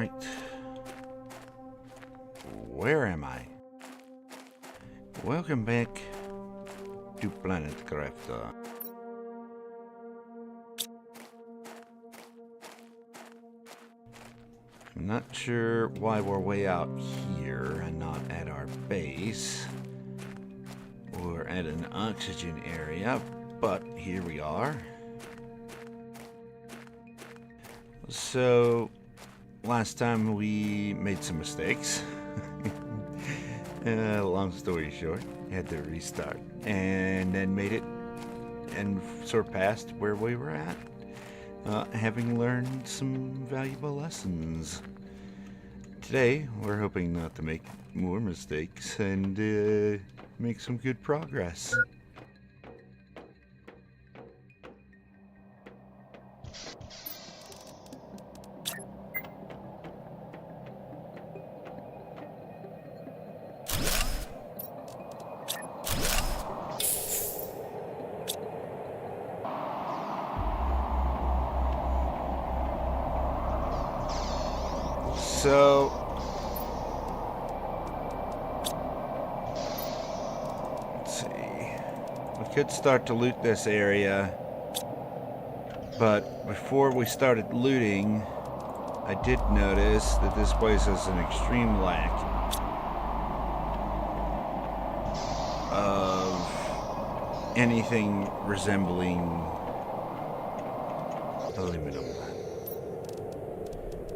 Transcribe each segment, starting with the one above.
Alright. Where am I? Welcome back to Planet Crafter. I'm not sure why we're way out here and not at our base or at an oxygen area, but here we are. So, last time we made some mistakes. Long story short, had to restart and then made it and surpassed where we were at, having learned some valuable lessons. Today, we're hoping not to make more mistakes and make some good progress. So, let's see. We could start to loot this area, but before we started looting, I did notice that this place has an extreme lack of anything resembling aluminum.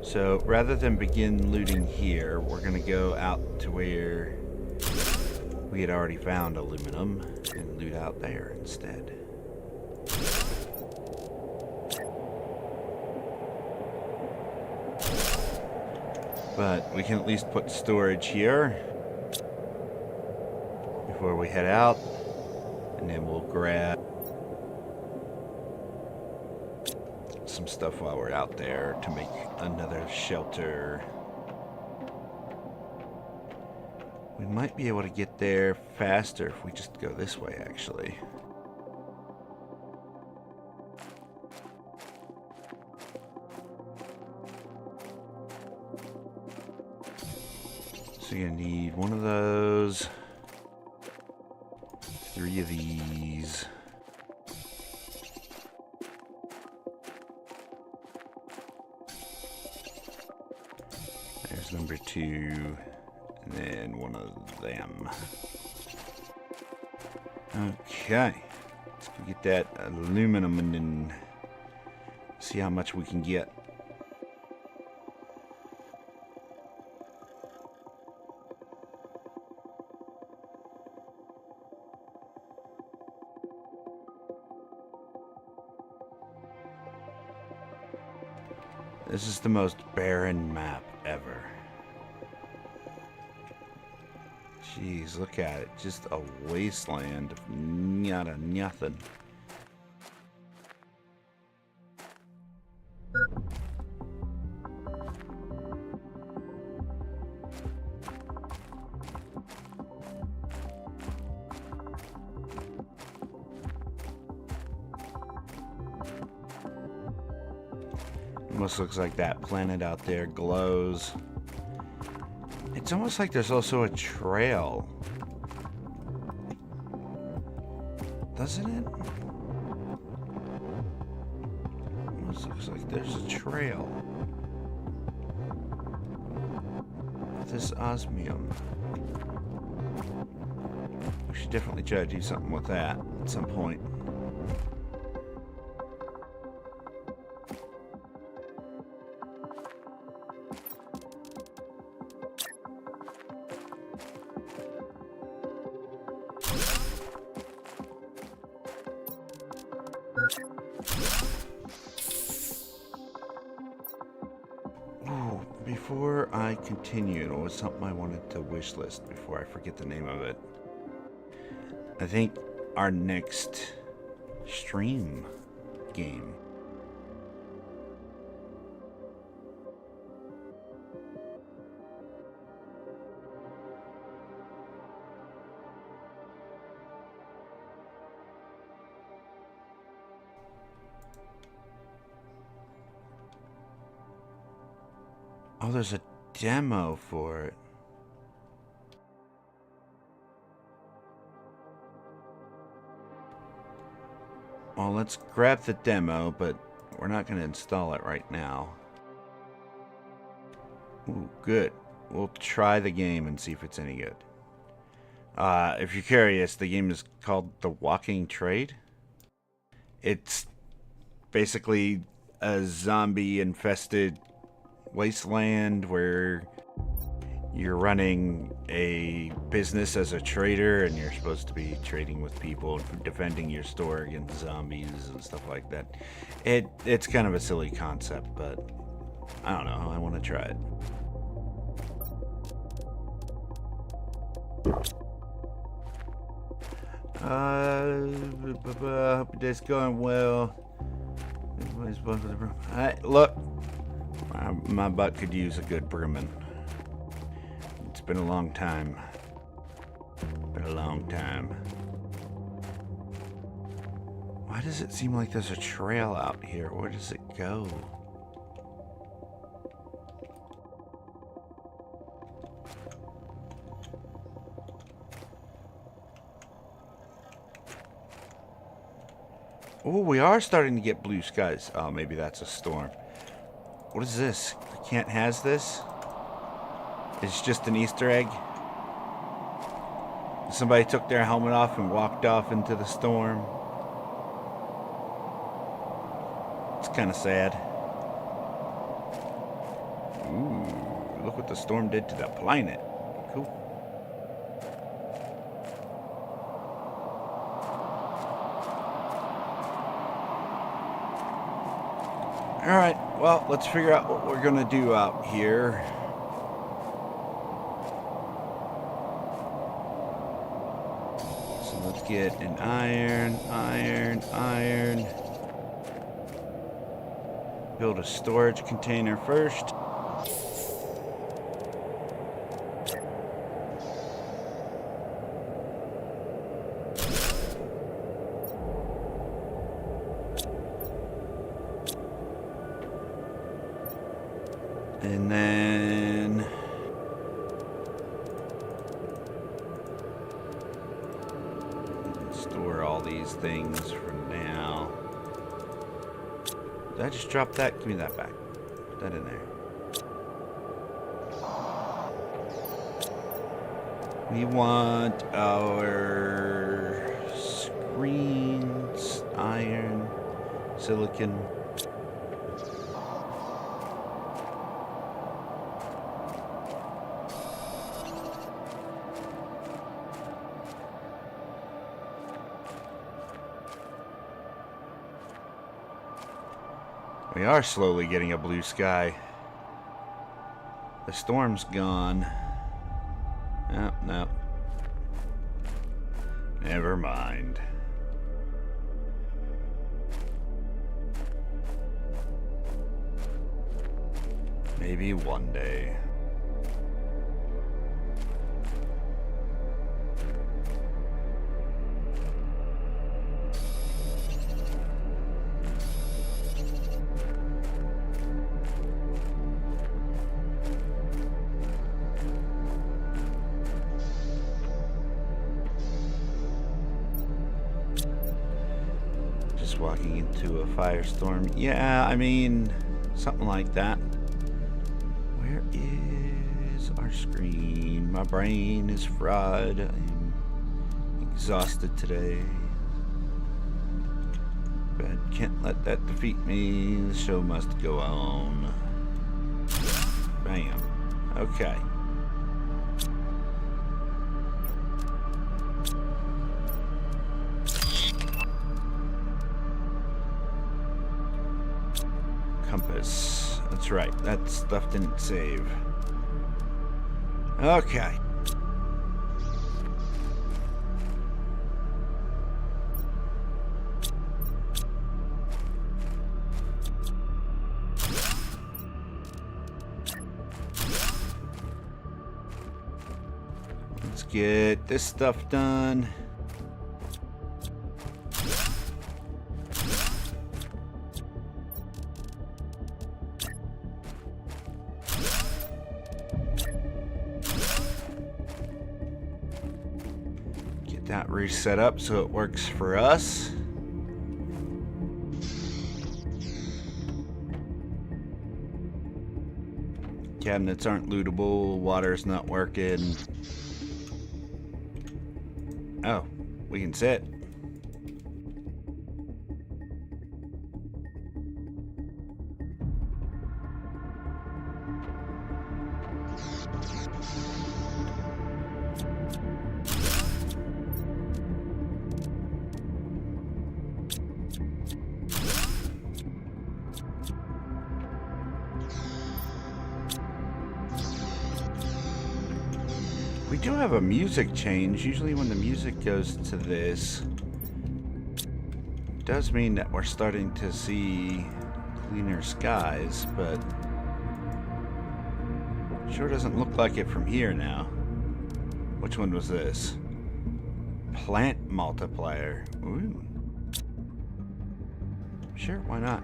So rather than begin looting here, we're going to go out to where we had already found aluminum and loot out there instead. But we can at least put storage here before we head out, and then we'll grab some stuff while we're out there to make another shelter. We might be able to get there faster if we just go this way, actually. So you're gonna need one of those, 3 of these. There's number 2, and then one of them. Okay, let's go get that aluminum and then see how much we can get. This is the most barren map ever. Jeez, look at it. Just a wasteland of nada nothing. Almost looks like that planet out there glows. It's almost like there's also a trail. Doesn't it? Almost looks like there's a trail. This osmium. We should definitely try to do something with that at some point. Before I continue, there was something I wanted to wish list before I forget the name of it. I think our next stream game Oh, there's a demo for it. Well, let's grab the demo, but we're not going to install it right now. Ooh, good. We'll try the game and see if it's any good. If you're curious, the game is called The Walking Trade. It's basically a zombie-infested wasteland where you're running a business as a trader, and you're supposed to be trading with people, defending your store against zombies and stuff like that. It's kind of a silly concept, but I don't know. I want to try it. Hope it's going well. Look, my butt could use a good brooming. It's been a long time. Why does it seem like there's a trail out here? Where does it go? Oh, we are starting to get blue skies. Oh, maybe that's a storm. What is this? Can't has this? It's just an Easter egg? Somebody took their helmet off and walked off into the storm. It's kind of sad. Ooh, look what the storm did to the planet. Cool. Alright, well, let's figure out what we're gonna do out here. So let's get an iron. Build a storage container first. And then store all these things for now. Did I just drop that? Give me that back. Put that in there. We want our screens, iron, silicon. We are slowly getting a blue sky. The storm's gone. Oh, no. Never mind. Maybe one day. Walking into a firestorm. Yeah, I mean, something like that. Where is our screen? My brain is fried. I'm exhausted today. But can't let that defeat me. The show must go on. Bam. Okay. Compass. That's right. That stuff didn't save. Okay. Let's get this stuff done. Get that reset up so it works for us. Cabinets aren't lootable, water's not working. Oh, we can sit. We do have a music change. Usually when the music goes to this, it does mean that we're starting to see cleaner skies, but sure doesn't look like it from here now. Which one was this? Plant multiplier. Ooh. Sure, why not?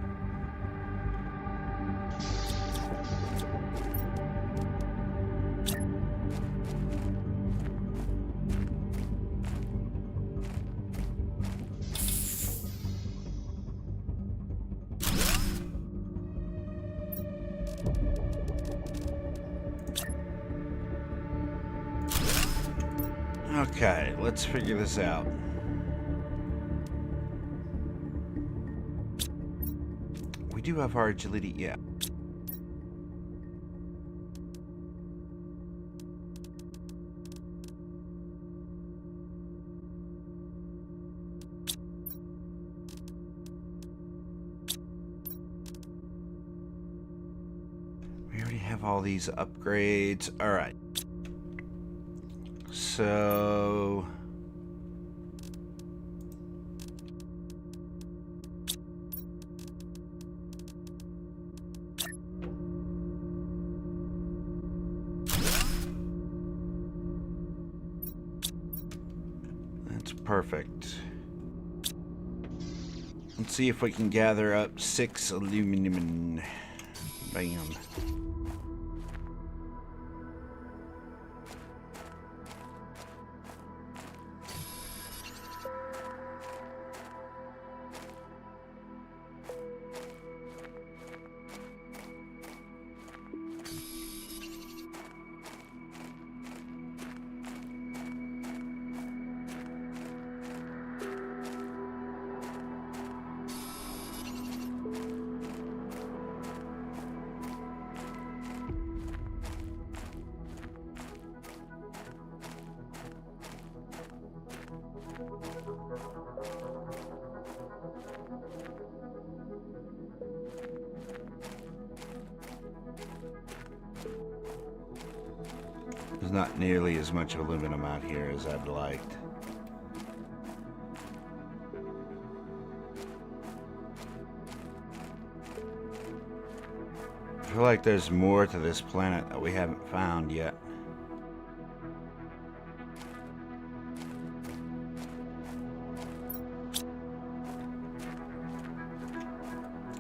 Okay, let's figure this out. We do have our agility, yeah. We already have all these upgrades. All right. So that's perfect. Let's see if we can gather up 6 aluminum. Bam. There's not nearly as much aluminum out here as I'd liked. I feel like there's more to this planet that we haven't found yet.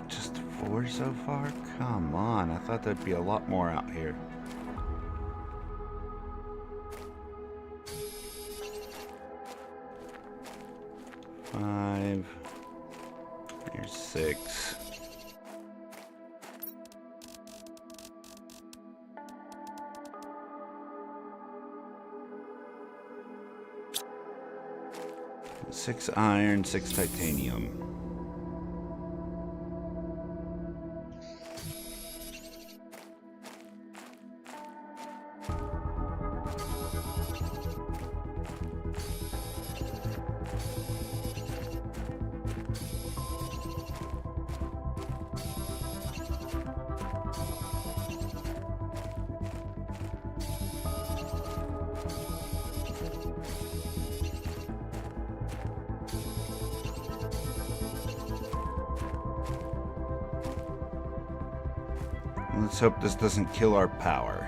Just 4 so far? Come on, I thought there'd be a lot more out here. Five. Here's 6. Six iron, 6 titanium. Let's hope this doesn't kill our power.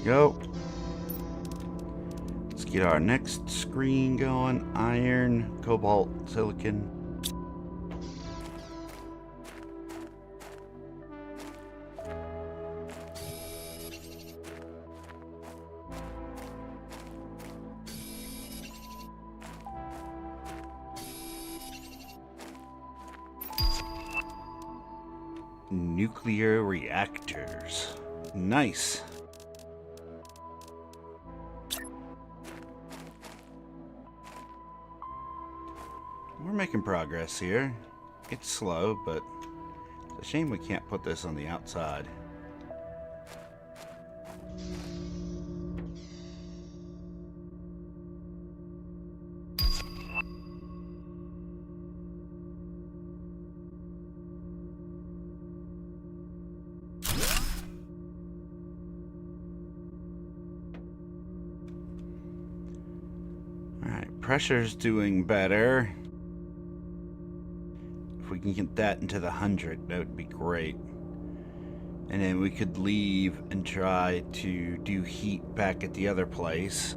go. Let's get our next screen going. Iron, cobalt, silicon. Nuclear reactors. Nice. We're making progress here. It's slow, but it's a shame we can't put this on the outside. Pressure's doing better. If we can get that into the 100, that would be great. And then we could leave and try to do heat back at the other place.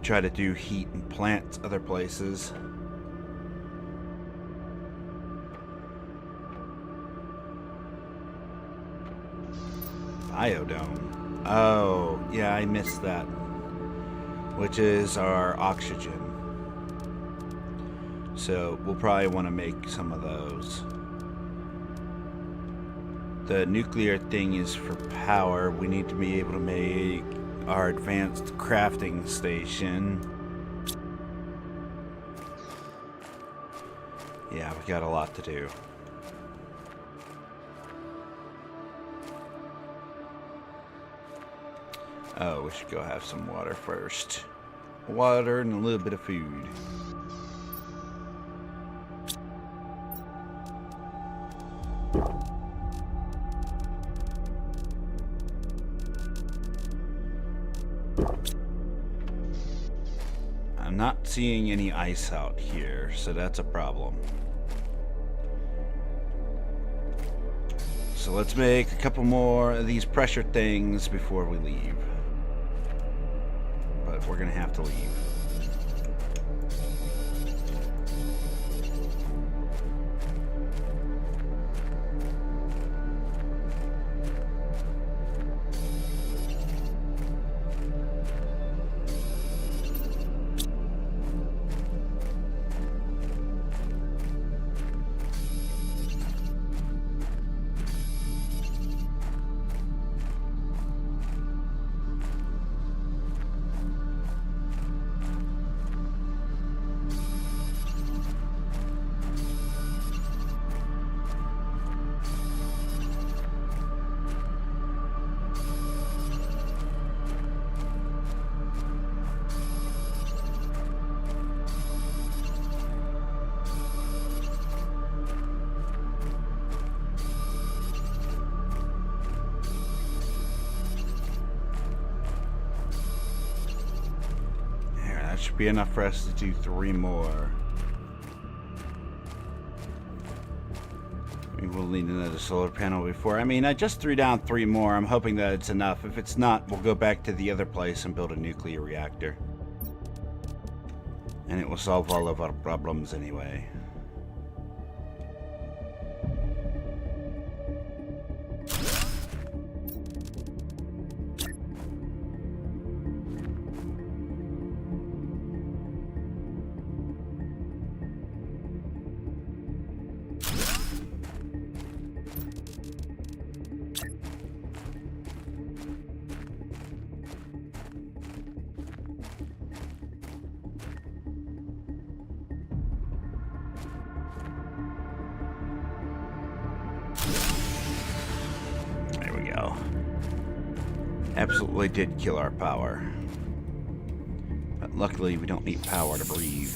Try to do heat and plants other places. Biodome. Oh, yeah, I missed that. Which is our oxygen. So we'll probably want to make some of those. The nuclear thing is for power. We need to be able to make our advanced crafting station. Yeah, we got a lot to do. Oh, we should go have some water first. Water and a little bit of food. I'm not seeing any ice out here, so that's a problem. So let's make a couple more of these pressure things before we leave. But we're gonna have to leave. Should be enough for us to do 3 more. We will need another solar panel before. I mean, I just threw down 3 more. I'm hoping that it's enough. If it's not, we'll go back to the other place and build a nuclear reactor. And it will solve all of our problems anyway. Absolutely did kill our power. But luckily we don't need power to breathe.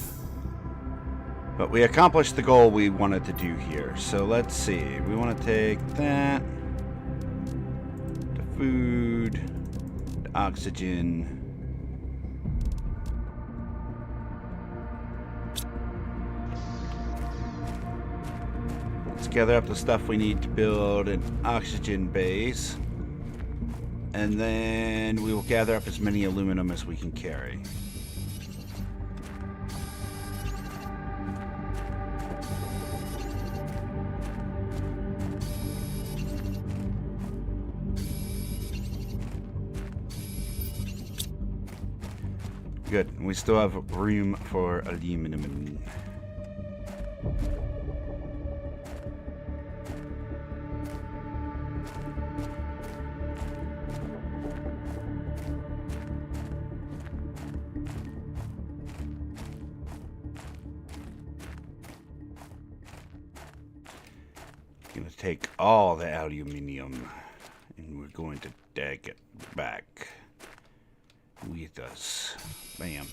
But we accomplished the goal we wanted to do here. So let's see. We want to take that to food, oxygen. Let's gather up the stuff we need to build an oxygen base. And then we will gather up as many aluminum as we can carry. Good. We still have room for aluminum. Gonna take all the aluminum and we're going to take it back with us. Bam.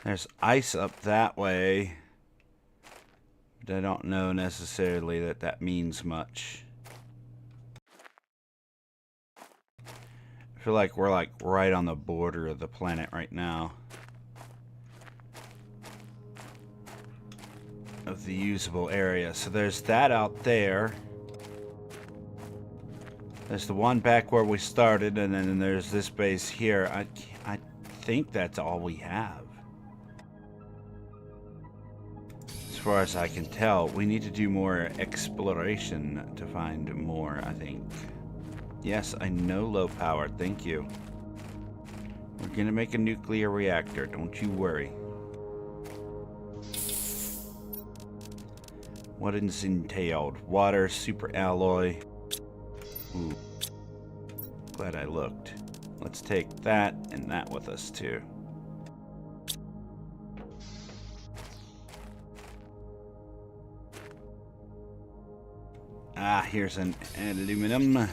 There's ice up that way, but I don't know necessarily that that means much. I feel like we're like right on the border of the planet right now. Of the usable area. So there's that out there. There's the one back where we started, and then there's this base here. I think that's all we have. As far as I can tell, we need to do more exploration to find more, I think. Yes, I know low power. Thank you. We're gonna make a nuclear reactor. Don't you worry. What is entailed? Water, super alloy. Ooh. Glad I looked. Let's take that and that with us too. Ah, here's an aluminum.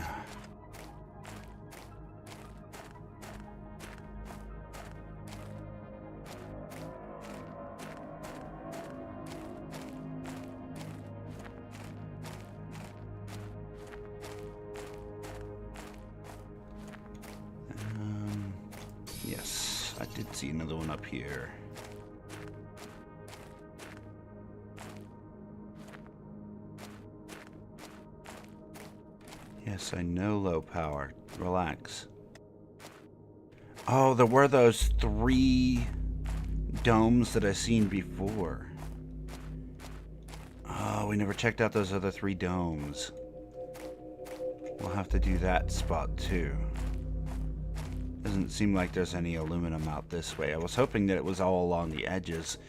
Yes, I did see another one up here. Yes, I know low power. Relax. Oh, there were those 3 domes that I seen before. Oh, we never checked out those other 3 domes. We'll have to do that spot too. Doesn't seem like there's any aluminum out this way. I was hoping that it was all along the edges.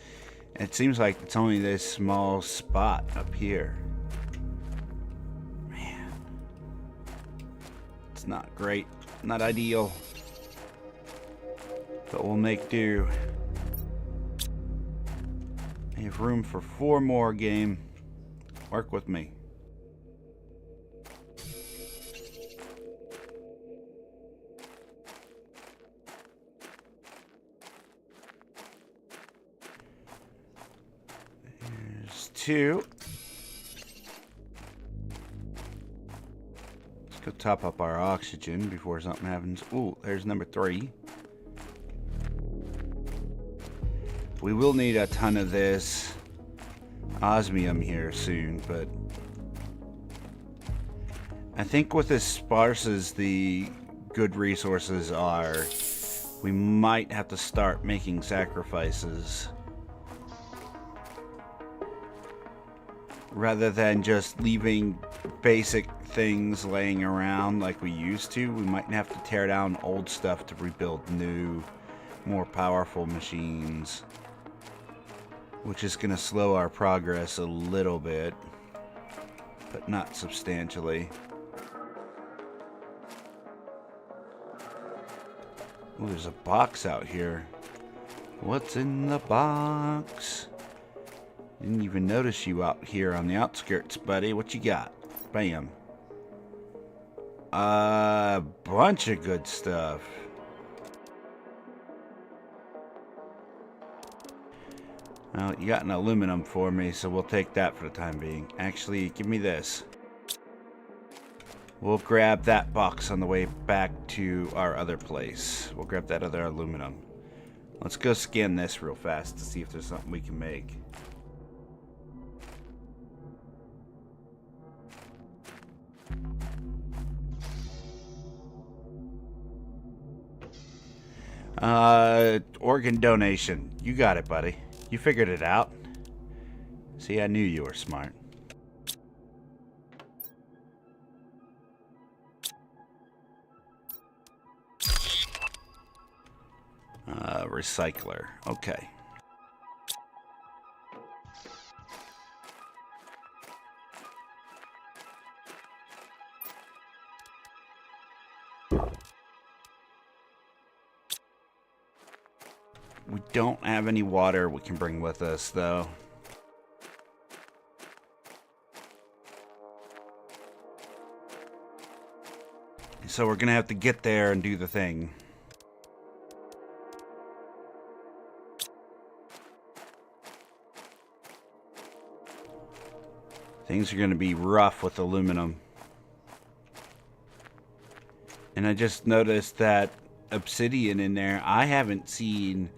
It seems like it's only this small spot up here. Man. It's not great. Not ideal. But we'll make do. I have room for 4 more, game. Work with me. There's 2. Let's go top up our oxygen before something happens. Ooh, there's number 3. We will need a ton of this osmium here soon, but I think with as sparse as the good resources are, we might have to start making sacrifices. Rather than just leaving basic things laying around like we used to, we might have to tear down old stuff to rebuild new, more powerful machines. Which is going to slow our progress a little bit, but not substantially. Oh, there's a box out here. What's in the box? Didn't even notice you out here on the outskirts, buddy. What you got? Bam. A bunch of good stuff. Well, you got an aluminum for me, so we'll take that for the time being. Actually, give me this. We'll grab that box on the way back to our other place. We'll grab that other aluminum. Let's go scan this real fast to see if there's something we can make. Organ donation. You got it, buddy. You figured it out. See, I knew you were smart. Recycler. Okay. We don't have any water we can bring with us, though. So we're gonna have to get there and do the thing. Things are gonna be rough with aluminum. And I just noticed that obsidian in there. I haven't seen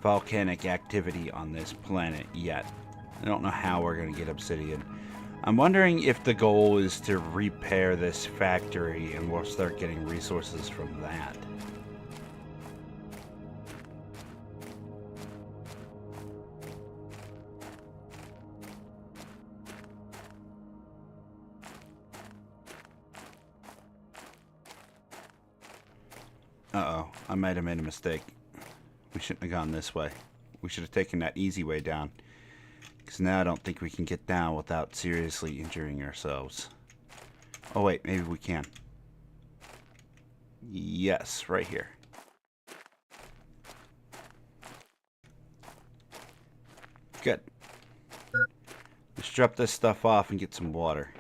volcanic activity on this planet yet. I don't know how we're gonna get obsidian. I'm wondering if the goal is to repair this factory and we'll start getting resources from that. Uh-oh, I might have made a mistake. We shouldn't have gone this way. We should have taken that easy way down. Because now I don't think we can get down without seriously injuring ourselves. Oh wait, maybe we can. Yes, right here. Good. Let's drop this stuff off and get some water.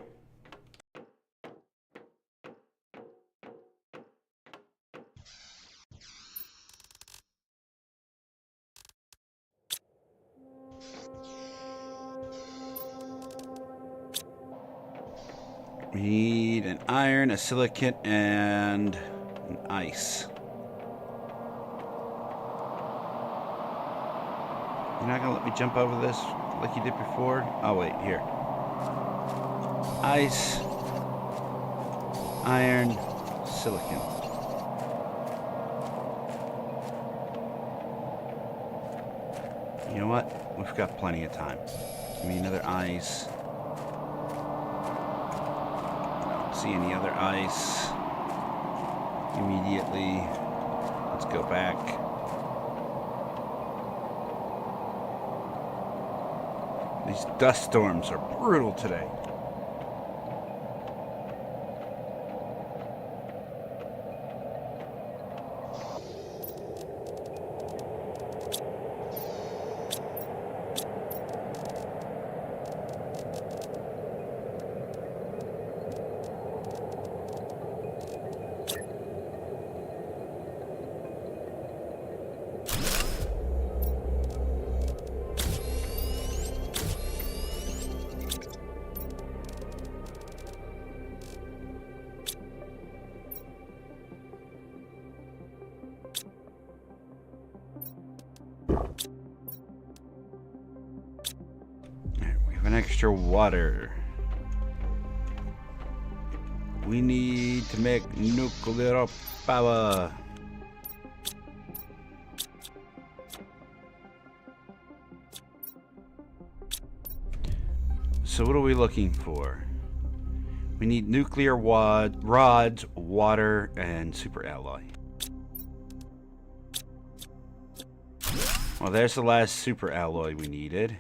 We need an iron, a silicate, and an ice. You're not gonna let me jump over this like you did before? Oh wait, here. Ice, iron, silicon. You know what? We've got plenty of time. Give me another ice. See any other ice immediately. Let's go back. These dust storms are brutal today. Extra water. We need to make nuclear power. So what are we looking for? We need nuclear rods, water, and super alloy. Well, there's the last super alloy we needed.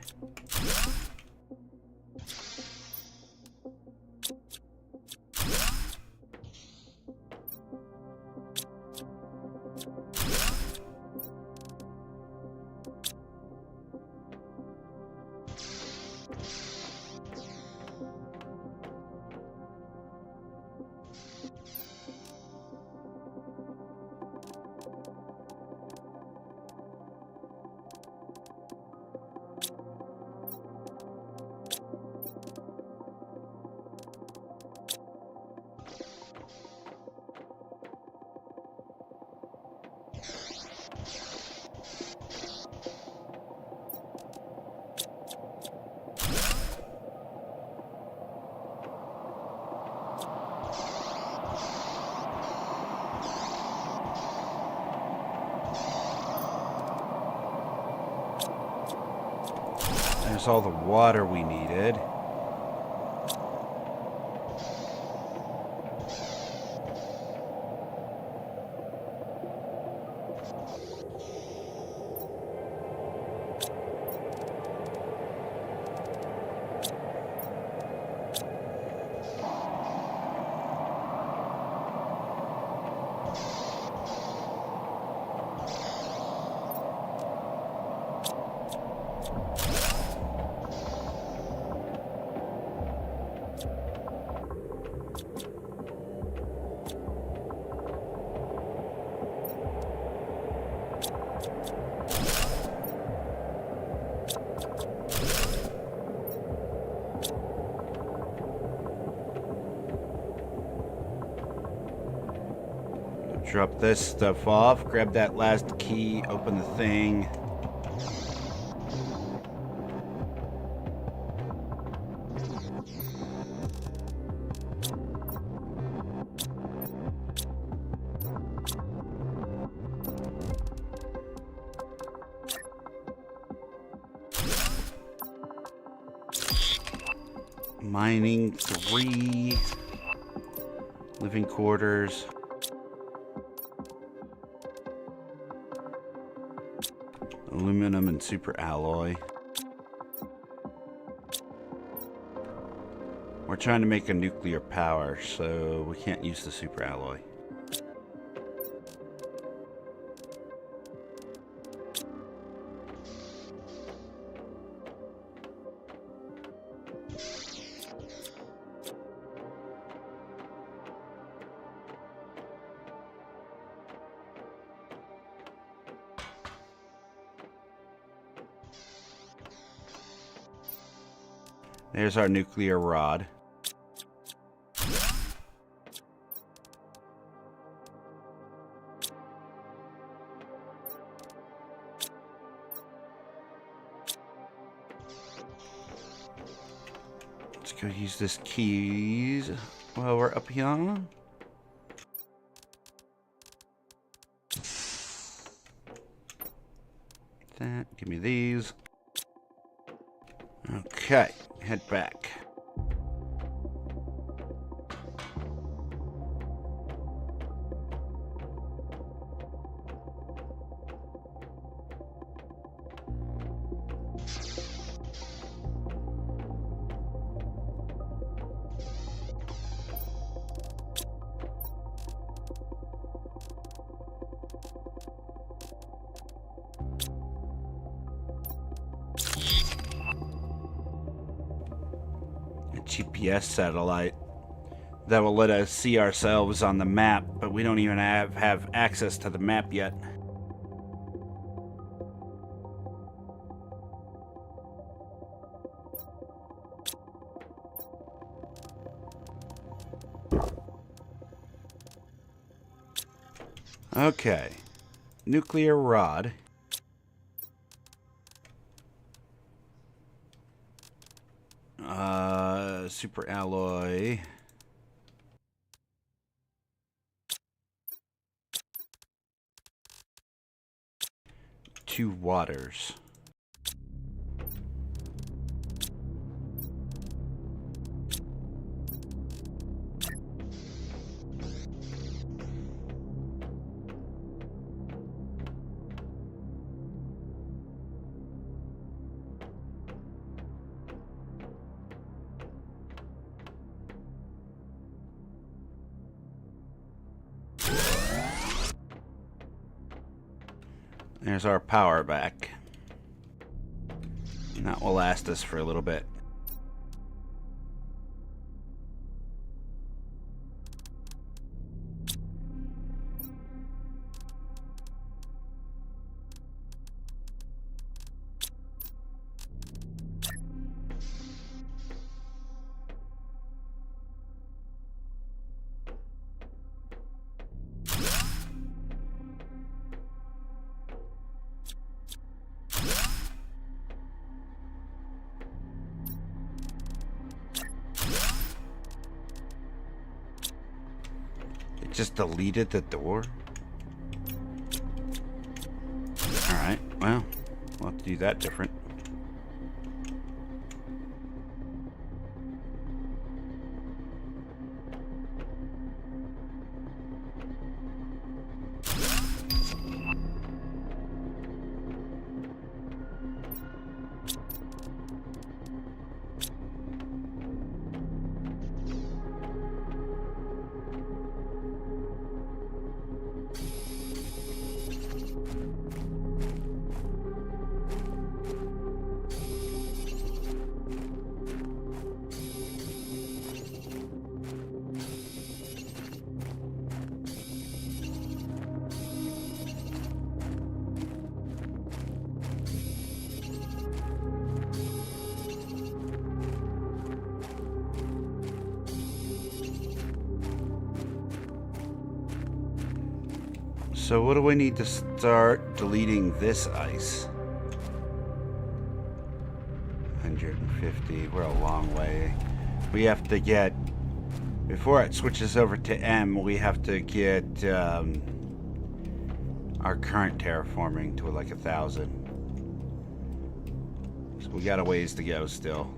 us all the water we needed. Drop this stuff off, grab that last key, open the thing. Mining 3. Living quarters. Aluminum and super alloy. We're trying to make a nuclear power, so we can't use the super alloy. There's our nuclear rod. Let's go use this keys while we're up here. That, give me these. Okay, head back. GPS satellite that will let us see ourselves on the map, but we don't even have access to the map yet. Okay, nuclear rod. Super alloy. Two waters. There's our power back. And that will last us for a little bit. Just deleted the door? Alright, well, we'll have to do that different. So what do we need to start deleting this ice? 150. We're a long way. We have to get... Before it switches over to M, we have to get our current terraforming to like 1,000. So we got a ways to go still.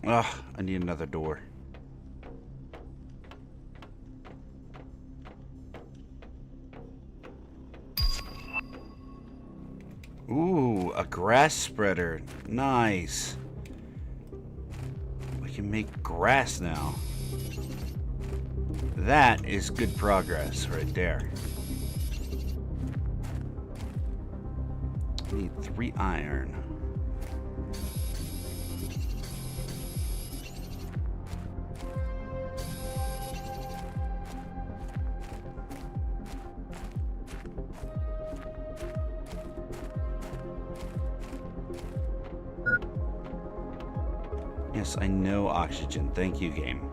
Ugh, I need another door. Ooh, a grass spreader. Nice. We can make grass now. That is good progress right there. I need 3 iron. Yes, I know oxygen. Thank you, game.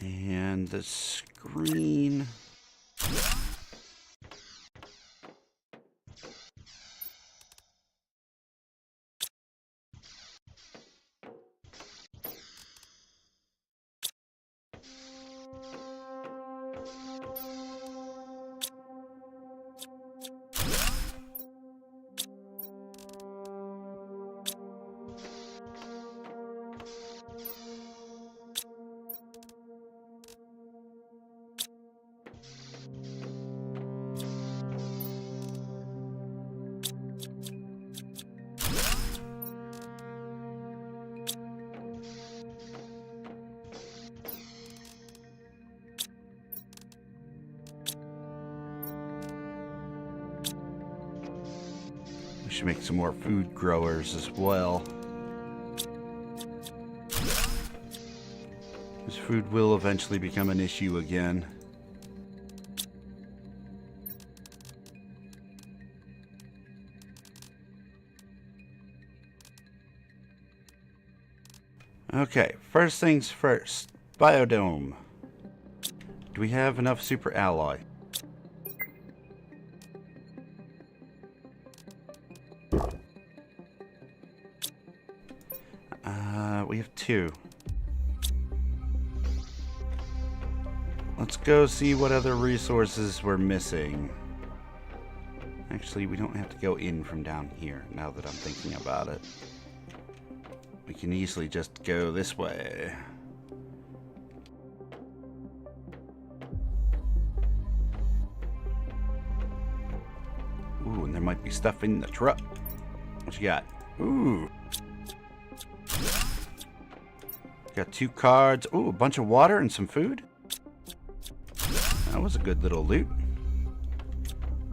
And the screen. We should make some more food growers as well. This food will eventually become an issue again. Okay, first things first. Biodome. Do we have enough super alloy? We have 2. Let's go see what other resources we're missing. Actually, we don't have to go in from down here, now that I'm thinking about it. We can easily just go this way. Ooh, and there might be stuff in the truck. What you got? Ooh. Got 2 cards. Ooh, a bunch of water and some food. That was a good little loot.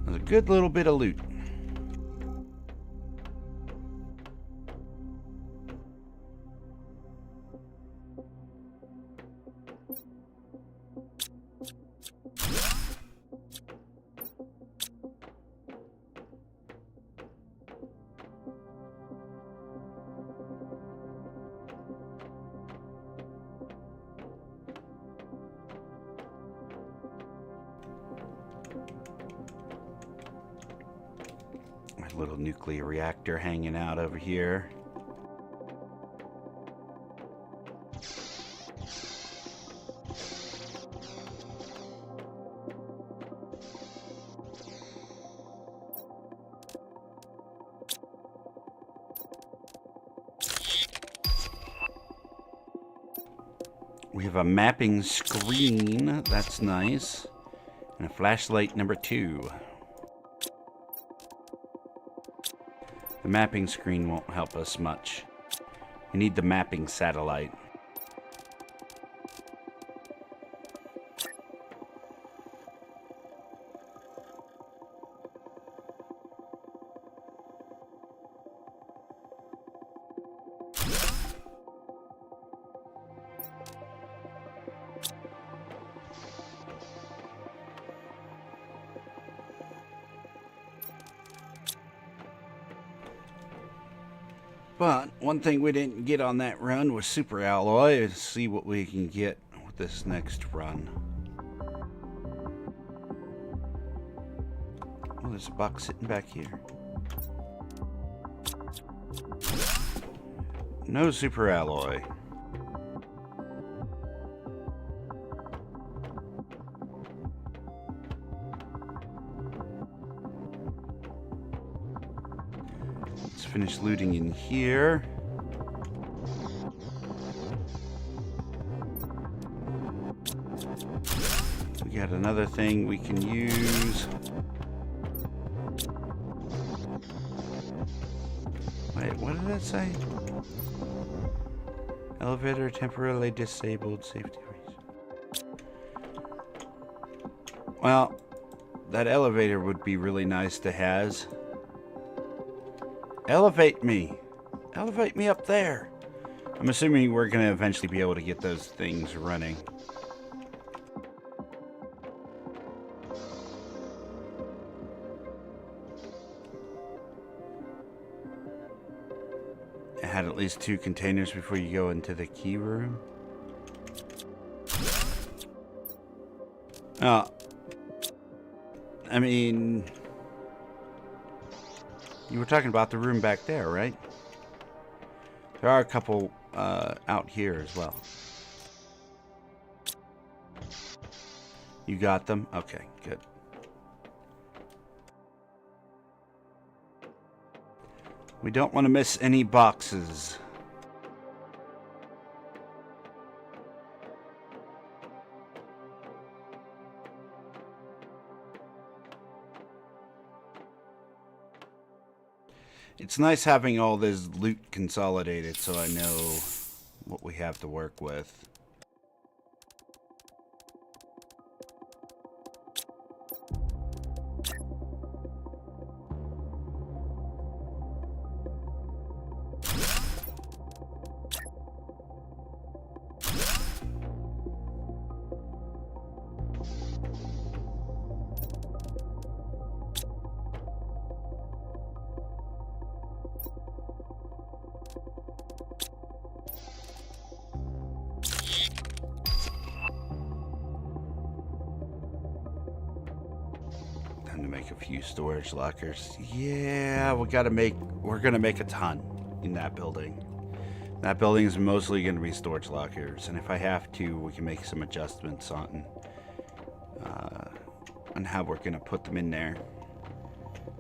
That was a good little bit of loot. little nuclear reactor hanging out over here. We have a mapping screen. That's nice. And a flashlight number 2. The mapping screen won't help us much. We need the mapping satellite. But one thing we didn't get on that run was super alloy. Let's see what we can get with this next run. Oh, there's a box sitting back here. No super alloy. Finish looting in here. We got another thing we can use. Wait, what did that say? Elevator temporarily disabled, safety reason. Well, that elevator would be really nice to have. Elevate me. Elevate me up there. I'm assuming we're going to eventually be able to get those things running. It had at least 2 containers before you go into the key room. I mean... You were talking about the room back there, right? There are a couple out here as well. You got them? Okay, good. We don't want to miss any boxes. It's nice having all this loot consolidated so I know what we have to work with. To make a few storage lockers. Yeah, we're gonna make a ton in that building. That building is mostly gonna be storage lockers, and if I have to, we can make some adjustments on how we're gonna put them in there.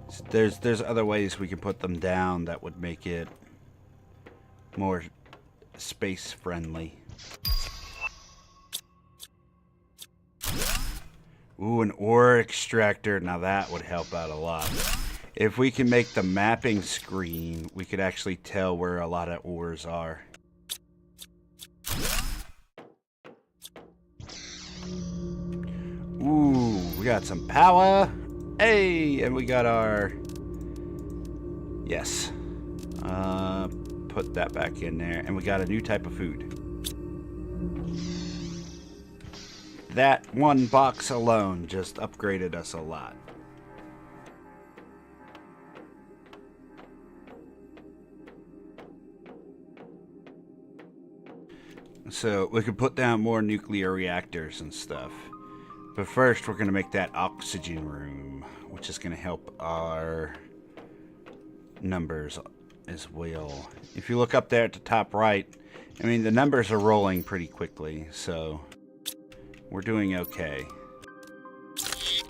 So there's other ways we can put them down that would make it more space friendly. Ooh, an ore extractor. Now that would help out a lot. If we can make the mapping screen, we could actually tell where a lot of ores are. Ooh, we got some power. Hey, and we got our... Yes. Put that back in there. And we got a new type of food. That one box alone just upgraded us a lot. So we could put down more nuclear reactors and stuff. But first we're going to make that oxygen room, which is going to help our numbers as well. If you look up there at the top right, I mean, the numbers are rolling pretty quickly, so we're doing okay.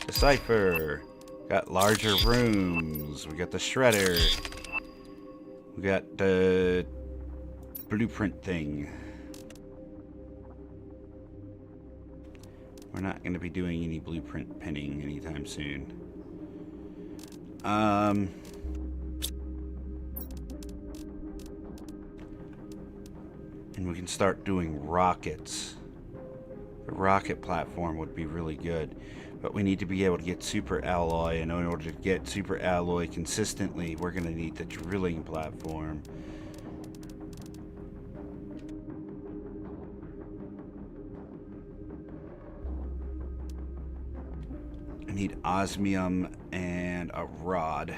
Decipher. Got larger rooms. We got the shredder. We got the blueprint thing. We're not going to be doing any blueprint pinning anytime soon. And we can start doing rockets. The rocket platform would be really good. But we need to be able to get super alloy. And in order to get super alloy consistently, we're going to need the drilling platform. I need osmium and a rod.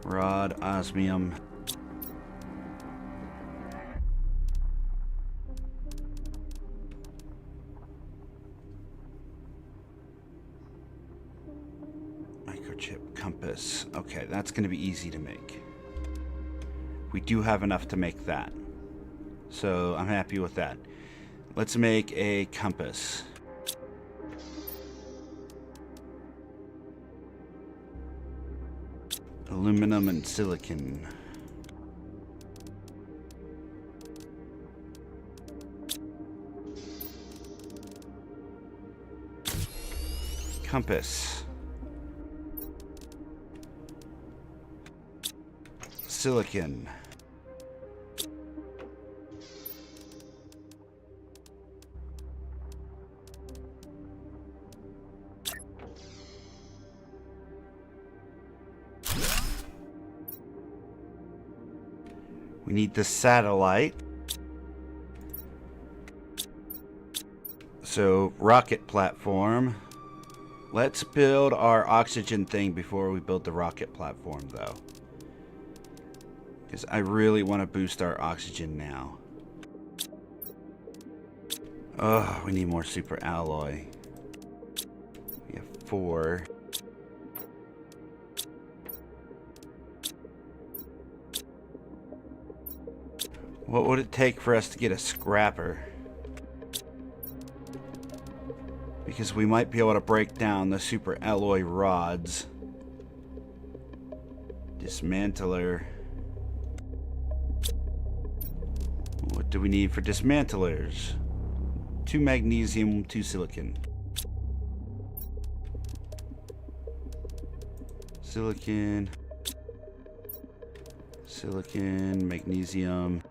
Rod, osmium. Microchip compass. Okay, that's going to be easy to make. We do have enough to make that. So I'm happy with that. Let's make a compass. Aluminum and silicon. Compass. Silicon. We need the satellite. So, rocket platform. Let's build our oxygen thing before we build the rocket platform, though. Because I really want to boost our oxygen now. Oh, we need more super alloy. We have 4. What would it take for us to get a scrapper? Because we might be able to break down the super alloy rods. Dismantler. What do we need for dismantlers? 2 magnesium, 2 silicon. Silicon. Silicon, magnesium.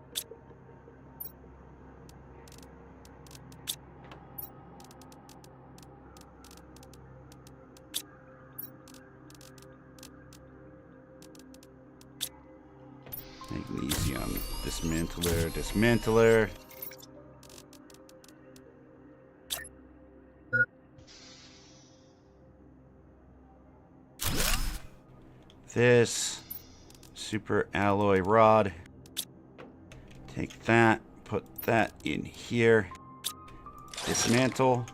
Magnesium, dismantler. This super alloy rod. Take that, put that in here. Dismantle.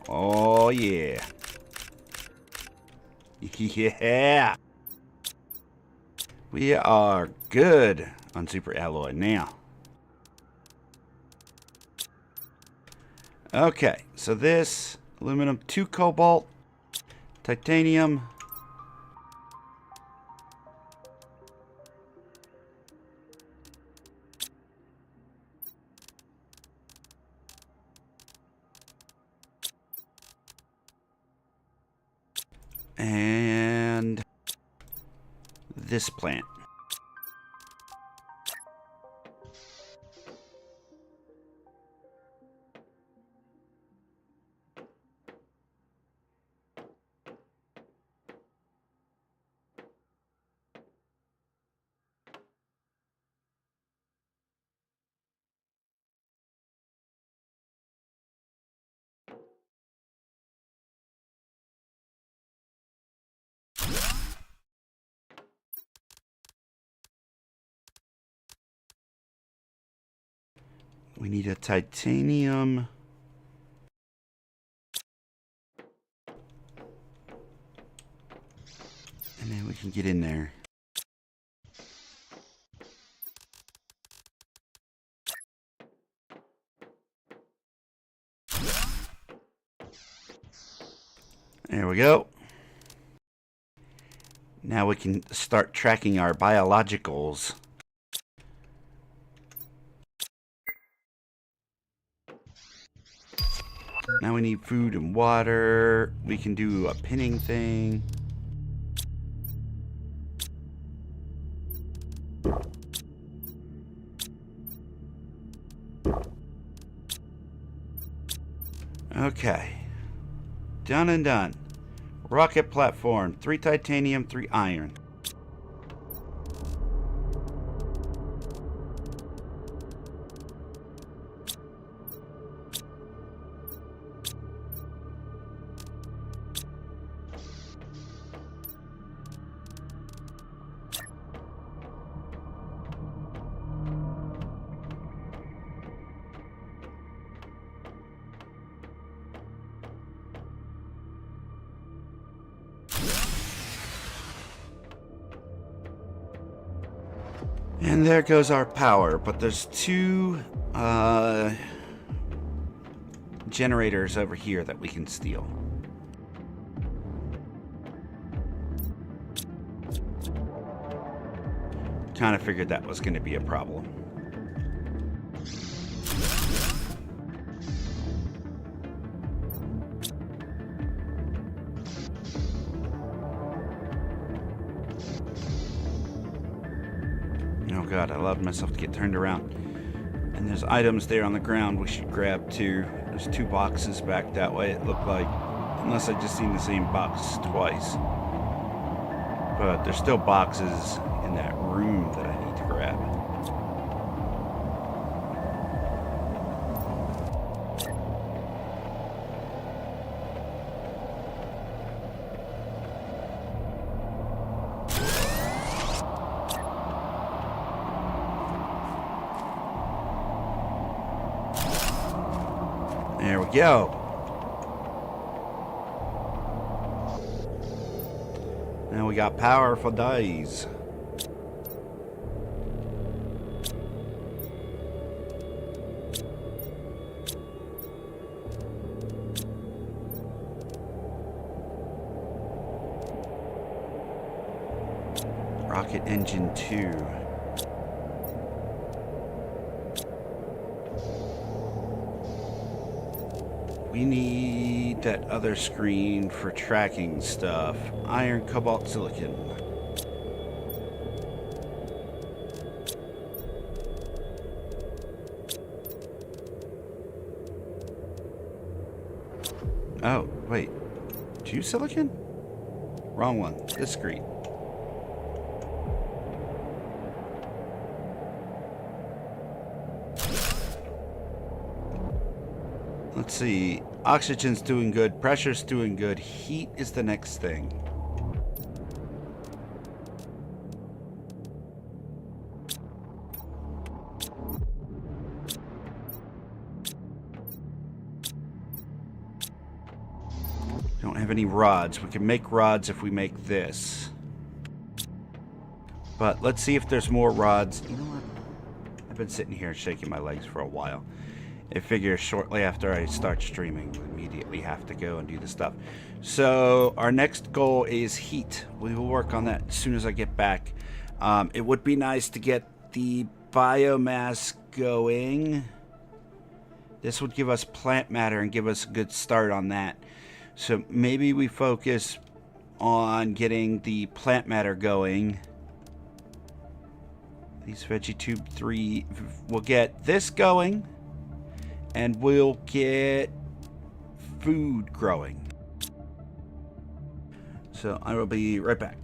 Oh yeah. Yeah. We are good on super alloy now. Okay, so this aluminum, 2 cobalt, titanium, and this plant. We need a titanium. And then we can get in there. There we go. Now we can start tracking our biologicals. Now we need food and water. We can do a pinning thing. Okay. Done and done. Rocket platform. 3 titanium, 3 iron. And there goes our power, but there's 2 generators over here that we can steal. Kind of figured that was going to be a problem. Oh god, I allowed myself to get turned around. And there's items there on the ground we should grab too. There's 2 boxes back that way, it looked like. Unless I just seen the same box twice. But there's still boxes in that room that I need to grab. There we go. Now we got powerful dice. Rocket engine 2. We need that other screen for tracking stuff. Iron, cobalt, silicon. Oh, wait. 2 silicon? Wrong one. This screen. Let's see. Oxygen's doing good. Pressure's doing good. Heat is the next thing. Don't have any rods. We can make rods if we make this. But let's see if there's more rods. You know what? I've been sitting here shaking my legs for a while. I figure shortly after I start streaming, we'll immediately have to go and do the stuff. So our next goal is heat. We will work on that as soon as I get back. It would be nice to get the biomass going. This would give us plant matter and give us a good start on that. So maybe we focus on getting the plant matter going. These veggie tube 3, we'll get this going. And we'll get food growing. So I will be right back.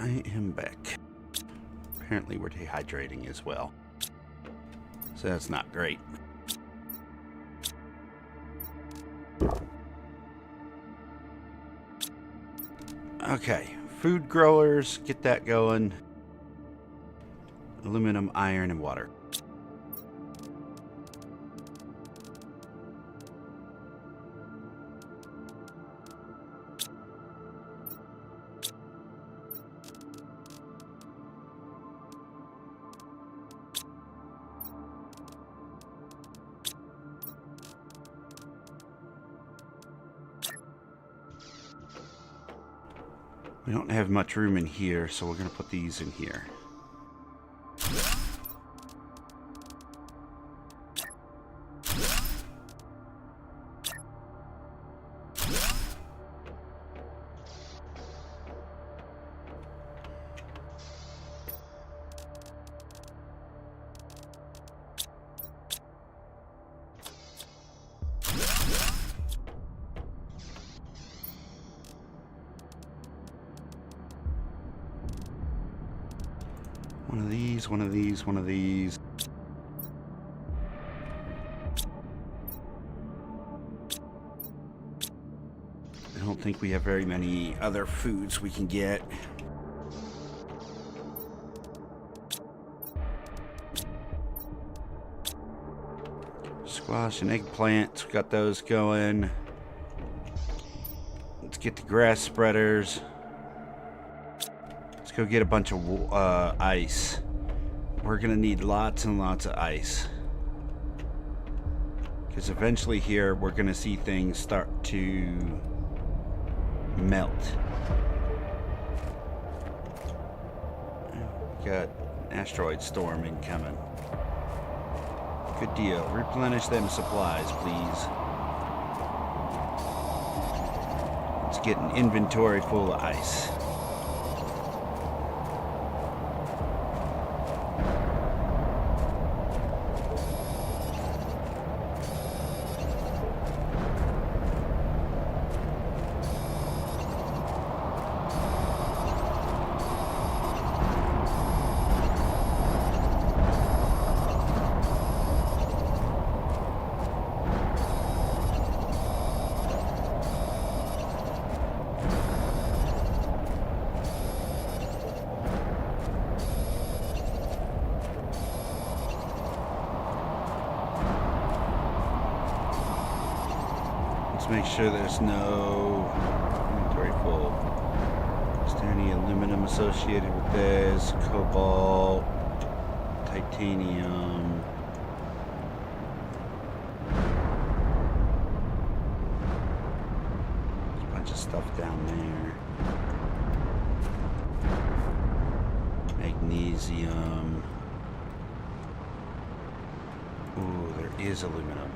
I am back. Apparently we're dehydrating as well. So that's not great. Okay, food growers, get that going. Aluminum, iron, and water. We don't have much room in here, so we're going to put these in here. One of these, one of these, one of these. I don't think we have very many other foods we can get. Squash and eggplants, we got those going. Let's get the grass spreaders. Let's go get a bunch of ice. We're gonna need lots and lots of ice. Because eventually here we're gonna see things start to melt. Got an asteroid storm incoming. Good deal. Replenish them supplies, please. Let's get an inventory full of ice. Let's make sure there's no inventory full. Is there any aluminum associated with this? Cobalt, titanium. There's a bunch of stuff down there. Magnesium. Ooh, there is aluminum.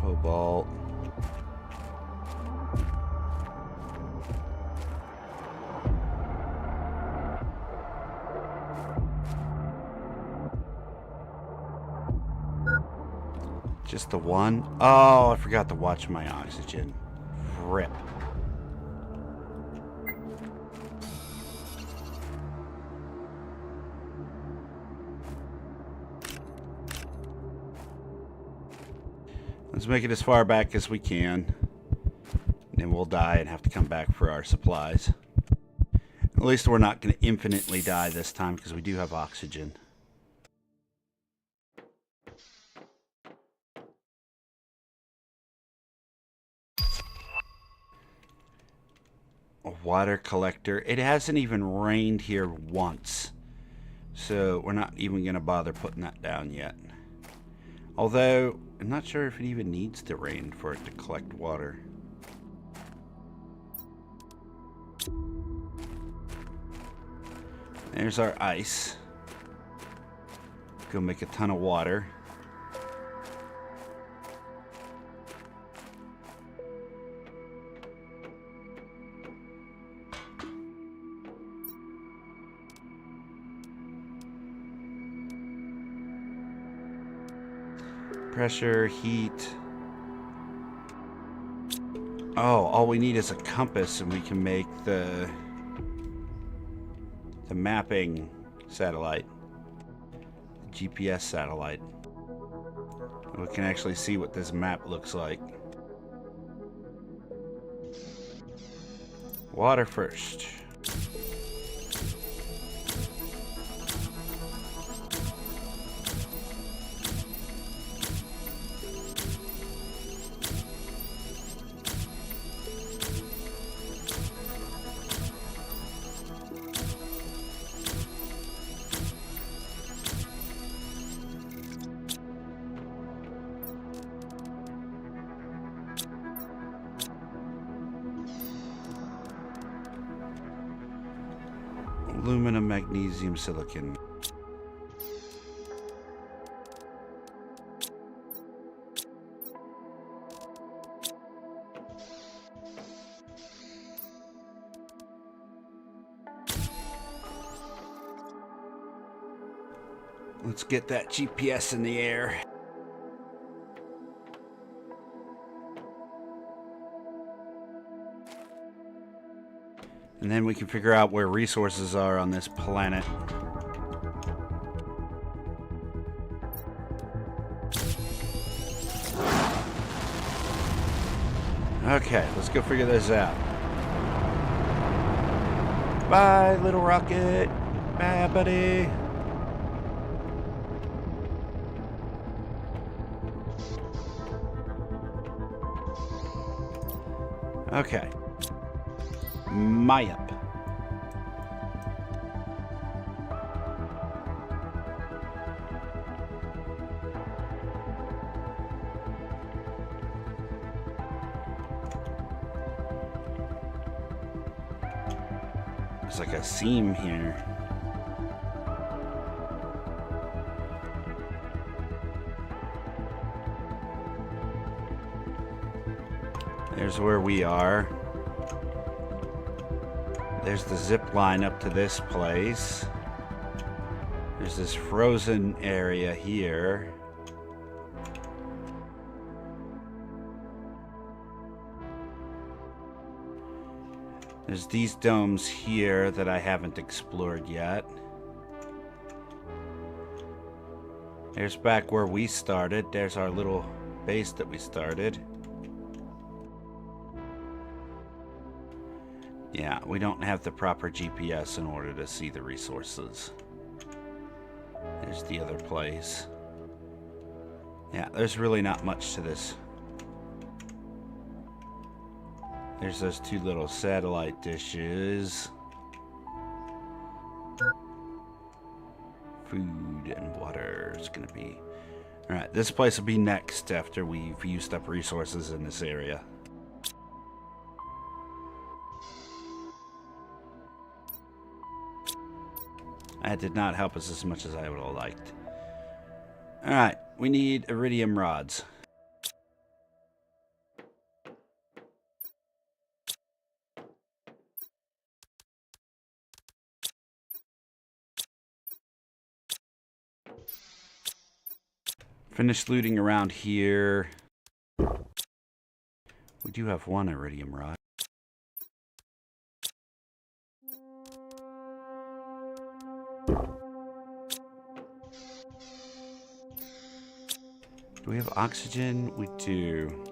Cobalt. Just the one? Oh, I forgot to watch my oxygen. Rip. Let's make it as far back as we can. Then we'll die and have to come back for our supplies. At least we're not going to infinitely die this time because we do have oxygen. A water collector. It hasn't even rained here once. So we're not even going to bother putting that down yet. Although, I'm not sure if it even needs to rain for it to collect water. There's our ice. Go make a ton of water. pressure, heat. Oh, all we need is a compass and we can make the mapping satellite. The GPS satellite. We can actually see what this map looks like. Water first. Aluminum, magnesium, silicon. Let's get that GPS in the air. And then we can figure out where resources are on this planet. Okay, let's go figure this out. Bye, little rocket. Bye, buddy. Okay. Mayup. There's like a seam here. There's where we are. There's the zip line up to this place. There's this frozen area here. There's these domes here that I haven't explored yet. There's back where we started. There's our little base that we started. Yeah, we don't have the proper GPS in order to see the resources. There's the other place. Yeah, there's really not much to this. There's those two little satellite dishes. Food and water is going to be... Alright, this place will be next after we've used up resources in this area. That did not help us as much as I would have liked. Alright, we need iridium rods. Finished looting around here. We do have one iridium rod. Do we have oxygen? We do.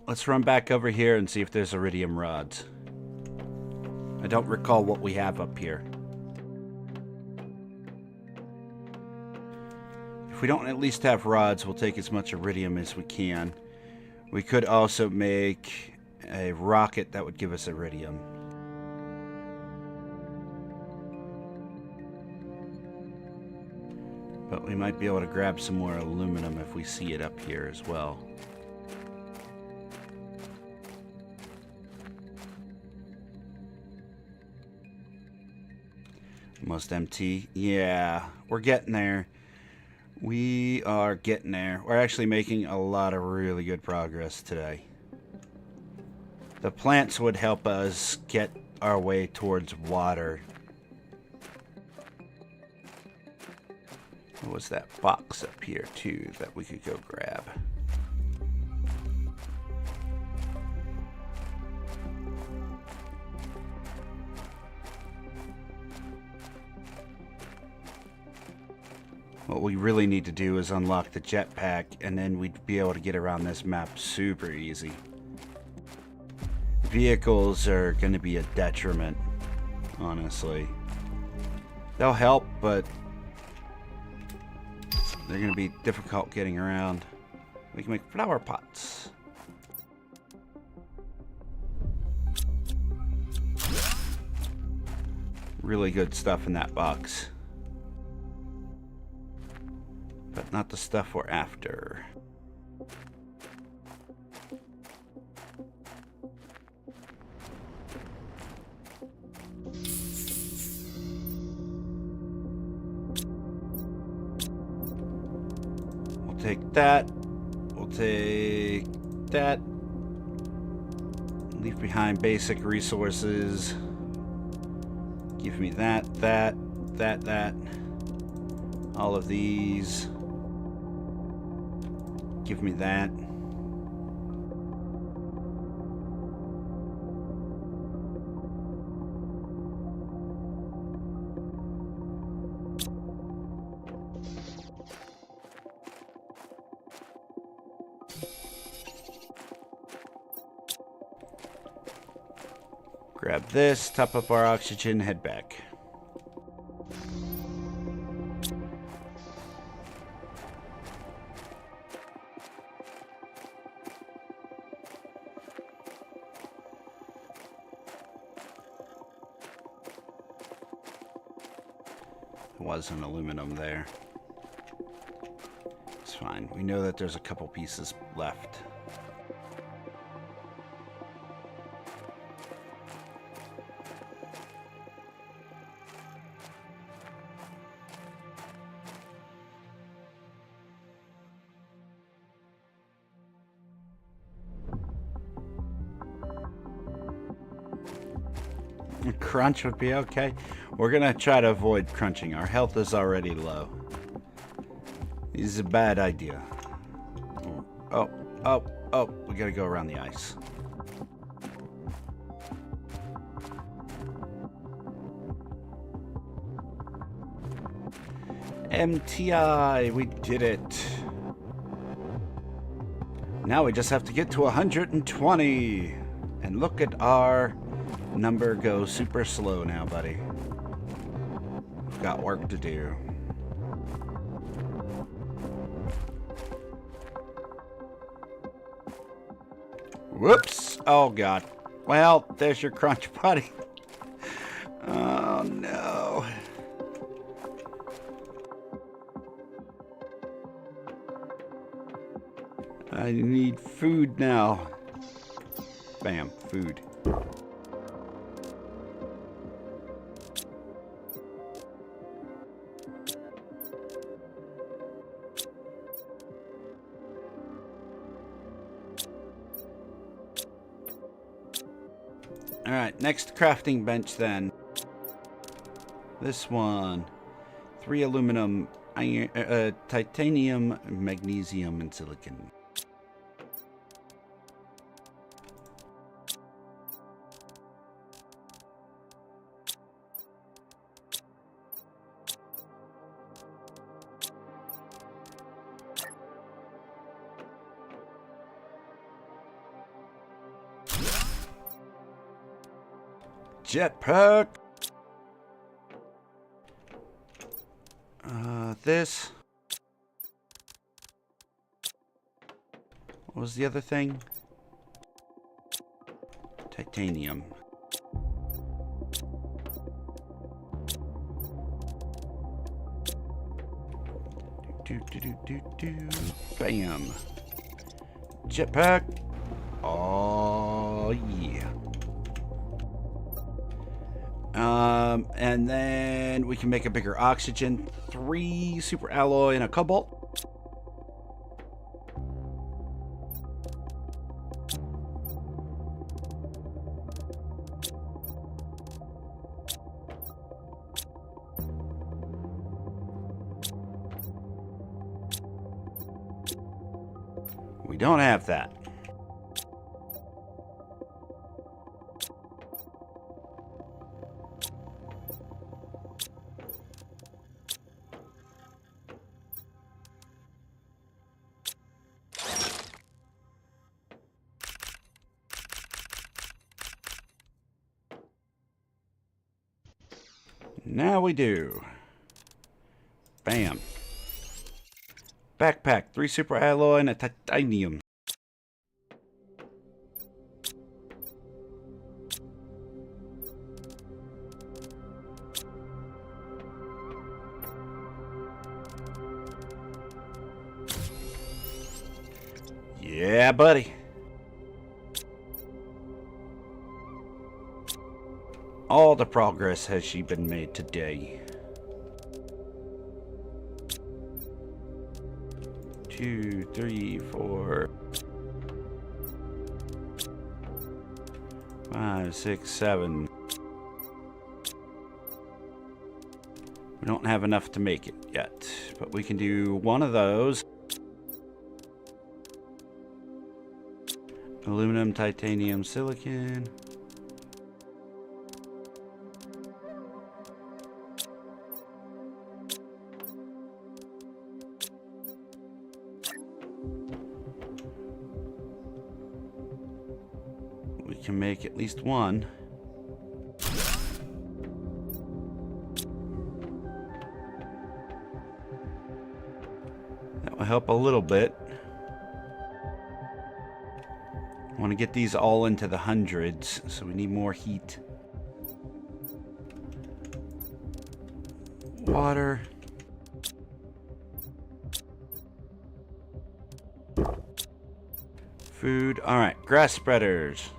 Let's run back over here and see if there's iridium rods. I don't recall what we have up here. If we don't at least have rods, we'll take as much iridium as we can. We could also make a rocket that would give us iridium. But we might be able to grab some more aluminum if we see it up here as well. Almost empty. Yeah, we're getting there. We are getting there. We're actually making a lot of really good progress today. The plants would help us get our way towards water. What was that box up here too that we could go grab? What we really need to do is unlock the jetpack, and then we'd be able to get around this map super easy. Vehicles are going to be a detriment, honestly. They'll help, but they're going to be difficult getting around. We can make flower pots. Really good stuff in that box. But not the stuff we're after. We'll take that. We'll take that. Leave behind basic resources. Give me that. All of these. Give me that. Grab this, top up our oxygen, head back. Was an aluminum there. It's fine. We know that there's a couple pieces left. Crunch would be okay. We're gonna try to avoid crunching. Our health is already low. This is a bad idea. Oh, we gotta go around the ice. MTI, we did it. Now we just have to get to 120. And look at our number go super slow now, buddy. We've got work to do. Whoops! Oh god. Well, there's your crunch, buddy. Oh no. I need food now. Bam, food. Alright, next crafting bench then. This one. 3 aluminum, iron, titanium, magnesium, and silicon. Jetpack. This. What was the other thing? Titanium. Bam. Jetpack. Oh yeah. And then we can make a bigger oxygen. 3 super alloy and a cobalt. don't have that. Now we do. Bam. Backpack, 3 super alloy and a titanium. Yeah, buddy. All the progress has she been made today. 2, 3, 4, 5, 6, 7. We don't have enough to make it yet, but we can do one of those. Aluminum, titanium, silicon. We can make at least one. That will help a little bit. I want to get these all into the hundreds, so we need more heat. Water. Food. All right, grass spreaders.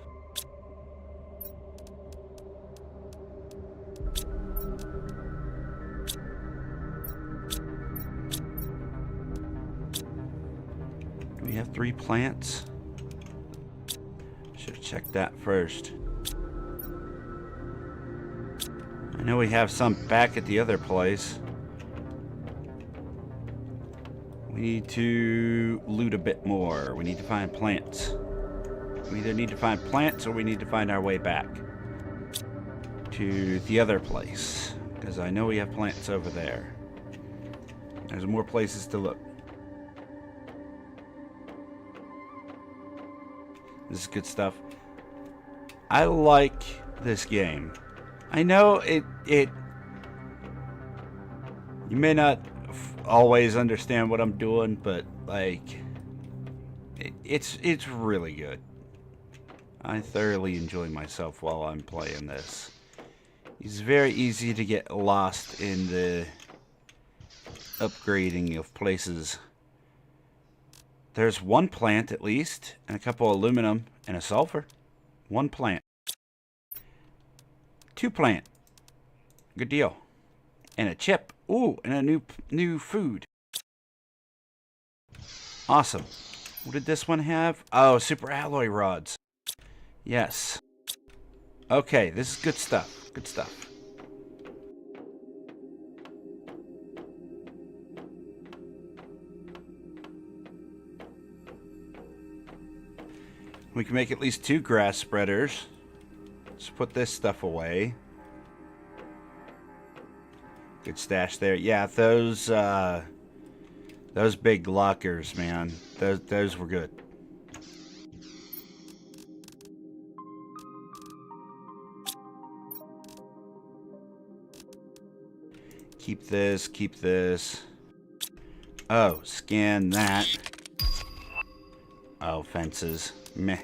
Do we have 3 plants? Should have checked that first. I know we have some back at the other place. We need to loot a bit more. We need to find plants. We either need to find plants or we need to find our way back to the other place. Because I know we have plants over there. There's more places to look. This is good stuff. I like this game. I know it you may not always understand what I'm doing, but like it's really good. I thoroughly enjoy myself while I'm playing this. It's very easy to get lost in the upgrading of places. There's 1 plant at least, and a couple of aluminum and a sulfur. 1 plant. 2 plant. Good deal. And a chip. Ooh, and a new food. Awesome. What did this one have? Oh, super alloy rods. Yes. Okay, this is good stuff. Good stuff. We can make at least 2 grass spreaders. Let's put this stuff away. Good stash there. Yeah, those big lockers, man. Those were good. Keep this, keep this. Oh, scan that. Oh, fences. Meh.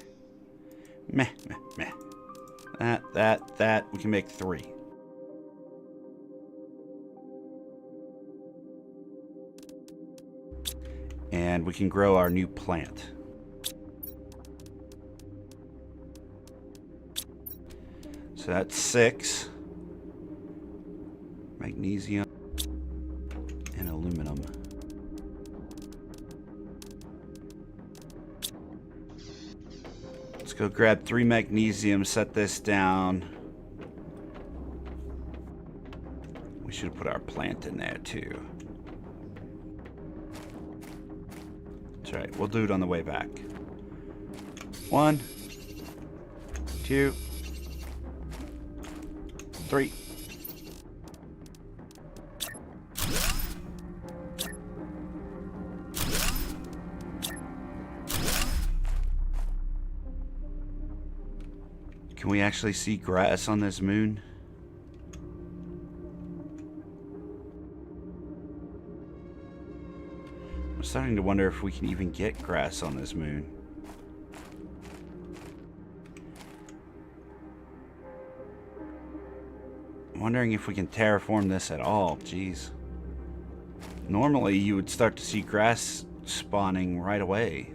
Meh, meh, meh. That. We can make 3. And we can grow our new plant. So that's 6. Magnesium and aluminum. Let's go grab 3 magnesium, set this down. We should put our plant in there too. That's right. We'll do it on the way back. 1, 2, 3. Can we actually see grass on this moon? I'm starting to wonder if we can even get grass on this moon. I'm wondering if we can terraform this at all. Jeez. Normally you would start to see grass spawning right away.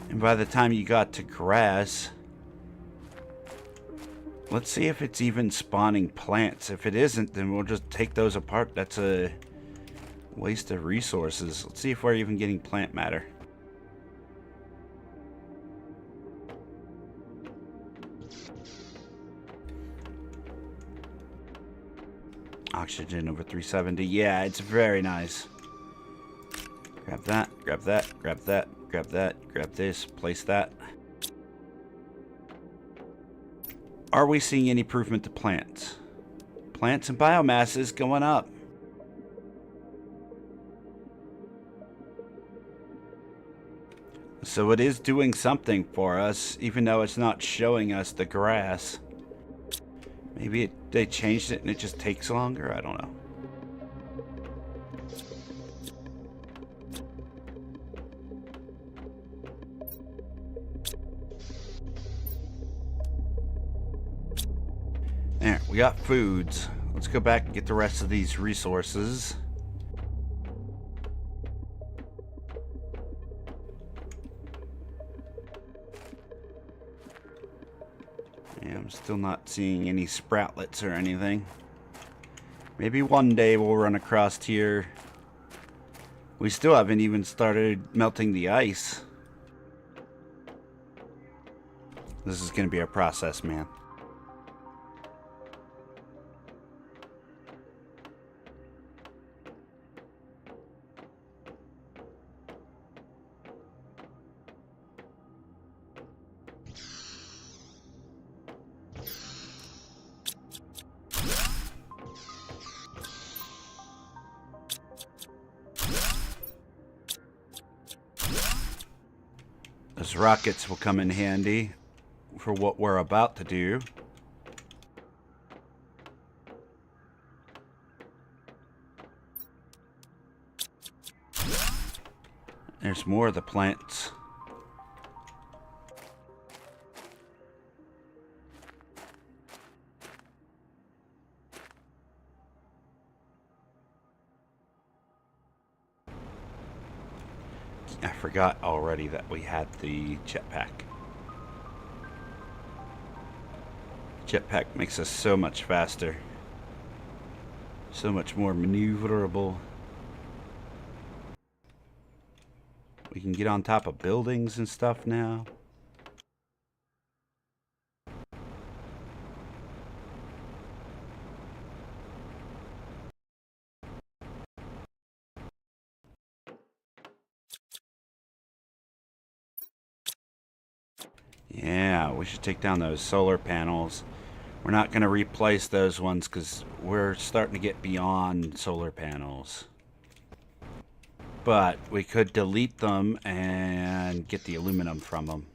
And by the time you got to grass, let's see if it's even spawning plants. If it isn't, then we'll just take those apart. That's a waste of resources. Let's see if we're even getting plant matter. Oxygen over 370. Yeah, it's very nice. Grab that, grab that, grab that, grab that, grab this, place that. Are we seeing any improvement to plants? Plants and biomass is going up. So it is doing something for us, even though it's not showing us the grass. Maybe they changed it and it just takes longer? I don't know. There, we got foods. Let's go back and get the rest of these resources. Yeah, I'm still not seeing any sproutlets or anything. Maybe one day we'll run across here. We still haven't even started melting the ice. This is going to be a process, man. Those rockets will come in handy for what we're about to do. There's more of the plants. I forgot already that we had the jetpack. Jetpack makes us so much faster. So much more maneuverable. We can get on top of buildings and stuff now. Yeah, we should take down those solar panels. We're not going to replace those ones because we're starting to get beyond solar panels. But we could delete them and get the aluminum from them.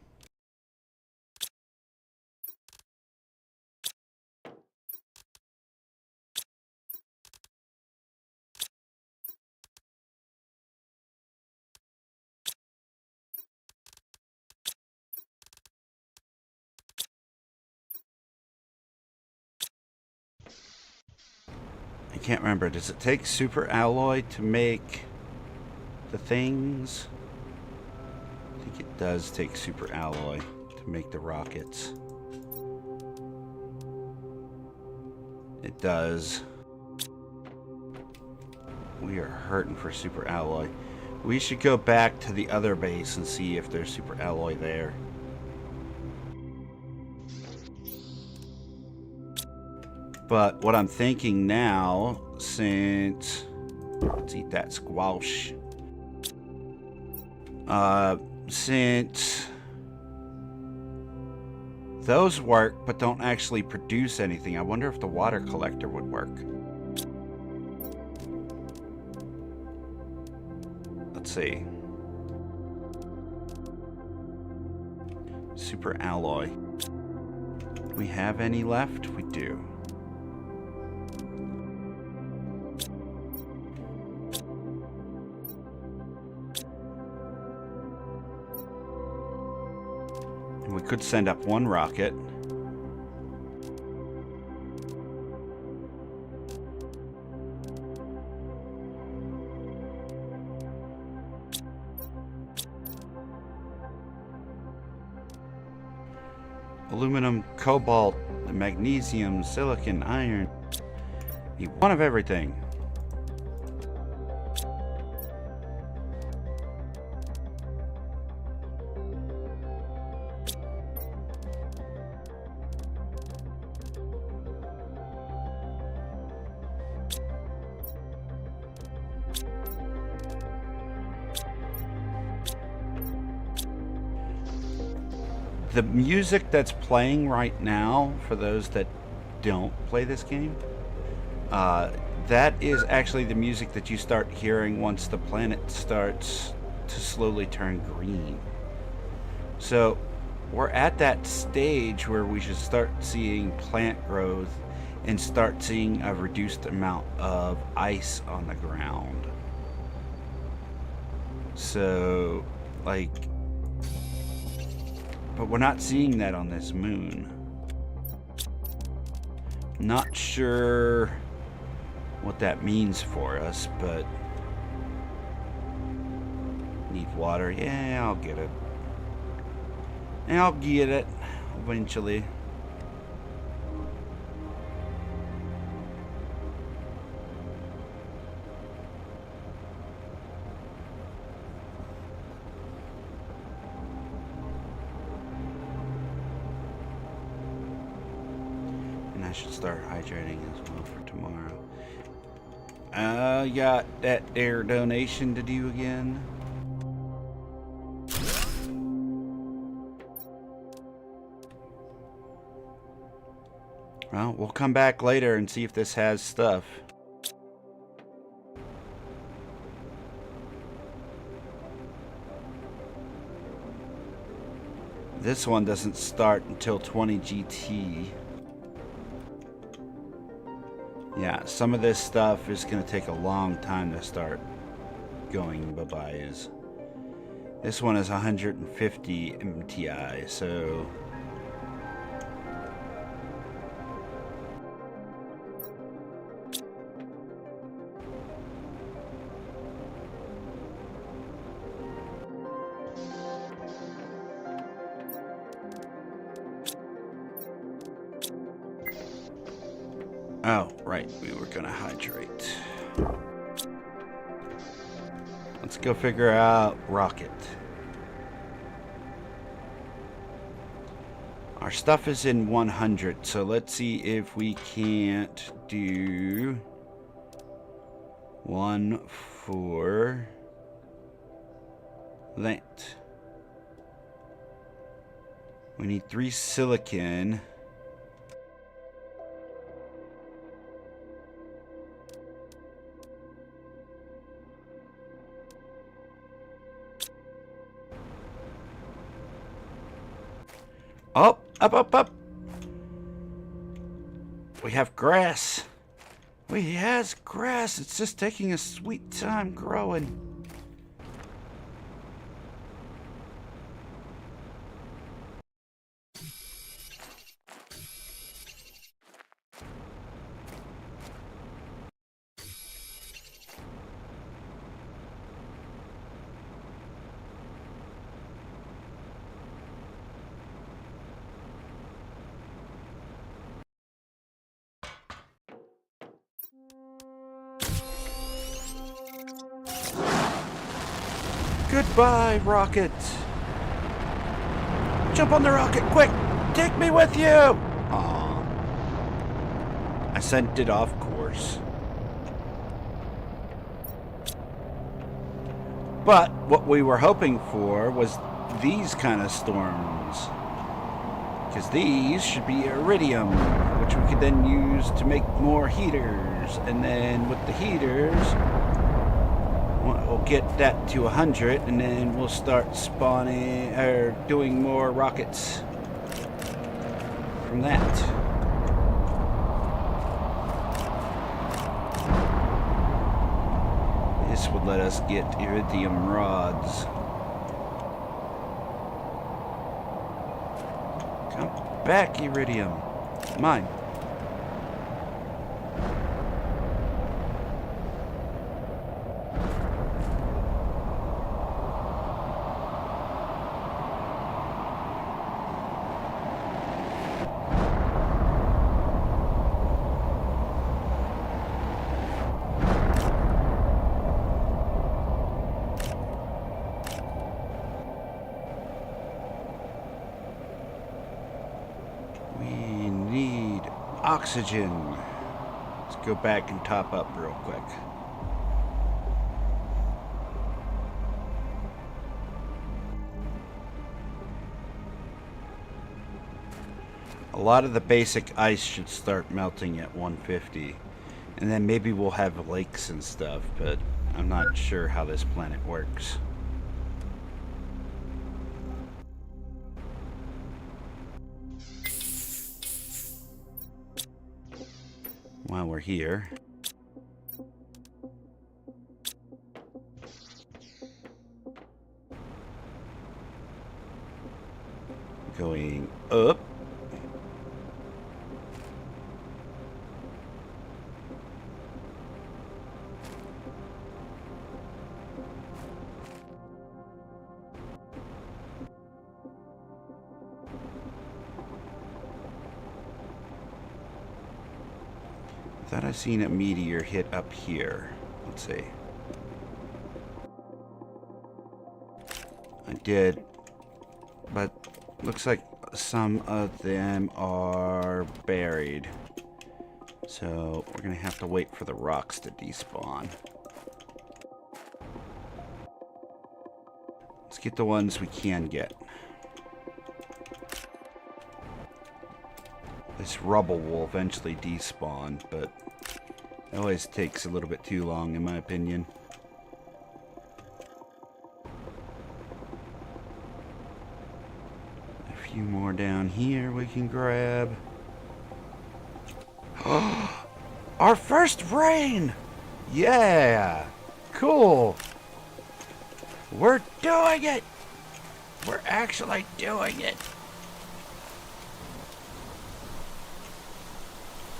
I can't remember. Does it take super alloy to make the things? I think it does take super alloy to make the rockets. It does. We are hurting for super alloy. We should go back to the other base and see if there's super alloy there. But what I'm thinking now, since... Let's eat that squash. Since... Those work, but don't actually produce anything. I wonder if the water collector would work. Let's see. Super alloy. Do we have any left? We do. And we could send up one rocket. Aluminum, cobalt, magnesium, silicon, iron. Need one of everything. The music that's playing right now, for those that don't play this game, that is actually the music that you start hearing once the planet starts to slowly turn green. So we're at that stage where we should start seeing plant growth and start seeing a reduced amount of ice on the ground. So, like... But we're not seeing that on this moon. Not sure what that means for us, but... Need water? Yeah, I'll get it. I'll get it eventually. Should start hydrating as well for tomorrow. Got that air donation to do again. Well, we'll come back later and see if this has stuff. This one doesn't start until 20 GT. Yeah, some of this stuff is going to take a long time to start going bye-byes. This one is 150 MTI, so... Oh, right, we were gonna hydrate. Let's go figure out rocket. Our stuff is in 100, so let's see if we can't do one for that. We need 3 silicon. Oh, up. We have grass. We has grass. It's just taking a sweet time growing. Goodbye, rocket. Jump on the rocket, quick! Take me with you! Aww. I sent it off course. But what we were hoping for was these kind of storms. Because these should be iridium, which we could then use to make more heaters. And then with the heaters, we'll get that to 100, and then we'll start spawning, or doing more rockets from that. This would let us get iridium rods. Come back, iridium. Mine. Oxygen. Let's go back and top up real quick. A lot of the basic ice should start melting at 150, and then maybe we'll have lakes and stuff, but I'm not sure how this planet works. While we're here, going up. I thought I seen a meteor hit up here. Let's see. I did, but looks like some of them are buried. So we're gonna have to wait for the rocks to despawn. Let's get the ones we can get. This rubble will eventually despawn, but it always takes a little bit too long, in my opinion. A few more down here we can grab. Our first rain! Yeah! Cool! We're doing it! We're actually doing it!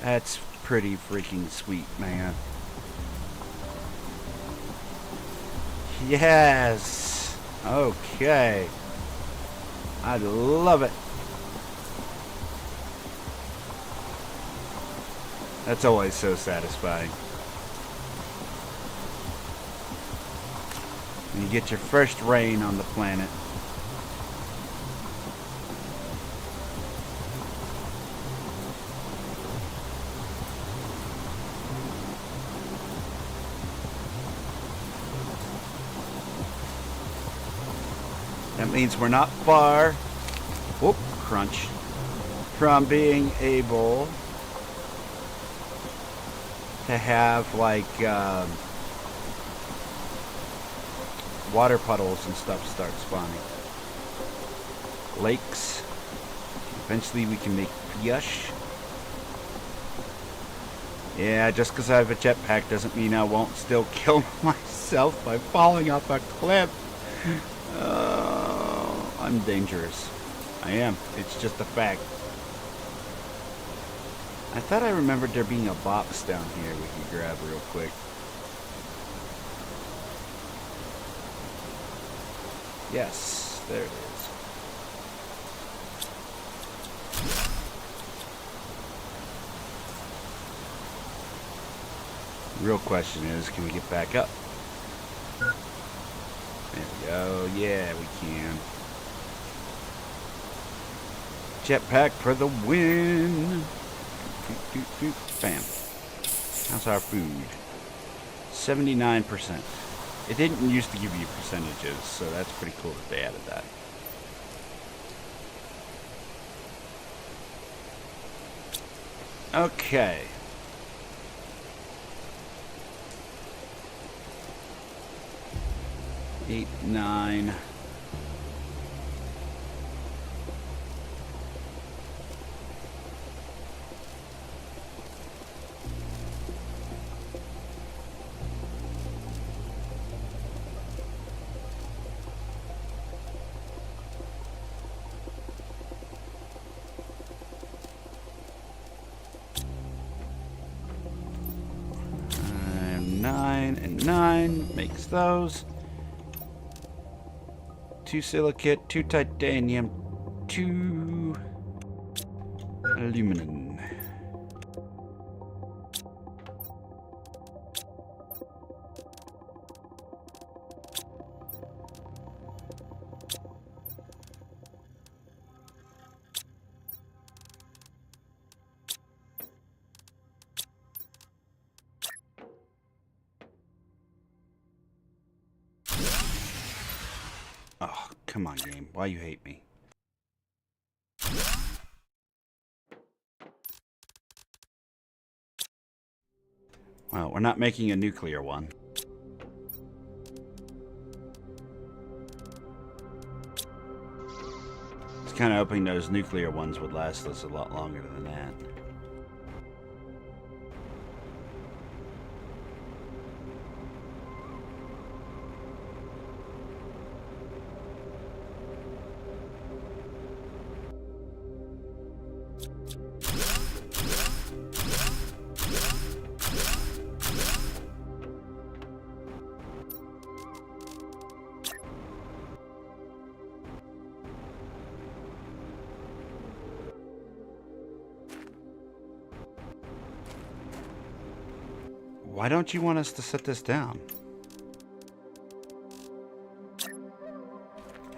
That's pretty freaking sweet, man. Yes! Okay. I love it. That's always so satisfying. When you get your first rain on the planet. That means we're not far, whoop, crunch, from being able to have like water puddles and stuff start spawning. Lakes. Eventually we can make fish. Yeah, just because I have a jetpack doesn't mean I won't still kill myself by falling off a cliff. I'm dangerous. I am. It's just a fact. I thought I remembered there being a box down here we could grab real quick. Yes, there it is. The real question is, can we get back up? There we go. Yeah, we can. Jetpack for the win. Bam. How's our food? 79%. It didn't used to give you percentages, so that's pretty cool that they added that. Okay. Eight, 9. And 9 makes those. 2 silicate, 2 titanium, 2 aluminum. Oh, come on, game. Why you hate me? Well, we're not making a nuclear one. I was kind of hoping those nuclear ones would last us a lot longer than that. Why don't you want us to set this down?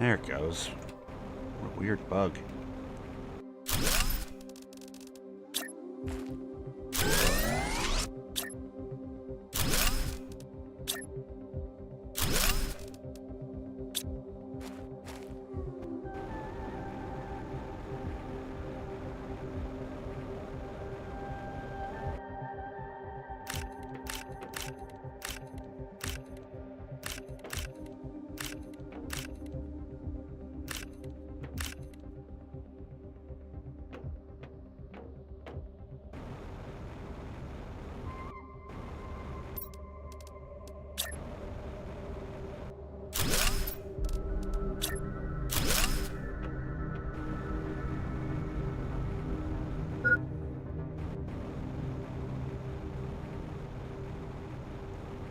There it goes. What a weird bug.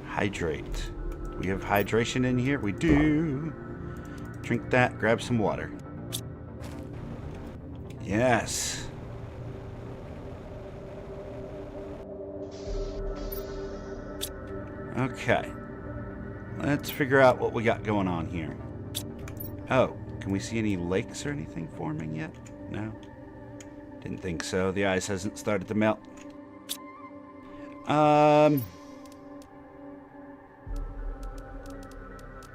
Hydrate. We have hydration in here? We do. Drink that, grab some water. Yes. Okay. Let's figure out what we got going on here. Oh, can we see any lakes or anything forming yet? No? Didn't think so. The ice hasn't started to melt.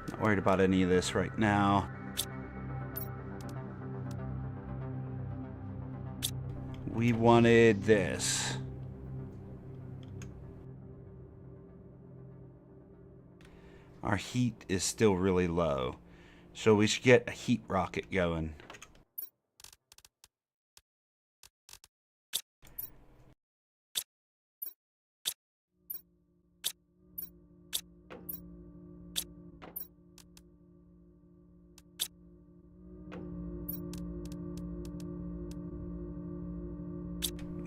Not worried about any of this right now. We wanted this. Our heat is still really low, so we should get a heat rocket going.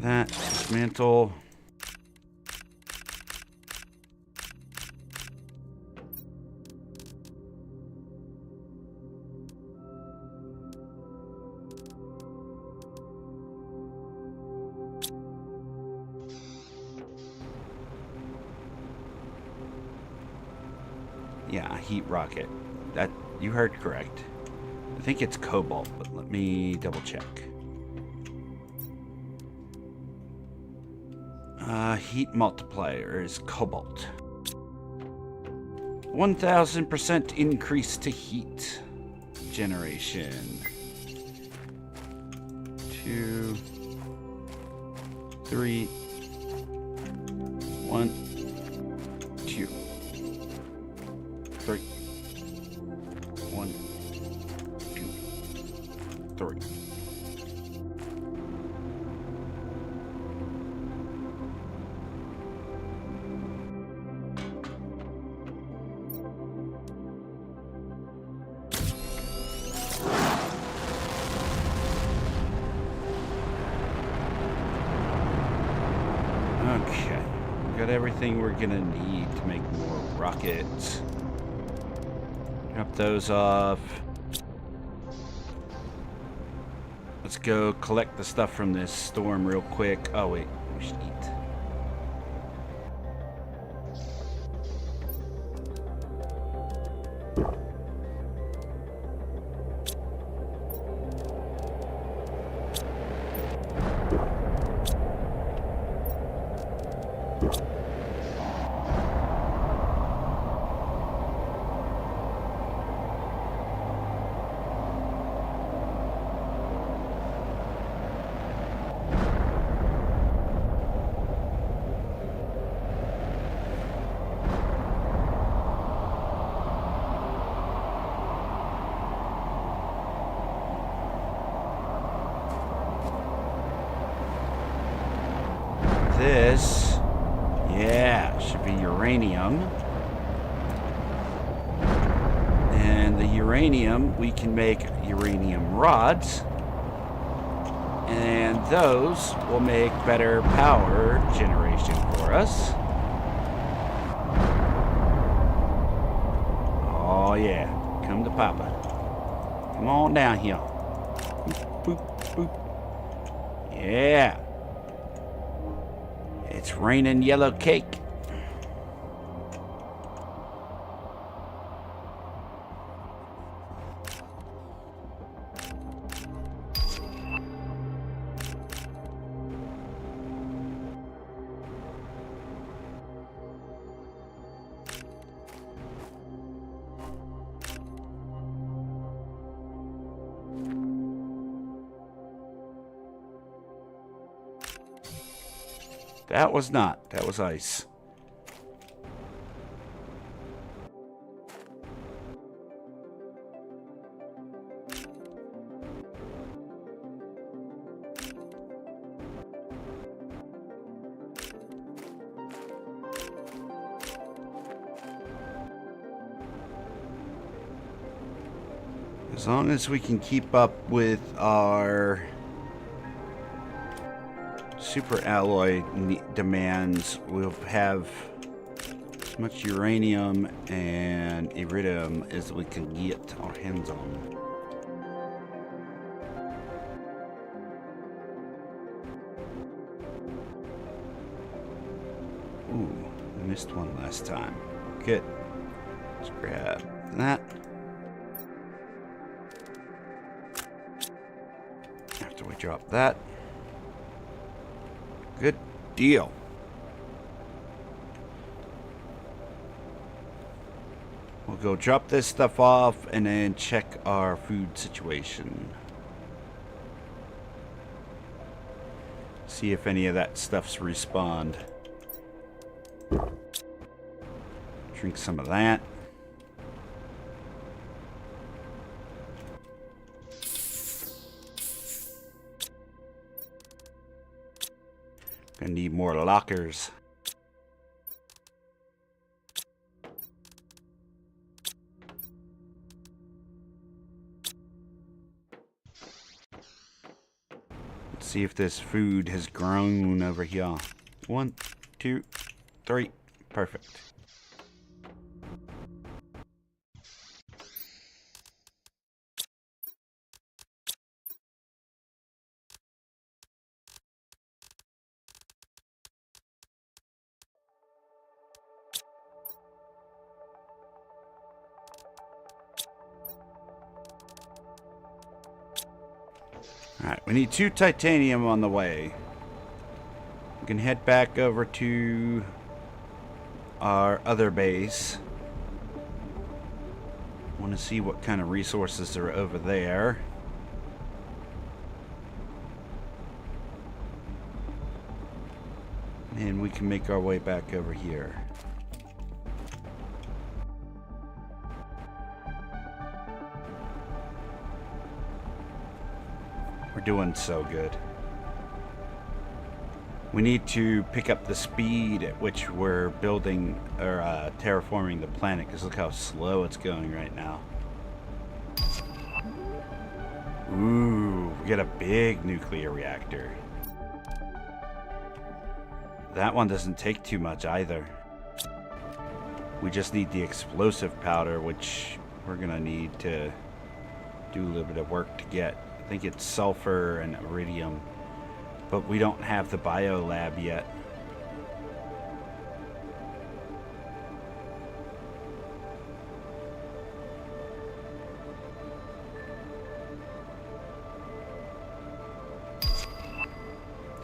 That, dismantle. Yeah, a heat rocket. That, you heard correct. I think it's cobalt, but let me double check. Heat multiplier is cobalt. 1000% increase to heat generation. 2, 3, 1, 2, 3, 1, 2, 3. Okay, we got everything we're gonna need to make more rockets. Drop those off. Let's go collect the stuff from this storm real quick. Oh wait, we should eat. This, yeah, should be uranium. And the uranium, we can make uranium rods. And those will make better power generation for us. Oh yeah, come to Papa. Come on down here. Boop, boop, boop. Yeah. It's raining yellow cake. That was not. That was ice. As long as we can keep up with our super alloy demands, we'll have as much uranium and iridium as we can get our hands on. Ooh, I missed one last time. Good. Let's grab that. After we drop that. Good deal. We'll go drop this stuff off and then check our food situation. See if any of that stuff's respawned. Drink some of that. Gonna need more lockers. Let's see if this food has grown over here. 1, 2, 3. Perfect. Alright, we need 2 titanium on the way. We can head back over to our other base. Want to see what kind of resources are over there. And we can make our way back over here. We're doing so good. We need to pick up the speed at which we're building or terraforming the planet, because look how slow it's going right now. Ooh, we got a big nuclear reactor. That one doesn't take too much either. We just need the explosive powder, which we're gonna need to do a little bit of work to get. I think it's sulfur and iridium, but we don't have the bio lab yet.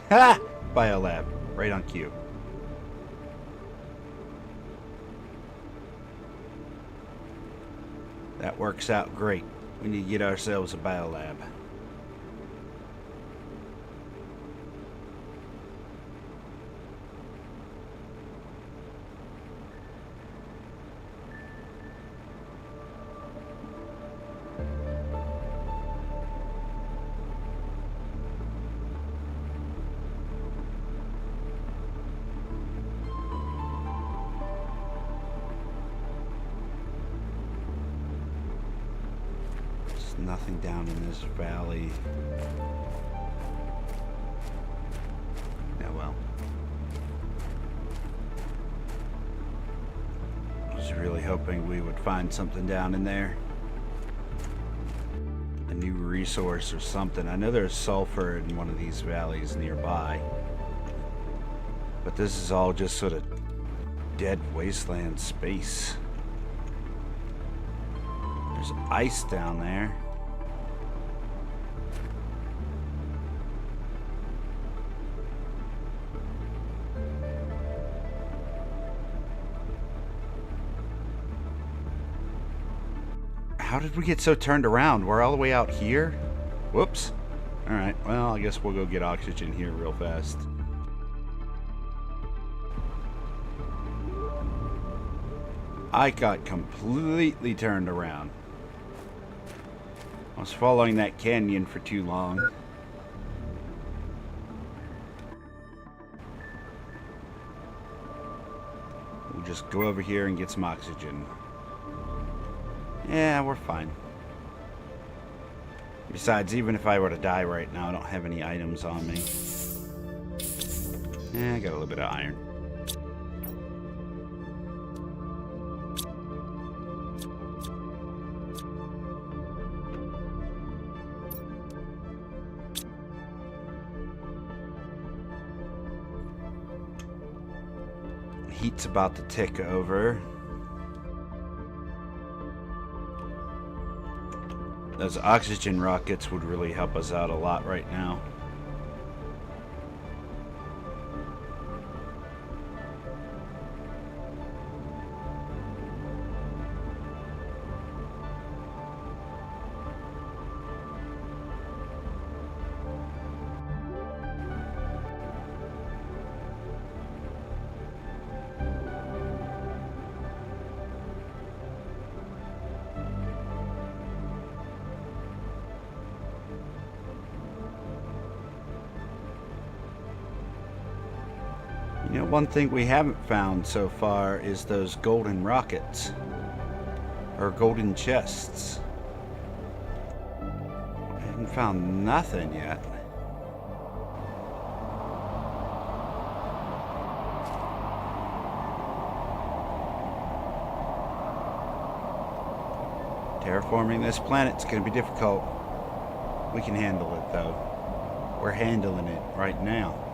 Ha! Bio lab. Right on cue. That works out great. We need to get ourselves a biolab. Nothing down in this valley. Yeah, well. I was really hoping we would find something down in there. A new resource or something. I know there's sulfur in one of these valleys nearby. But this is all just sort of dead wasteland space. There's ice down there. How did we get so turned around? We're all the way out here? Whoops. Alright, well, I guess we'll go get oxygen here real fast. I got completely turned around. I was following that canyon for too long. We'll just go over here and get some oxygen. Yeah, we're fine. Besides, even if I were to die right now, I don't have any items on me. Yeah, I got a little bit of iron. Heat's about to tick over. Those oxygen rockets would really help us out a lot right now. You know, one thing we haven't found so far is those golden rockets. Or golden chests. I haven't found nothing yet. Terraforming this planet's gonna be difficult. We can handle it though. We're handling it right now.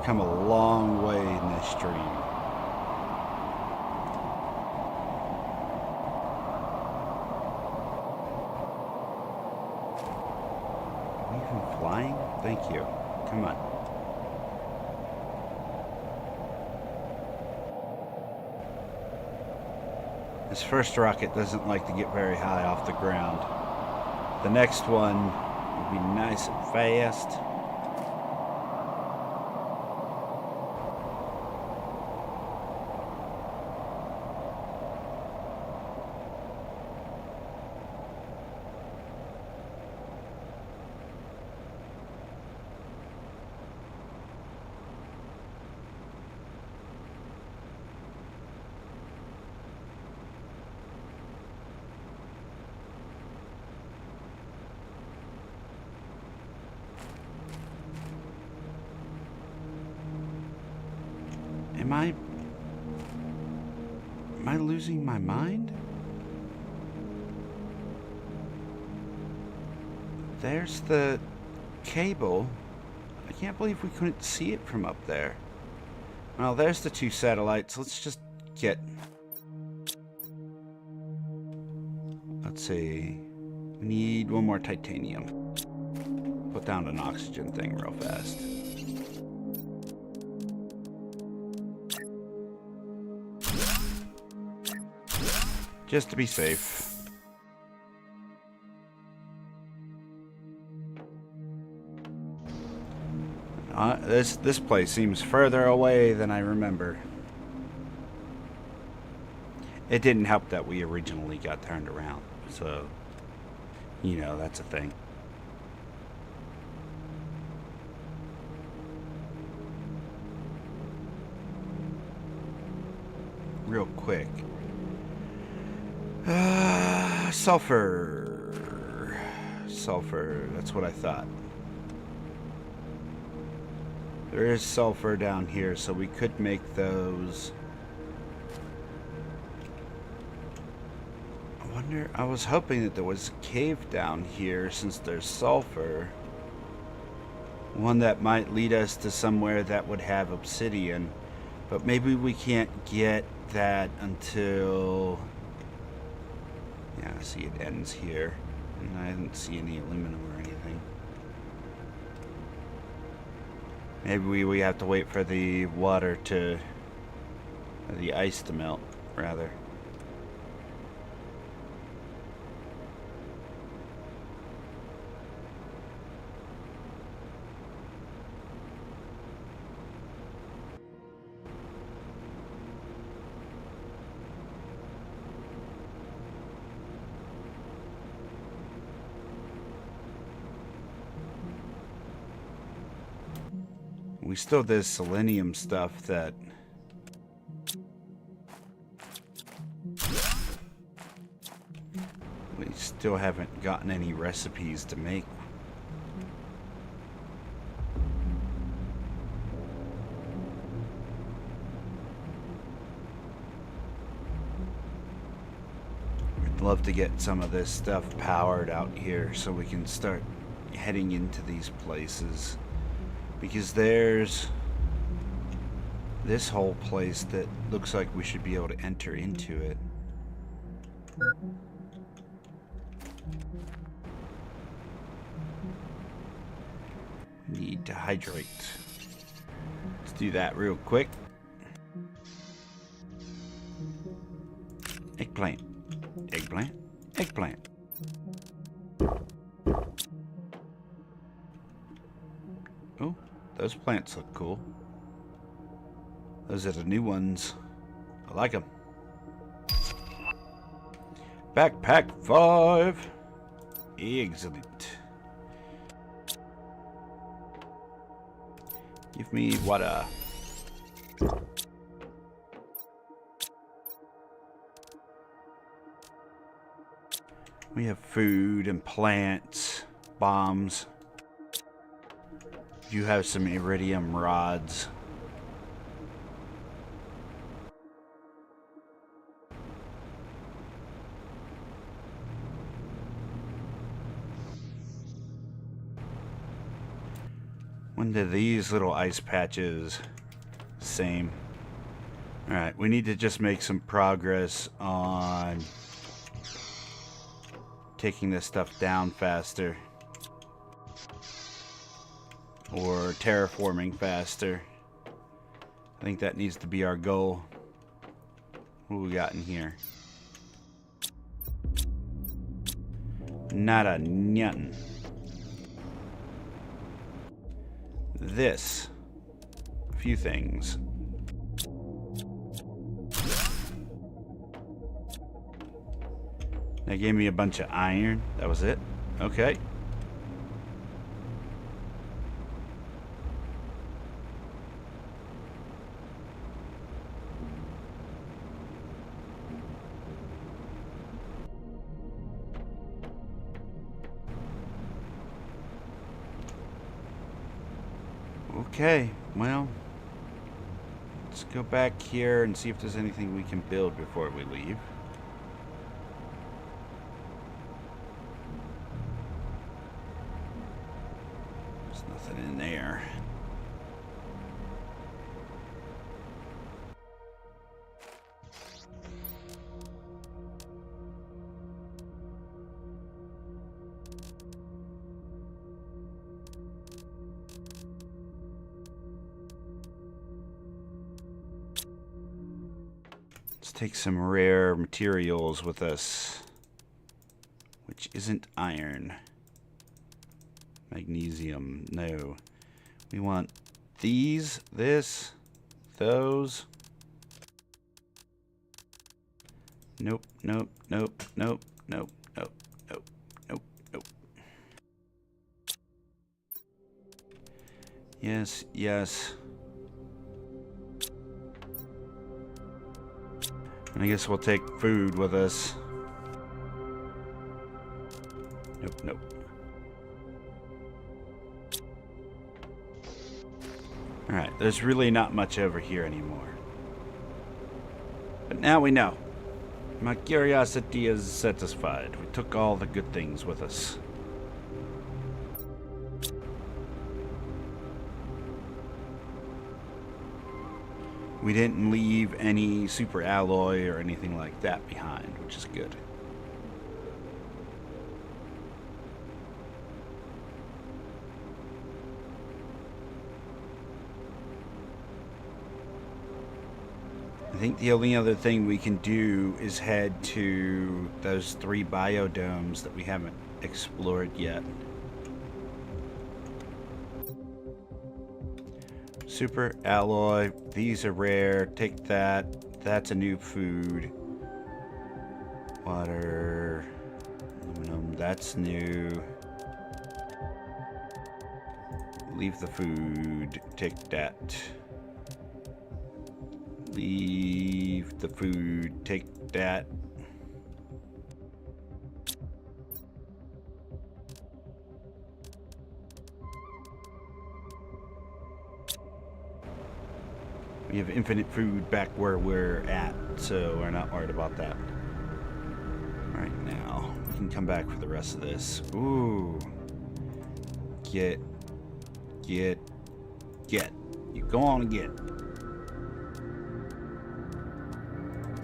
Come a long way in this stream. Thank you. Come on. This first rocket doesn't like to get very high off the ground. The next one will be nice and fast. Am I losing my mind? There's the cable. I can't believe we couldn't see it from up there. Well, there's the 2 satellites. Let's just get... Let's see. We need 1 more titanium. Put down an oxygen thing real fast. Just to be safe. This place seems further away than I remember. It didn't help that we originally got turned around, so you know that's a thing. Real quick. Sulfur. Sulfur, that's what I thought. There is sulfur down here, so we could make those. I was hoping that there was a cave down here since there's sulfur. One that might lead us to somewhere that would have obsidian. But maybe we can't get that until... Yeah, I see it ends here. And I didn't see any aluminum or anything. Maybe we have to wait for the water to... the ice to melt, rather. We still did selenium stuff that we still haven't gotten any recipes to make. We'd love to get some of this stuff powered out here so we can start heading into these places. Because there's this whole place that looks like we should be able to enter into it. Need to hydrate. Let's do that real quick. Eggplant. Eggplant. Eggplant. Oh. Those plants look cool. Those are the new ones. I like them. Backpack 5. Excellent. Give me water. We have food and plants, bombs. You have some iridium rods. When do these little ice patches? Same. Alright, we need to just make some progress on taking this stuff down faster. or terraforming faster. I think that needs to be our goal. What we got in here? Not a nothing. This. A few things. That gave me a bunch of iron. That was it. Okay. Okay, well, let's go back here and see if there's anything we can build before we leave. There's nothing in there. Take some rare materials with us, which isn't iron. Magnesium, no. We want these, this, those. Nope, nope, nope, nope, nope, nope, nope, nope, nope. Yes, yes. And I guess we'll take food with us. Nope, nope. Alright, there's really not much over here anymore. But now we know. My curiosity is satisfied. We took all the good things with us. We didn't leave any super alloy or anything like that behind, which is good. I think the only other thing we can do is head to those 3 biodomes that we haven't explored yet. Super alloy, these are rare, take that, that's a new food. Water, aluminum, that's new. Leave the food, take that. Leave the food, take that. We have infinite food back where we're at, so we're not worried about that. Right now, we can come back for the rest of this. Ooh. Get. You go on and get.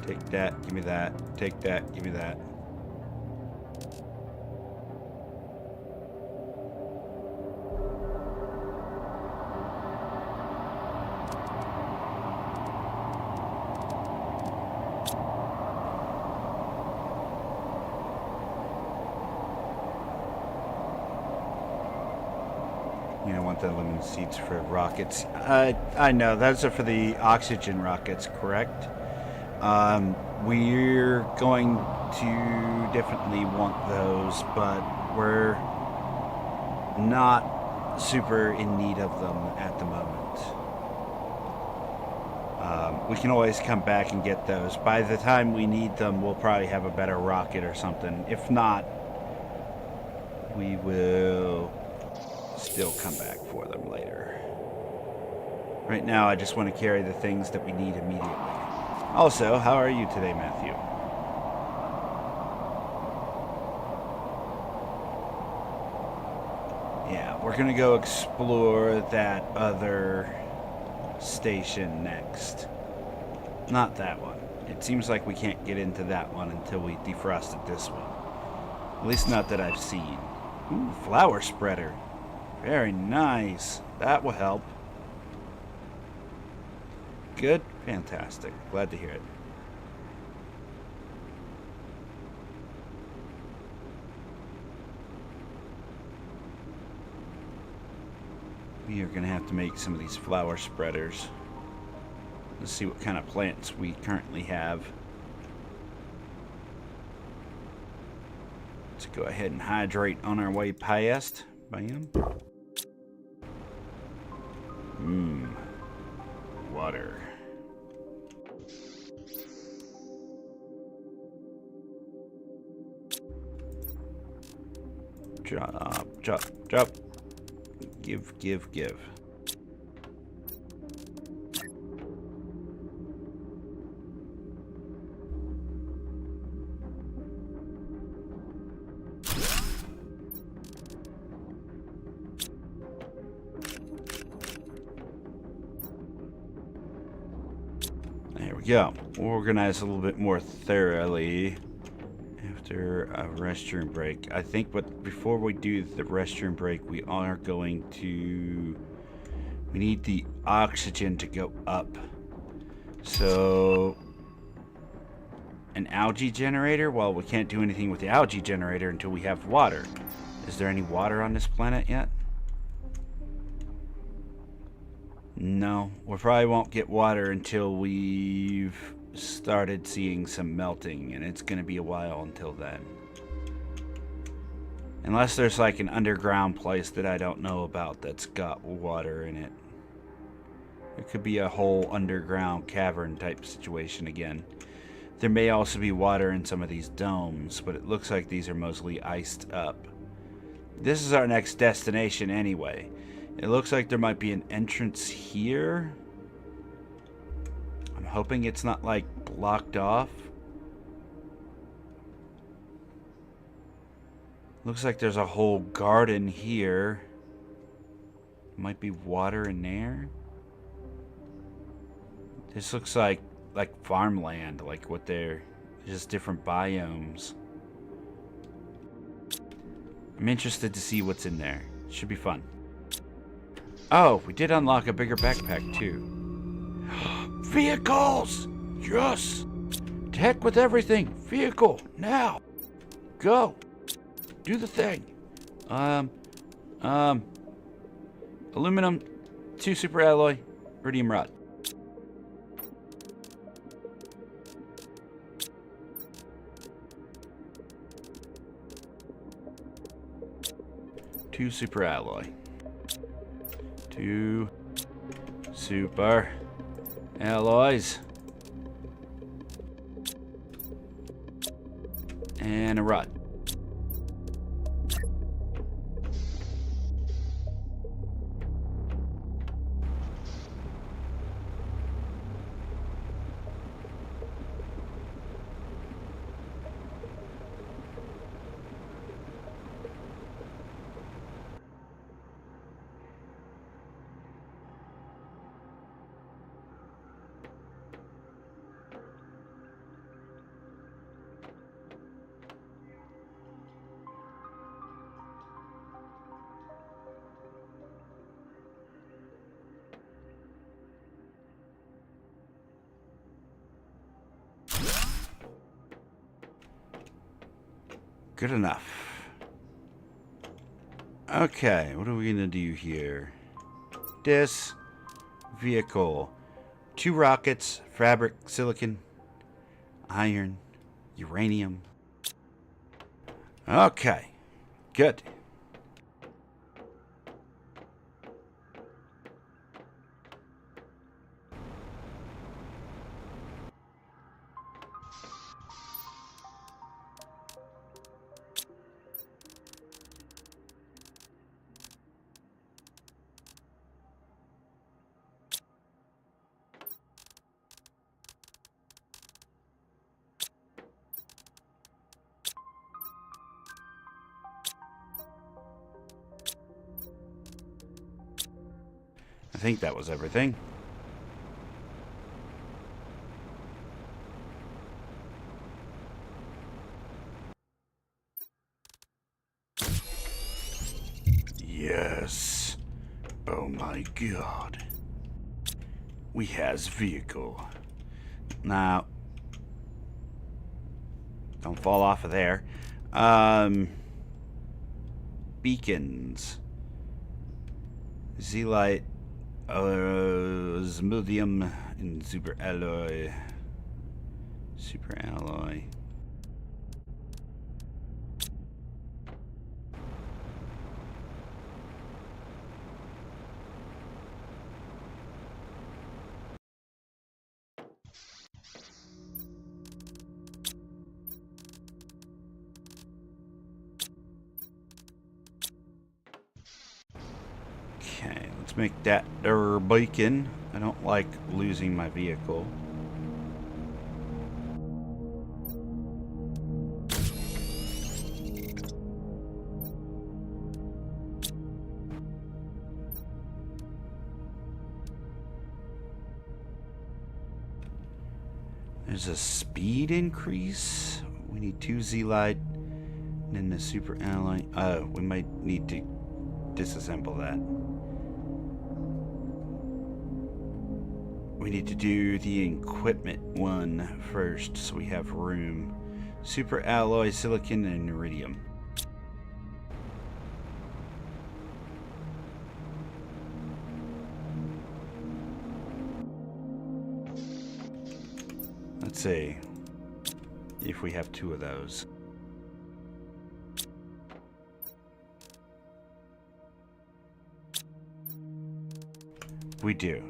Take that, give me that. Take that, give me that. You don't want the aluminum seats for rockets. I know, those are for the oxygen rockets, correct? We're going to definitely want those, but we're not super in need of them at the moment. We can always come back and get those. By the time we need them, we'll probably have a better rocket or something. If not, we will still come back for them later. Right now, I just want to carry the things that we need immediately. Also, how are you today, Matthew? Yeah, we're gonna go explore that other station next. Not that one. It seems like we can't get into that one until we defrosted this one. At least not that I've seen. Ooh, flower spreader. Very nice. That will help. Good. Fantastic. Glad to hear it. We are going to have to make some of these flower spreaders. Let's see what kind of plants we currently have. Let's go ahead and hydrate on our way past. Bam. Water. Drop, drop, drop. Give, give, give. There we go. Organize a little bit more thoroughly after a restroom break. I think, but before we do the restroom break, we are going to... We need the oxygen to go up. So... An algae generator? Well, we can't do anything with the algae generator until we have water. Is there any water on this planet yet? No, we probably won't get water until we've started seeing some melting, and it's going to be a while until then. Unless there's like an underground place that I don't know about that's got water in it. It could be a whole underground cavern type situation again. There may also be water in some of these domes, but it looks like these are mostly iced up. This is our next destination anyway. It looks like there might be an entrance here. I'm hoping it's not like blocked off. Looks like there's a whole garden here. Might be water in there. This looks like farmland, like what they're just different biomes. I'm interested to see what's in there. Should be fun. Oh, we did unlock a bigger backpack too. Vehicles! Yes! To heck with everything. Vehicle, now! Go! Do the thing. Aluminum, 2 super alloy, iridium rod. Two super alloy. 2 super alloys. And a rod. Good enough. Okay, what are we gonna do here? This vehicle. 2 rockets, fabric, silicon, iron, uranium. Okay, good. I think that was everything. Yes. God. We has vehicle. Now, don't fall off of there. Beacons. Z-Light, Osmodium, and Super Alloy. Super Alloy. Okay, let's make that der beacon. I don't like losing my vehicle. There's a speed increase. We need 2 Z-Light and then the Super Alloy. Oh, we might need to disassemble that. We need to do the equipment one first so we have room. Super Alloy, Silicon, and Iridium. Let's see if we have 2 of those. We do.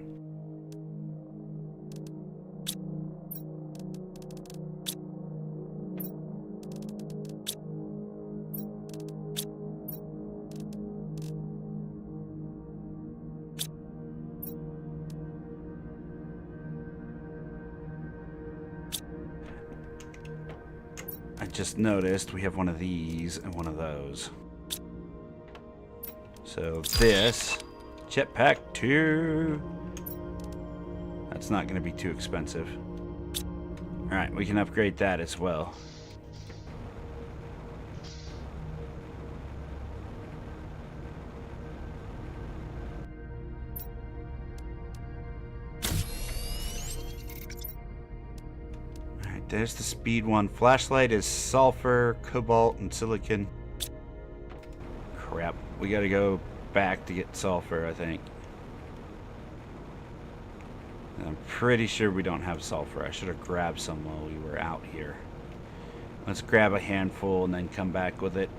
I just noticed we have one of these and one of those. So this jetpack 2. That's not going to be too expensive. Alright, we can upgrade that as well. Alright, there's the speed one. Flashlight is sulfur, cobalt, and silicon. Crap, we gotta go back to get sulfur, I think. And I'm pretty sure we don't have sulfur. I should have grabbed some while we were out here. Let's grab a handful and then come back with it.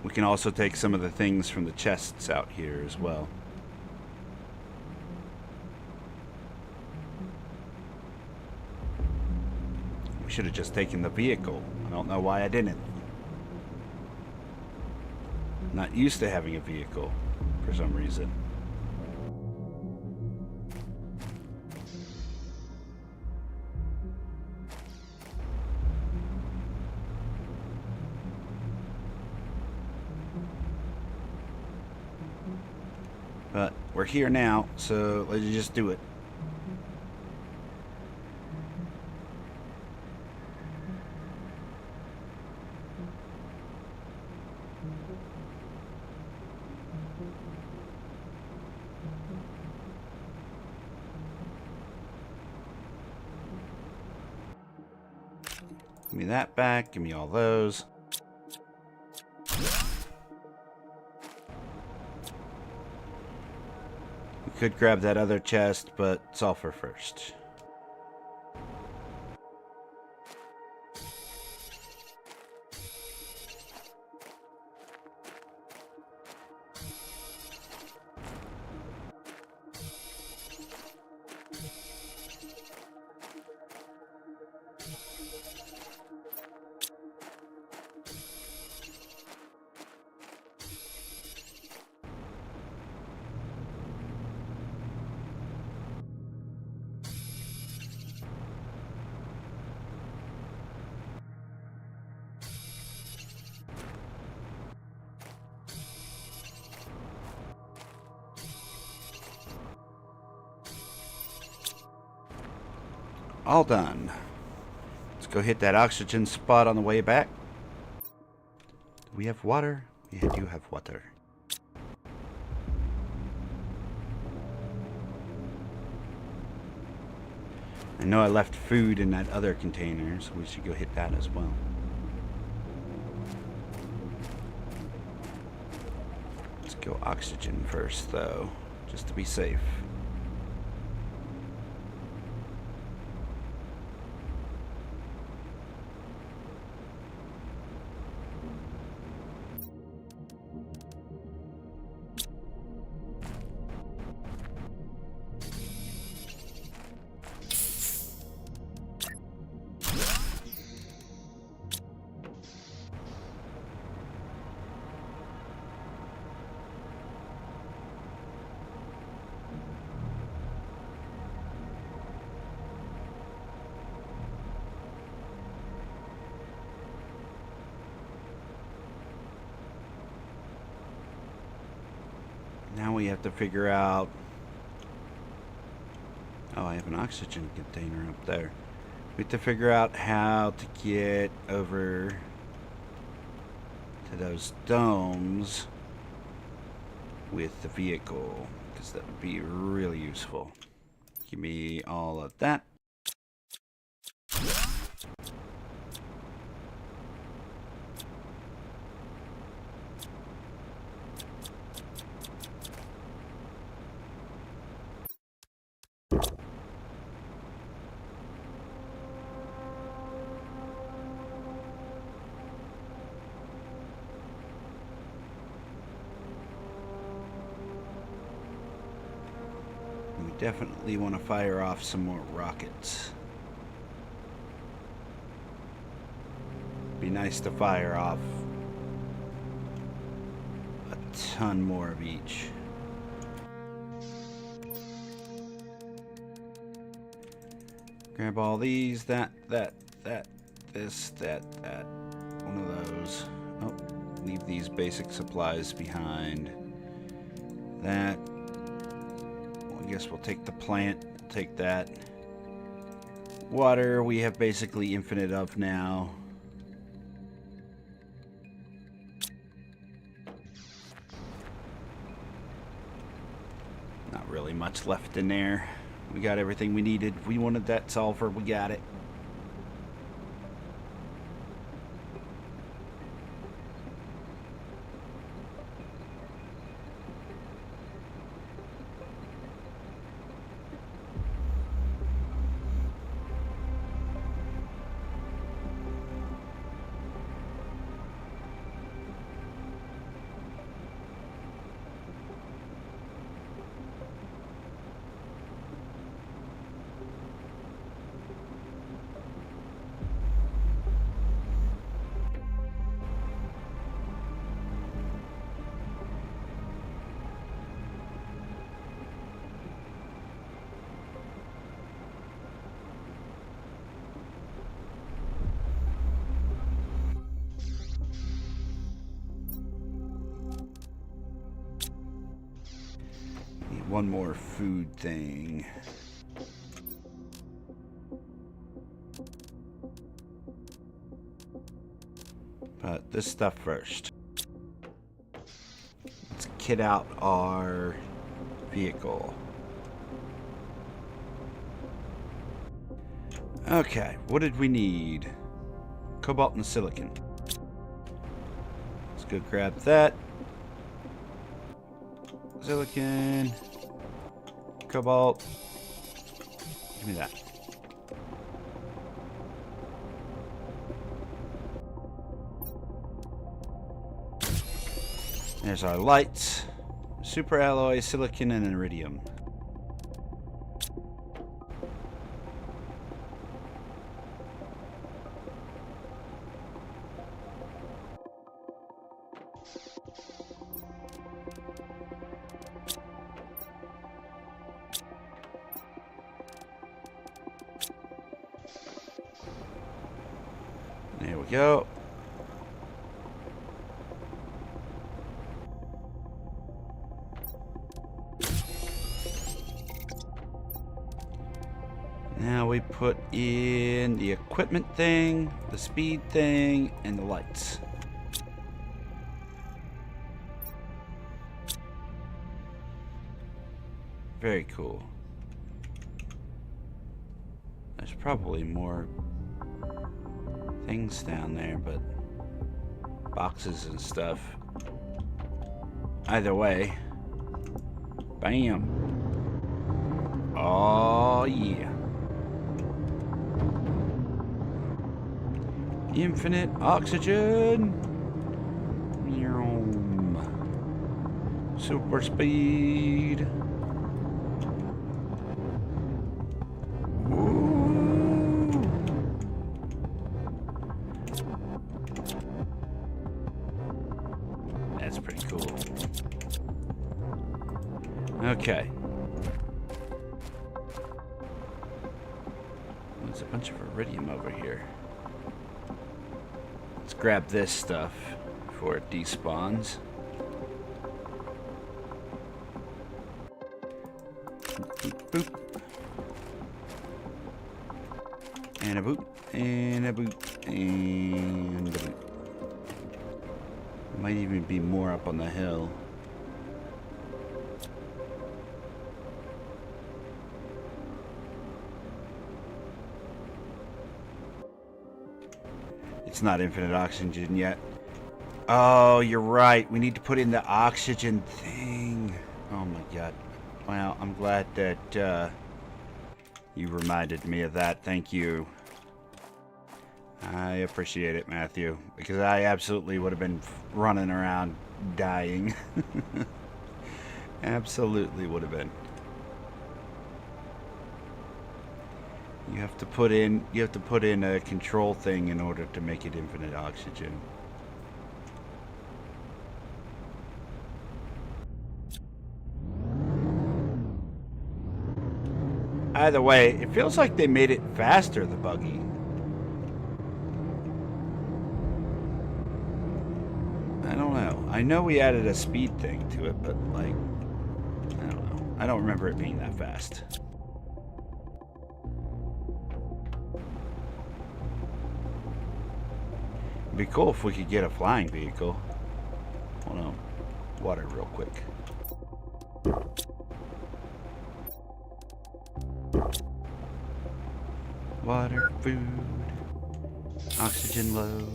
We can also take some of the things from the chests out here as well. We should have just taken the vehicle. I don't know why I didn't. I'm not used to having a vehicle for some reason. But we're here now, so let's just do it. Give me that back. Give me all those. We could grab that other chest, but sulfur first. All done. Let's go hit that oxygen spot on the way back. Do we have water? We do have water. I know I left food in that other container, so we should go hit that as well. Let's go oxygen first, though, just to be safe. Now we have to figure out... Oh, I have an oxygen container up there. We have to figure out how to get over to those domes with the vehicle, because that would be really useful. Give me all of that. We definitely want to fire off some more rockets. Be nice to fire off a ton more of each. Grab all these, that, this, that. One of those. Oh, leave these basic supplies behind. That. I guess we'll take the plant, take that. Water, we have basically infinite of now. Not really much left in there. We got everything we needed. If we wanted that sulfur, we got it. One more food thing. But this stuff first. Let's kit out our vehicle. Okay, what did we need? Cobalt and silicon. Let's go grab that. Silicon. Cobalt. Give me that. There's our lights. Super alloy, silicon, and iridium. There we go. Now we put in the equipment thing, the speed thing, and the lights. Very cool. There's probably more things down there, but boxes and stuff. Either way. Bam. Oh, yeah. Infinite oxygen. Super speed. That's pretty cool. Okay. There's a bunch of iridium over here. Let's grab this stuff before it despawns. Boop, boop. And a boot, and a boot, and a boot. Might even be more up on the hill. It's not infinite oxygen yet. Oh, you're right. We need to put in the oxygen thing. Oh my god. Well, I'm glad that you reminded me of that. Thank you. I appreciate it, Matthew, because I absolutely would have been running around dying. Absolutely would have been. You have to put in a control thing in order to make it infinite oxygen. Either way, it feels like they made it faster, the buggy. I don't know. I know we added a speed thing to it, but like, I don't know. I don't remember it being that fast. It'd be cool if we could get a flying vehicle. Hold on. Water real quick. Water, food, oxygen low.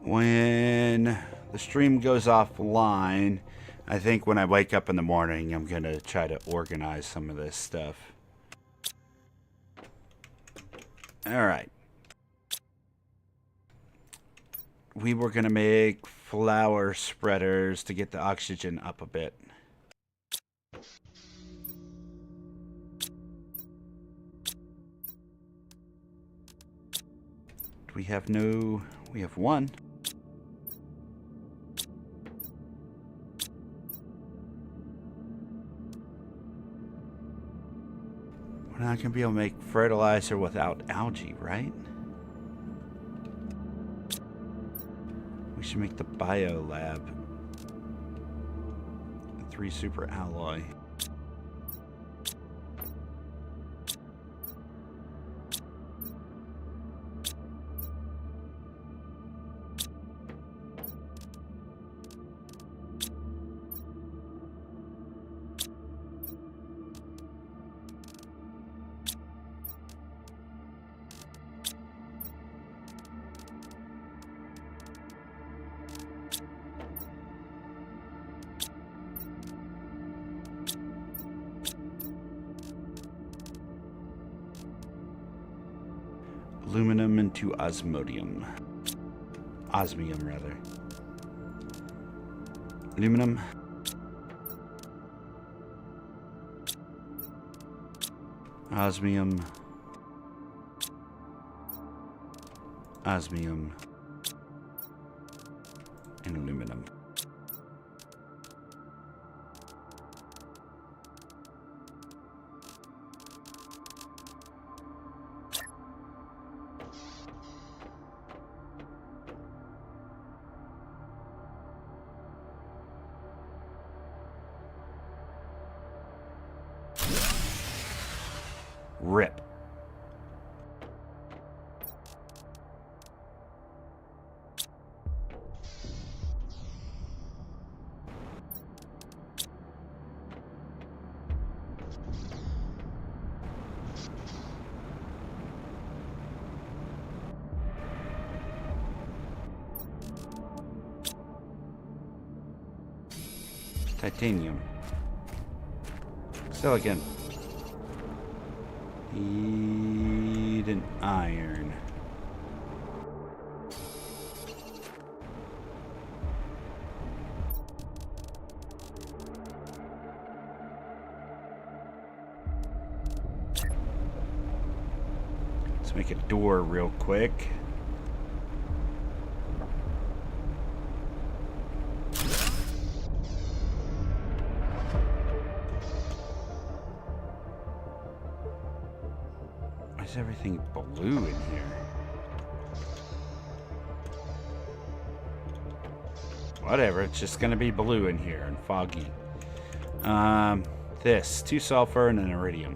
When the stream goes offline, I think when I wake up in the morning, I'm going to try to organize some of this stuff. Alright. We were going to make flower spreaders to get the oxygen up a bit. We have no... We have one. We're not going to be able to make fertilizer without algae, right? We should make the bio lab. 3 super alloy. Aluminum into osmodium. Osmium, rather. Aluminum. Osmium. Osmium. And aluminum. Titanium. Silicon. Need an iron. Let's make a door real quick. Why is everything blue in here? Whatever, it's just gonna be blue in here and foggy. This, 2 sulfur and an iridium.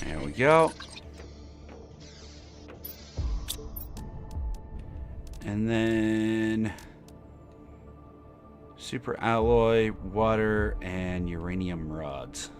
There we go. And then super alloy, water, and uranium rods.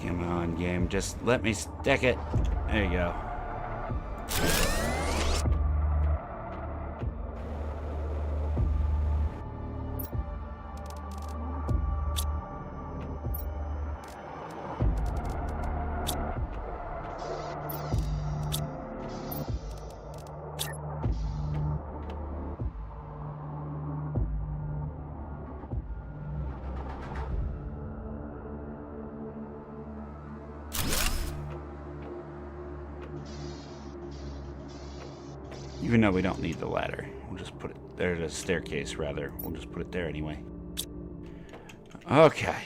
Come on, game. Just let me stick it. There you go. Even though we don't need the ladder. We'll just put it there, the staircase rather. We'll just put it there anyway. Okay.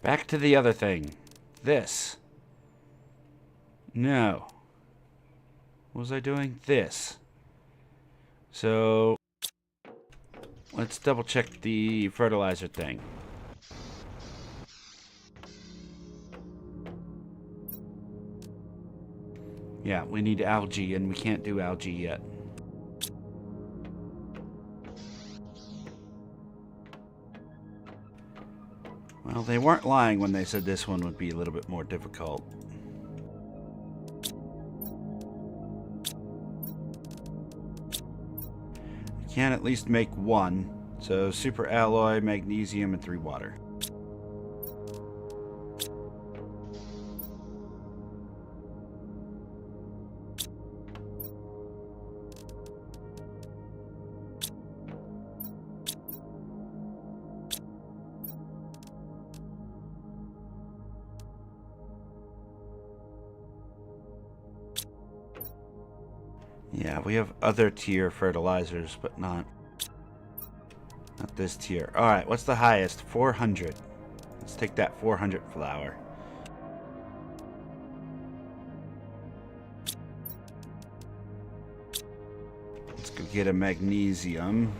Back to the other thing. This. No. What was I doing? This. So, let's double check the fertilizer thing. Yeah, we need algae, and we can't do algae yet. Well, they weren't lying when they said this one would be a little bit more difficult. I can at least make one. So, super alloy, magnesium, and 3 water. Yeah, we have other tier fertilizers, but not this tier. Alright, what's the highest? 400. Let's take that 400 flour. Let's go get a magnesium.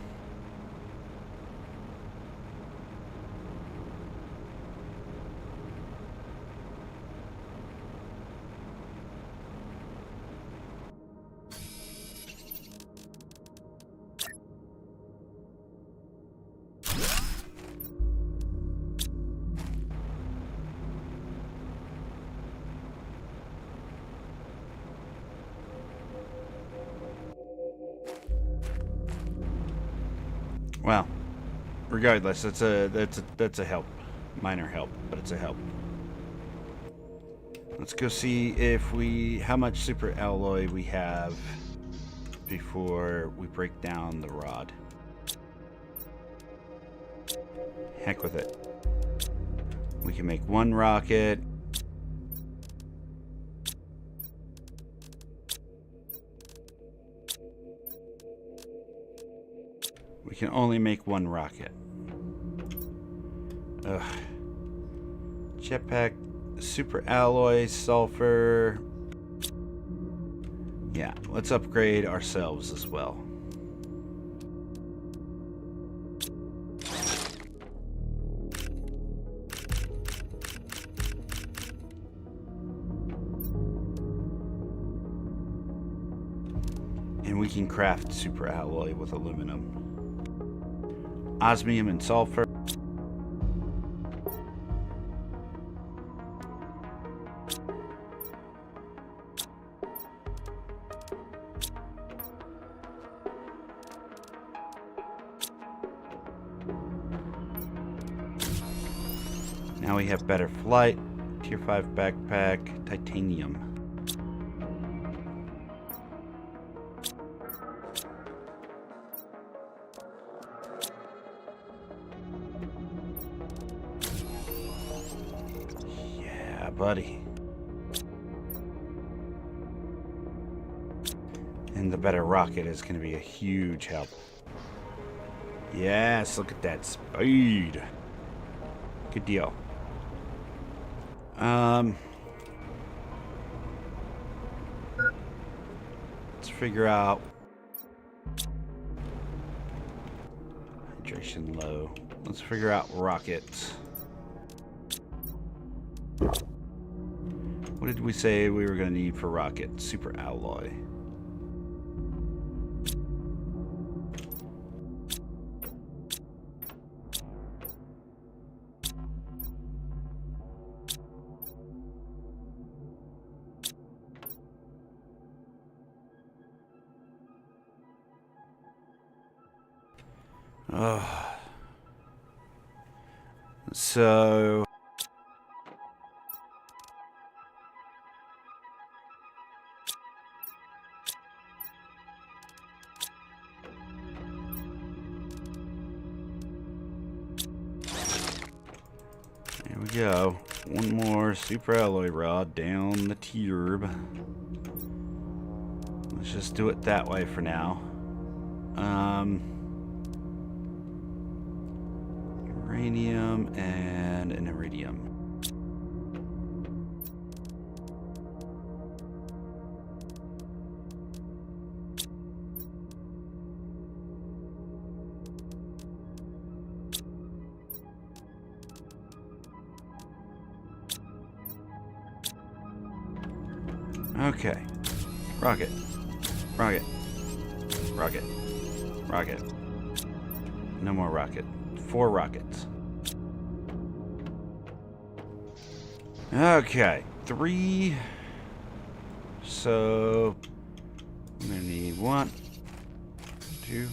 Well, regardless, that's a help. Minor help, but it's a help. Let's go see if how much super alloy we have before we break down the rod. Heck with it. We can make one rocket. We can only make one rocket. Ugh. Jetpack, super alloy, sulfur. Yeah, let's upgrade ourselves as well. And we can craft super alloy with aluminum. Osmium and sulfur. Now we have better flight, tier 5 backpack, titanium. Yeah, buddy. And the better rocket is going to be a huge help. Yes, look at that speed. Good deal. Let's figure out hydration low. Let's figure out rockets. What did we say we were going to need for rockets? Super alloy. So there we go. One more super alloy rod down the tube. Let's just do it that way for now. Uranium and an iridium. Okay. Rocket. Rocket. Rocket. Rocket. No more rocket. 4 rockets. Okay. 3. So I'm gonna need 1, 2,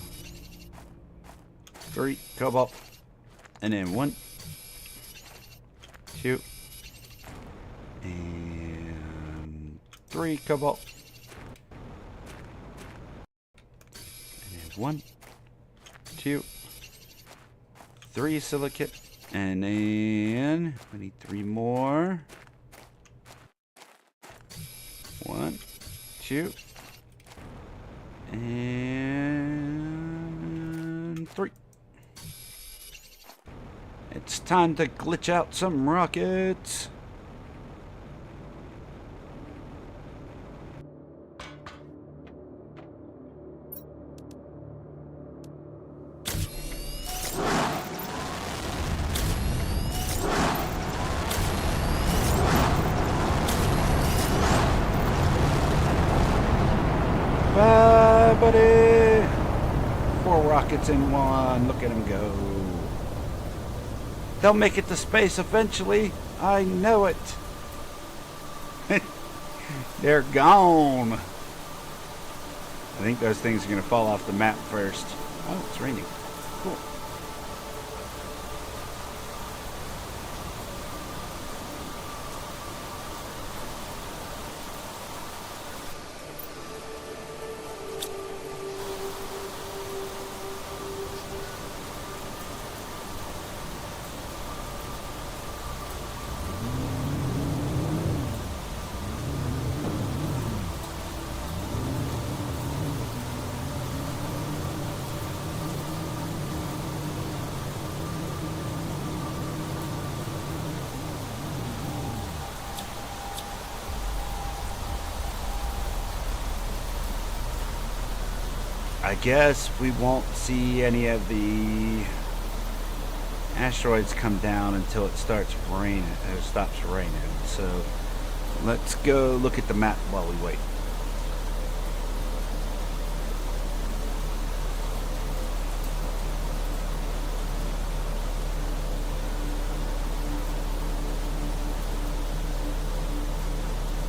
3 cobalt. And then 1, 2, and 3 cobalt. And then 1, 2, 3 silicate, and then we need 3 more. 1, 2, and 3. It's time to glitch out some rockets. Bye, buddy. 4 rockets in one. Look at them go. They'll make it to space eventually. I know it. They're gone. I think those things are going to fall off the map first. Oh, it's raining. Cool. I guess we won't see any of the asteroids come down until it starts raining, or stops raining. So let's go look at the map while we wait.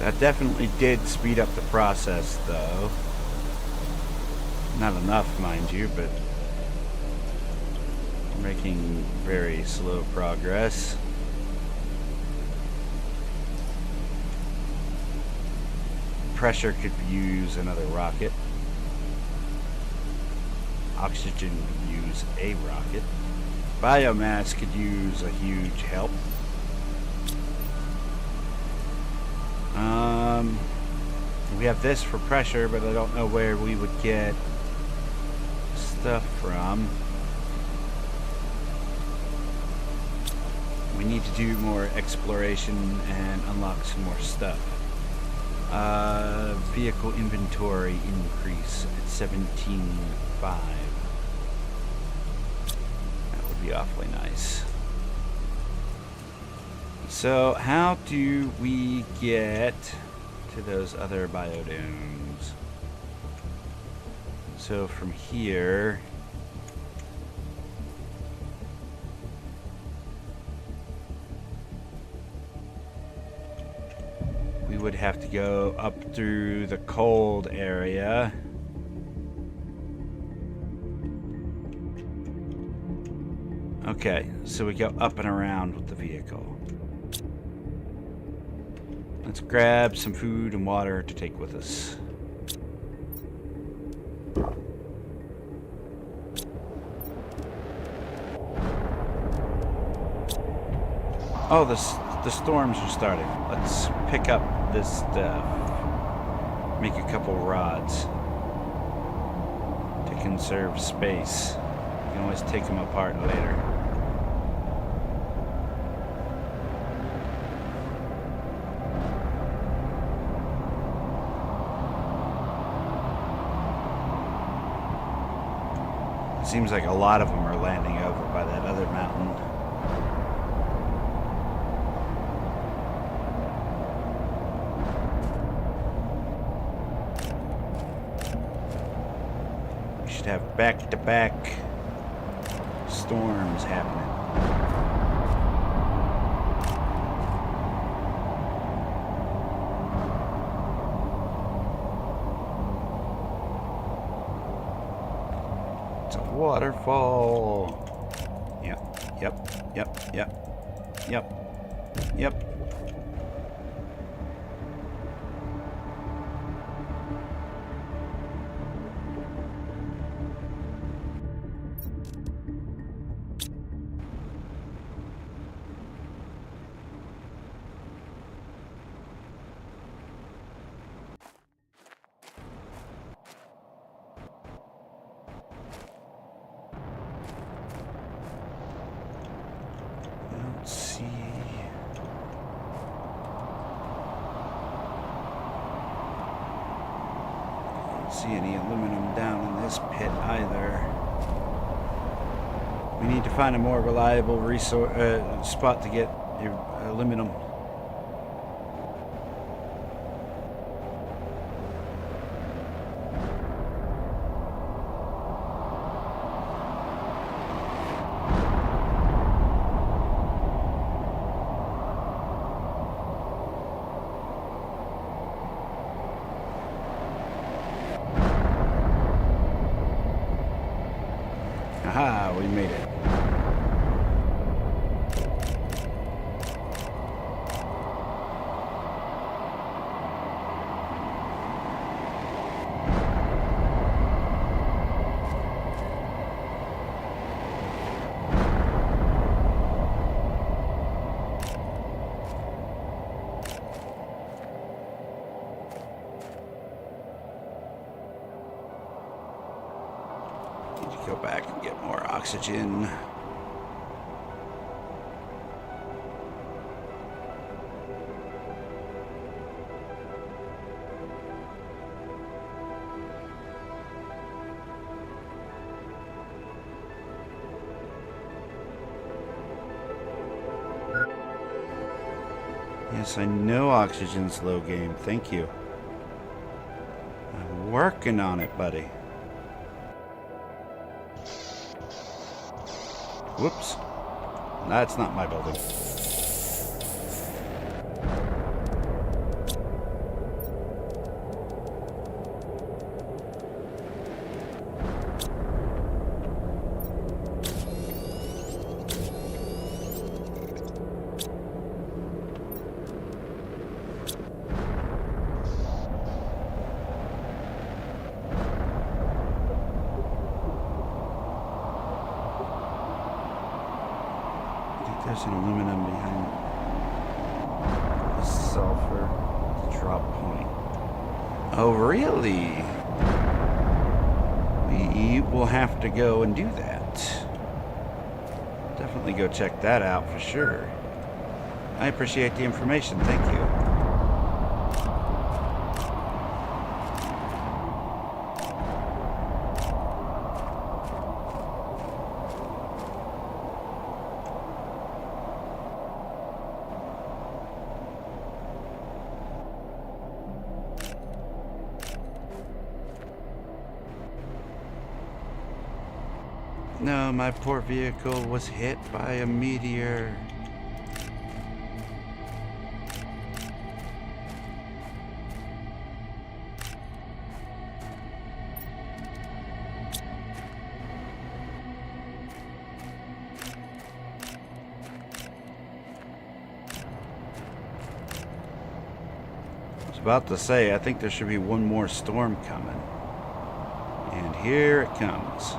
That definitely did speed up the process, though. Not enough, mind you, but we're making very slow progress. Pressure could use another rocket. Oxygen could use a rocket. Biomass could use a huge help. We have this for pressure, but I don't know where we would get stuff from. We need to do more exploration and unlock some more stuff. Vehicle inventory increase at 17.5. That would be awfully nice. So how do we get to those other biodomes? So from here, we would have to go up through the cold area. Okay, so we go up and around with the vehicle. Let's grab some food and water to take with us. Oh, the storms are starting. Let's pick up this stuff. Make a couple rods to conserve space. You can always take them apart later. Seems like a lot of them are landing over by that other mountain. We should have back-to-back storms happening. Waterfall. Yep. See any aluminum down in this pit either. We need to find a more reliable spot to get aluminum. Aha, we made it. Go back and get more oxygen. Yes, I know oxygen's low game. Thank you. I'm working on it, buddy. Whoops. That's not my building. There's an aluminum behind the sulfur drop point. Oh, really? We will have to go and do that. Definitely go check that out for sure. I appreciate the information. Thank you. No, my poor vehicle was hit by a meteor. I was about to say, I think there should be one more storm coming. And here it comes.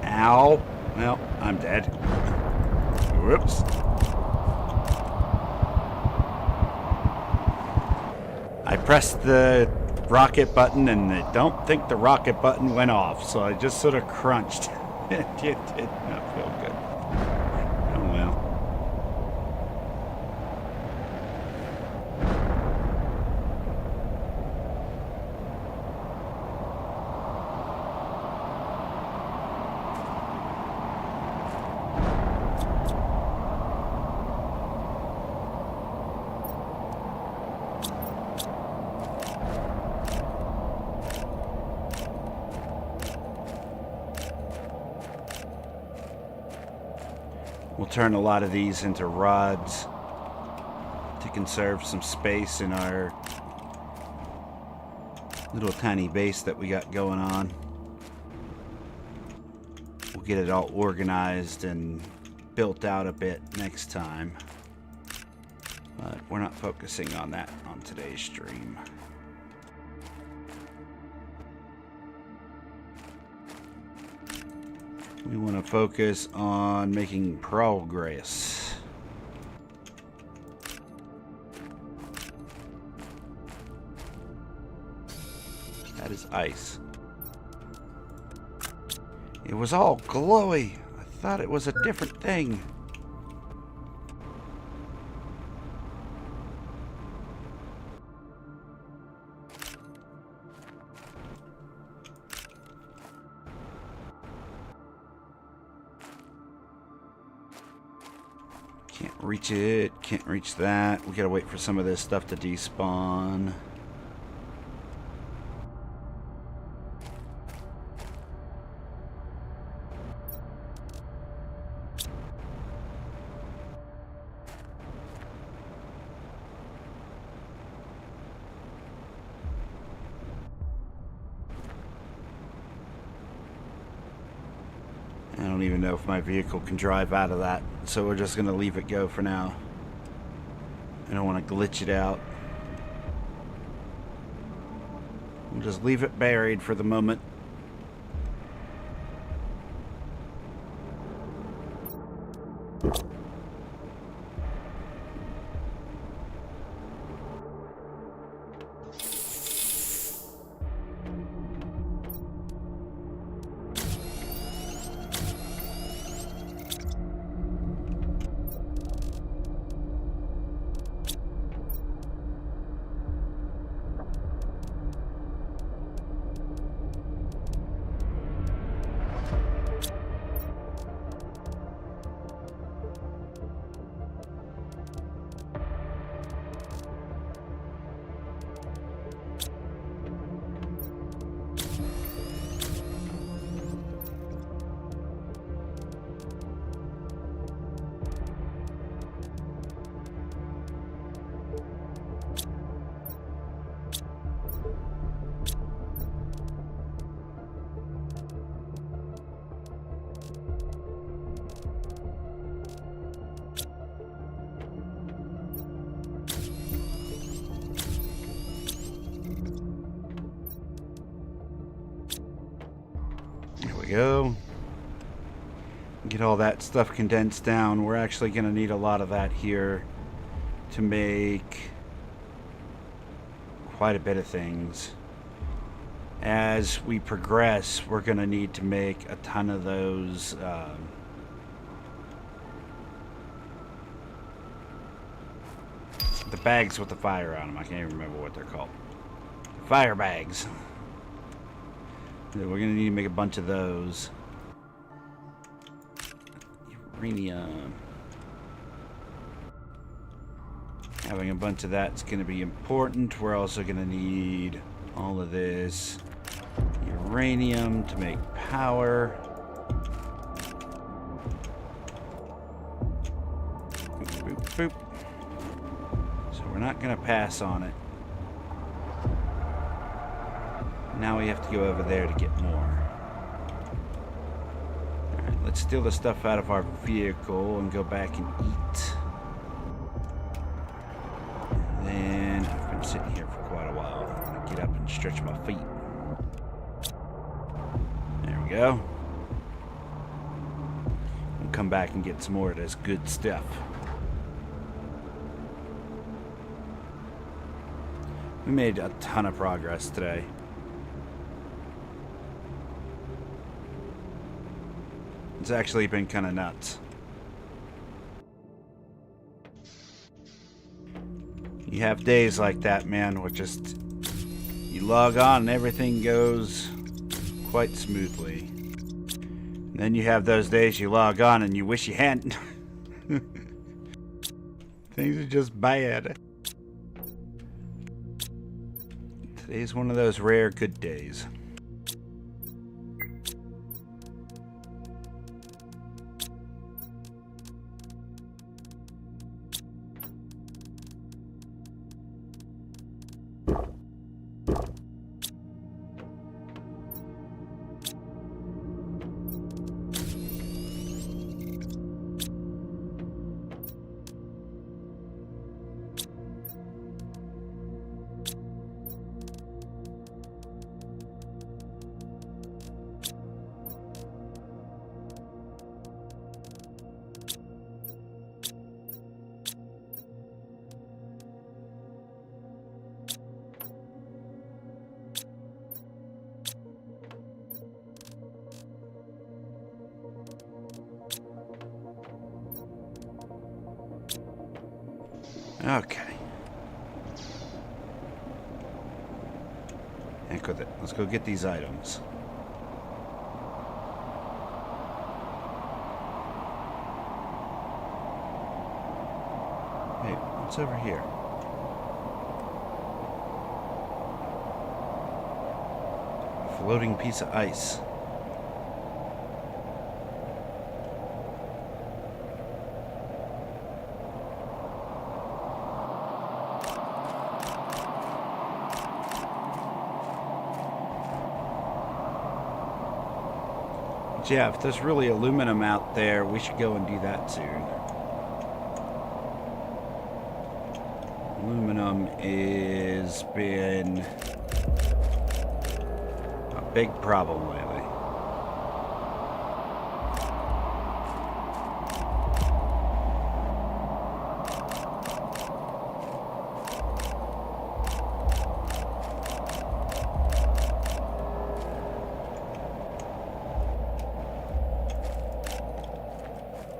Ow. Well, I'm dead. Whoops. I pressed the rocket button and I don't think the rocket button went off, so I just sort of crunched. It did not feel good. Oh well. We'll turn a lot of these into rods to conserve some space in our little tiny base that we got going on. We'll get it all organized and built out a bit next time. But we're not focusing on that on today's stream. We want to focus on making progress. That is ice. It was all glowy. I thought it was a different thing. Can't reach it, can't reach that. We gotta wait for some of this stuff to despawn. I don't even know if my vehicle can drive out of that, so we're just gonna leave it go for now. I don't want to glitch it out. We'll just leave it buried for the moment. go. Get all that stuff condensed down. We're actually going to need a lot of that here to make quite a bit of things. As we progress, we're going to need to make a ton of those the bags with the fire on them. I can't even remember what they're called. Fire bags. We're going to need to make a bunch of those. Uranium. Having a bunch of that's going to be important. We're also going to need all of this uranium to make power. Boop, boop, boop. So we're not going to pass on it. Now we have to go over there to get more. Alright, let's steal the stuff out of our vehicle and go back and eat. And then I've been sitting here for quite a while. I'm going to get up and stretch my feet. There we go. We'll come back and get some more of this good stuff. We made a ton of progress today. It's actually been kind of nuts. You have days like that, man, where just you log on and everything goes quite smoothly. And then you have those days you log on and you wish you hadn't. Things are just bad. Today's one of those rare good days. Okay. Heck with it. Let's go get these items. Hey, what's over here? A floating piece of ice. Yeah, if there's really aluminum out there, we should go and do that soon. Aluminum has been a big problem lately.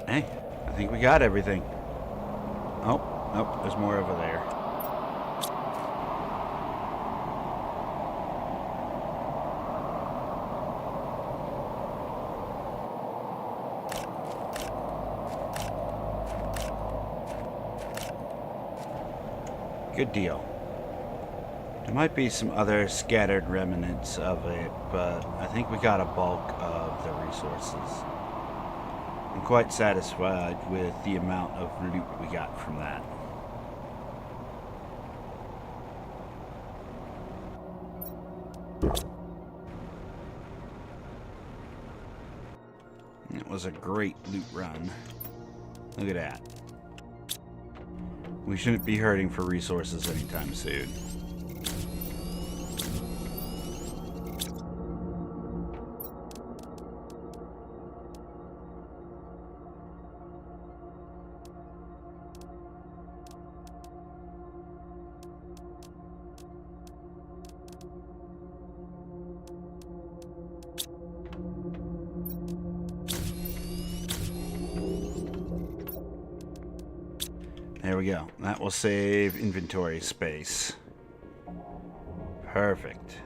Hey, I think we got everything. Oh, nope, there's more over there. Good deal. There might be some other scattered remnants of it, but I think we got a bulk of the resources. I'm quite satisfied with the amount of loot we got from that. It was a great loot run. Look at that. We shouldn't be hurting for resources anytime soon. There we go. That will save inventory space. Perfect.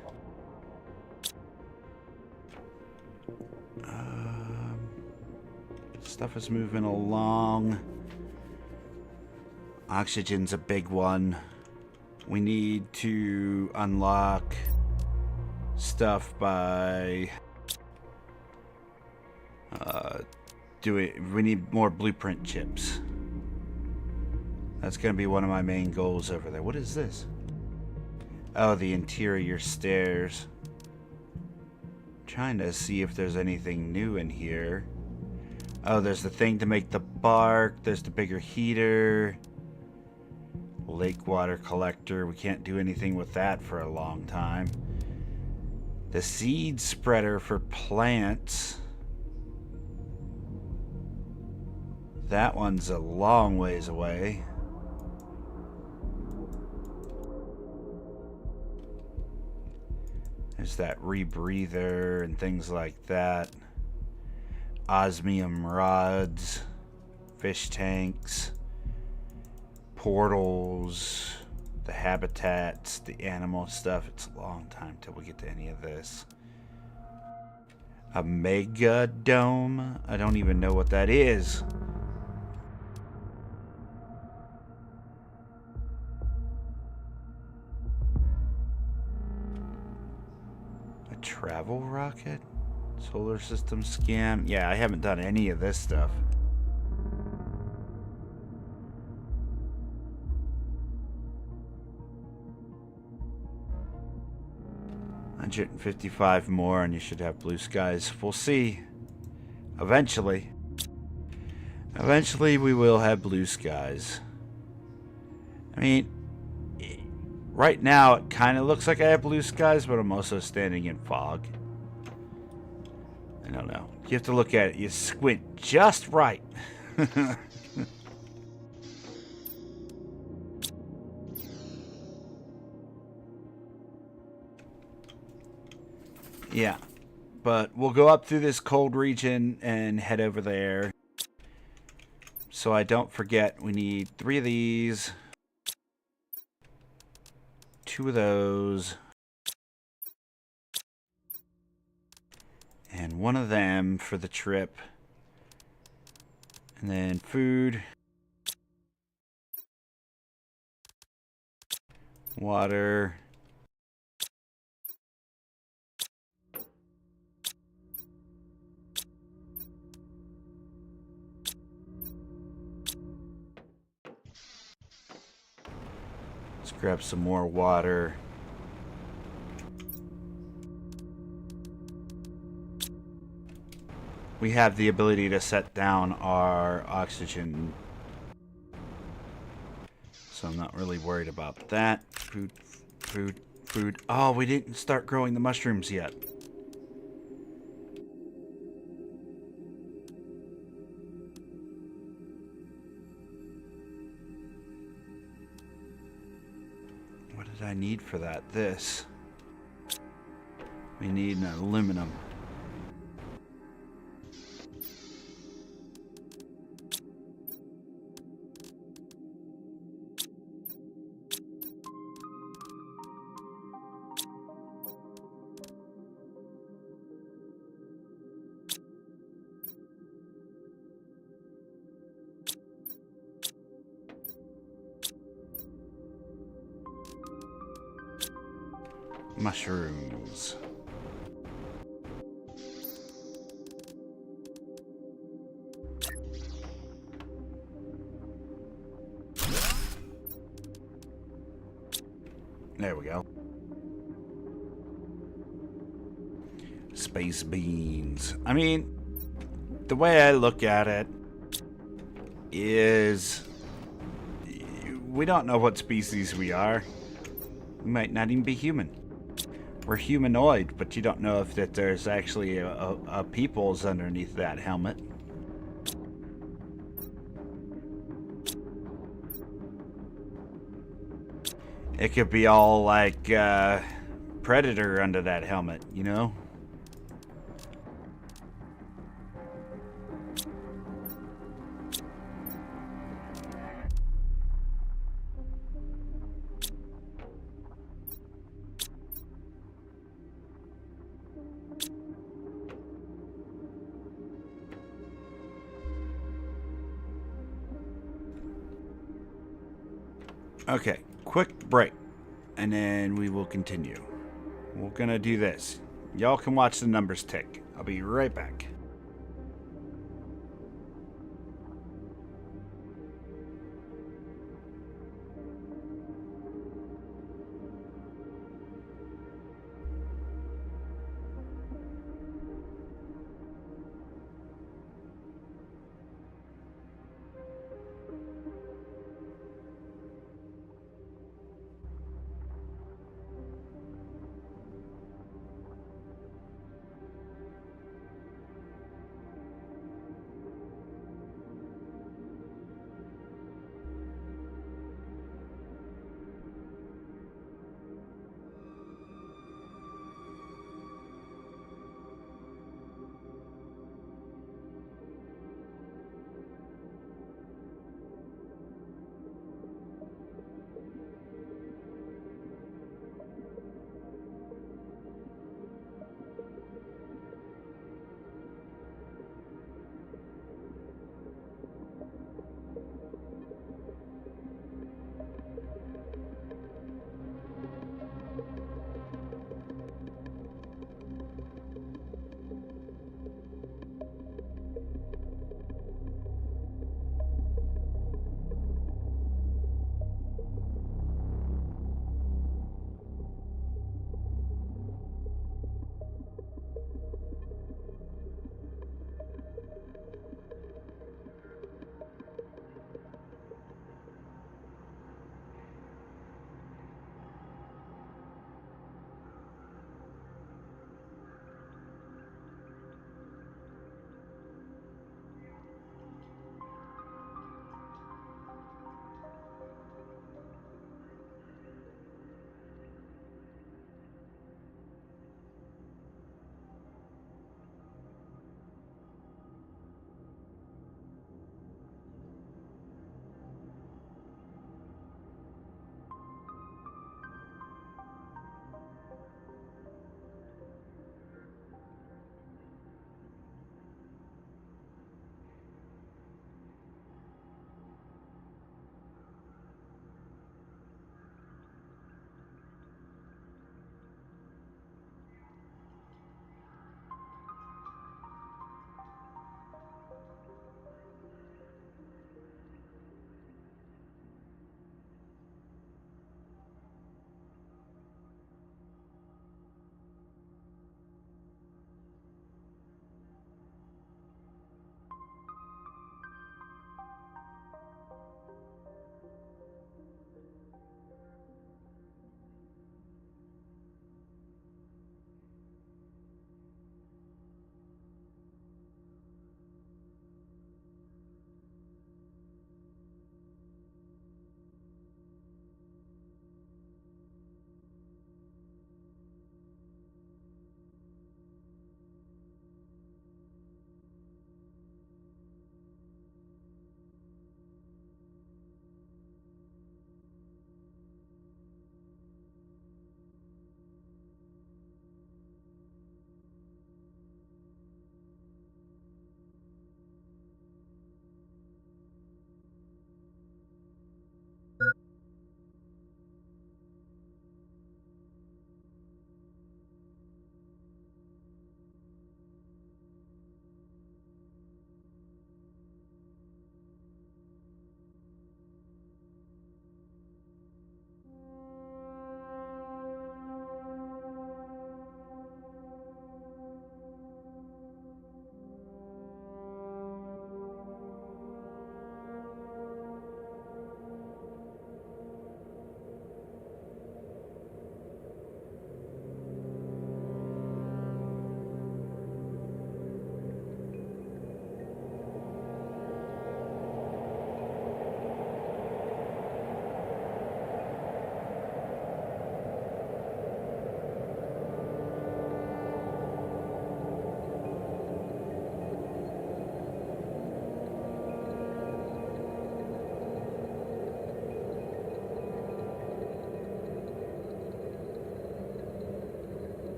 Stuff is moving along. Oxygen's a big one. We need to unlock stuff by we need more blueprint chips. That's going to be one of my main goals over there. What is this? Oh, the interior stairs. Trying to see if there's anything new in here. Oh, there's the thing to make the bark. There's the bigger heater. Lake water collector. We can't do anything with that for a long time. The seed spreader for plants. That one's a long ways away. There's that rebreather and things like that. Osmium rods, fish tanks, portals, the habitats, the animal stuff. It's a long time till we get to any of this. A mega dome? I don't even know what that is. A travel rocket? Solar system scan? Yeah, I haven't done any of this stuff. $155 more and you should have blue skies. We'll see. Eventually. Eventually we will have blue skies. I mean, right now it kind of looks like I have blue skies, but I'm also standing in fog. I don't know. You have to look at it. You squint just right. Yeah. But we'll go up through this cold region and head over there. So I don't forget, we need 3 of these. 2 of those. And 1 of them for the trip. And then food. Water. Let's grab some more water. We have the ability to set down our oxygen, so I'm not really worried about that. Food, food, food. Oh, we didn't start growing the mushrooms yet. What did I need for that? This. We need an aluminum. Mushrooms. There we go. Space beans. I mean, the way I look at it is we don't know what species we are. We might not even be human. We're humanoid, but you don't know if that there's actually a peoples underneath that helmet. It could be all like Predator under that helmet, you know? Okay, quick break, and then we will continue. We're gonna do this. Y'all can watch the numbers tick. I'll be right back.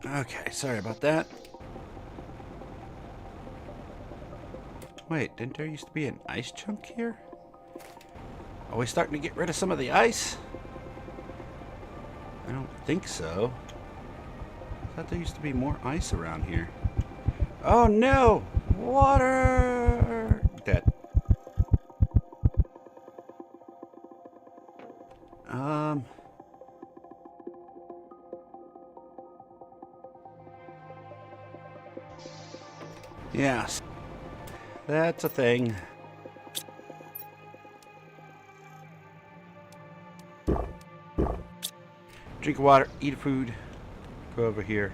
Okay, sorry about that. Wait, didn't there used to be an ice chunk here? Are we starting to get rid of some of the ice? I don't think so. I thought there used to be more ice around here. Oh no! Water! Dead. Yes. That's a thing. Drink of water, eat food. Go over here.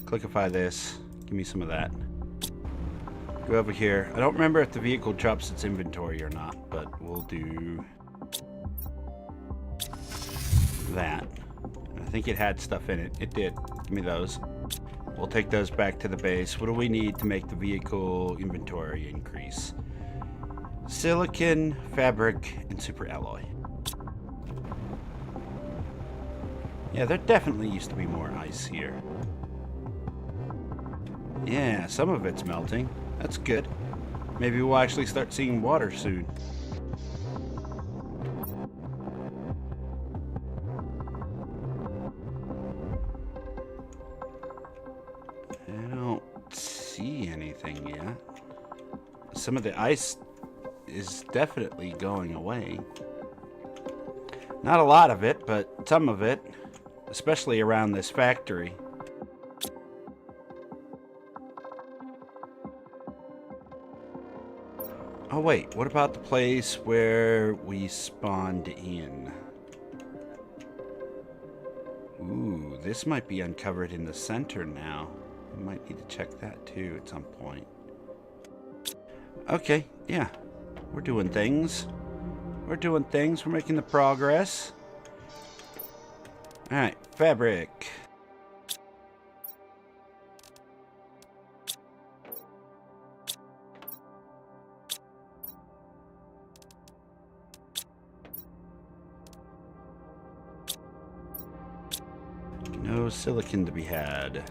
Clickify this. Give me some of that. Go over here. I don't remember if the vehicle drops its inventory or not, but we'll do that. I think it had stuff in it. It did. Give me those. We'll take those back to the base. What do we need to make the vehicle inventory increase? Silicon, fabric, and super alloy. Yeah, there definitely used to be more ice here. Yeah, some of it's melting. That's good. Maybe we'll actually start seeing water soon. I don't see anything yet. Some of the ice is definitely going away. Not a lot of it, but some of it, especially around this factory. Oh wait, what about the place where we spawned in? Ooh, this might be uncovered in the center now. We might need to check that too at some point. Okay, yeah. We're doing things. We're doing things. We're making the progress. Alright, fabric. No silicon to be had.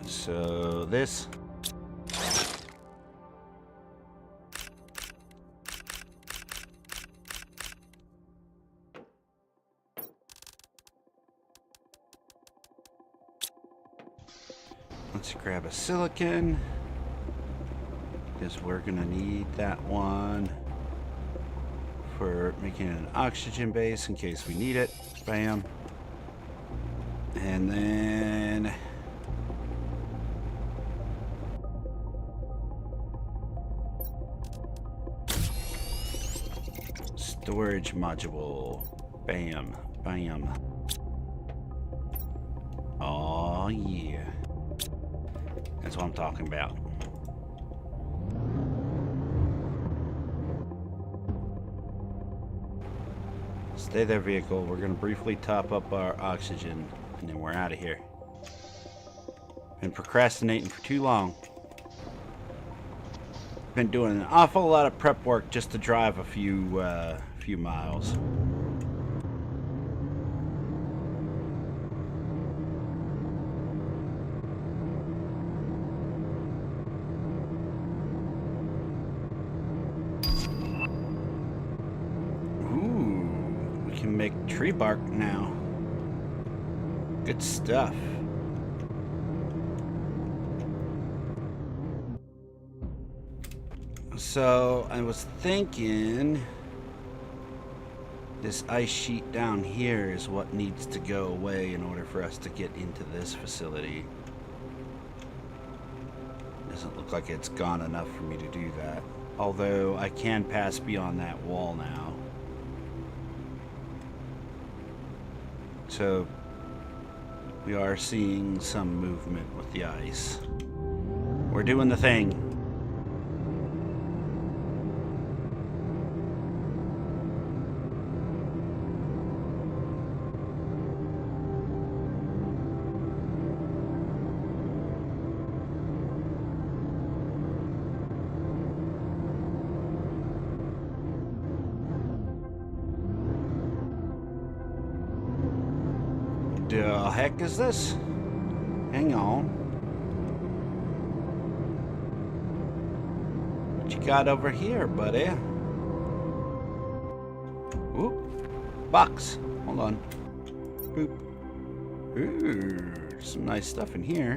So this. Let's grab a silicon, because we're gonna need that one for making an oxygen base in case we need it. Bam. And then storage module. Bam. Bam. Oh yeah. That's what I'm talking about. Stay there, vehicle. We're going to briefly top up our oxygen, and then we're out of here. Been procrastinating for too long. Been doing an awful lot of prep work just to drive a few miles. Can make tree bark now. Good stuff. So I was thinking this ice sheet down here is what needs to go away in order for us to get into this facility. Doesn't look like it's gone enough for me to do that. Although I can pass beyond that wall now. So we are seeing some movement with the ice. We're doing the thing. The heck is this? Hang on. What you got over here, buddy? Whoop. Box. Hold on. Boop. Ooh, some nice stuff in here.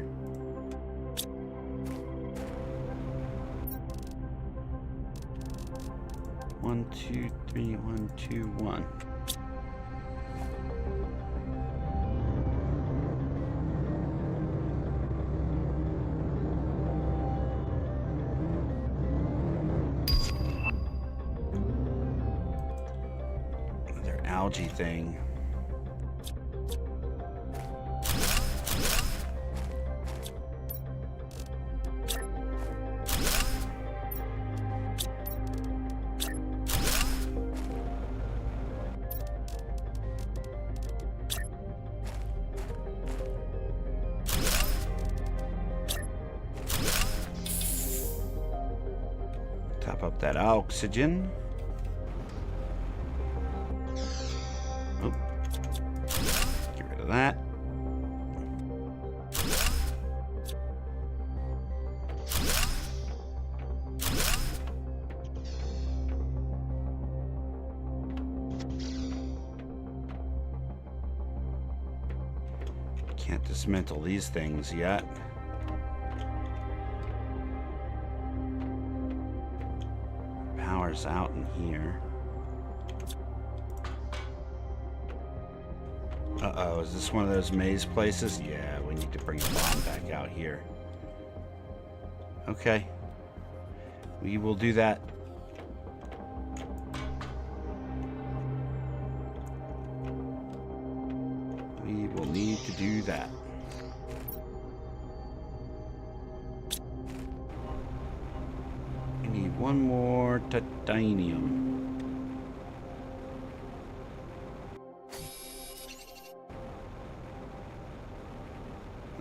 One, two, three, 1, 2, 1. Another algae thing. Top up that oxygen. Oh. Get rid of that. Can't dismantle these things yet. Power's out in here. Uh-oh, is this one of those maze places? Yeah, we need to bring a bomb back out here. Okay. We will do that. We will need to do that. We need one more titanium.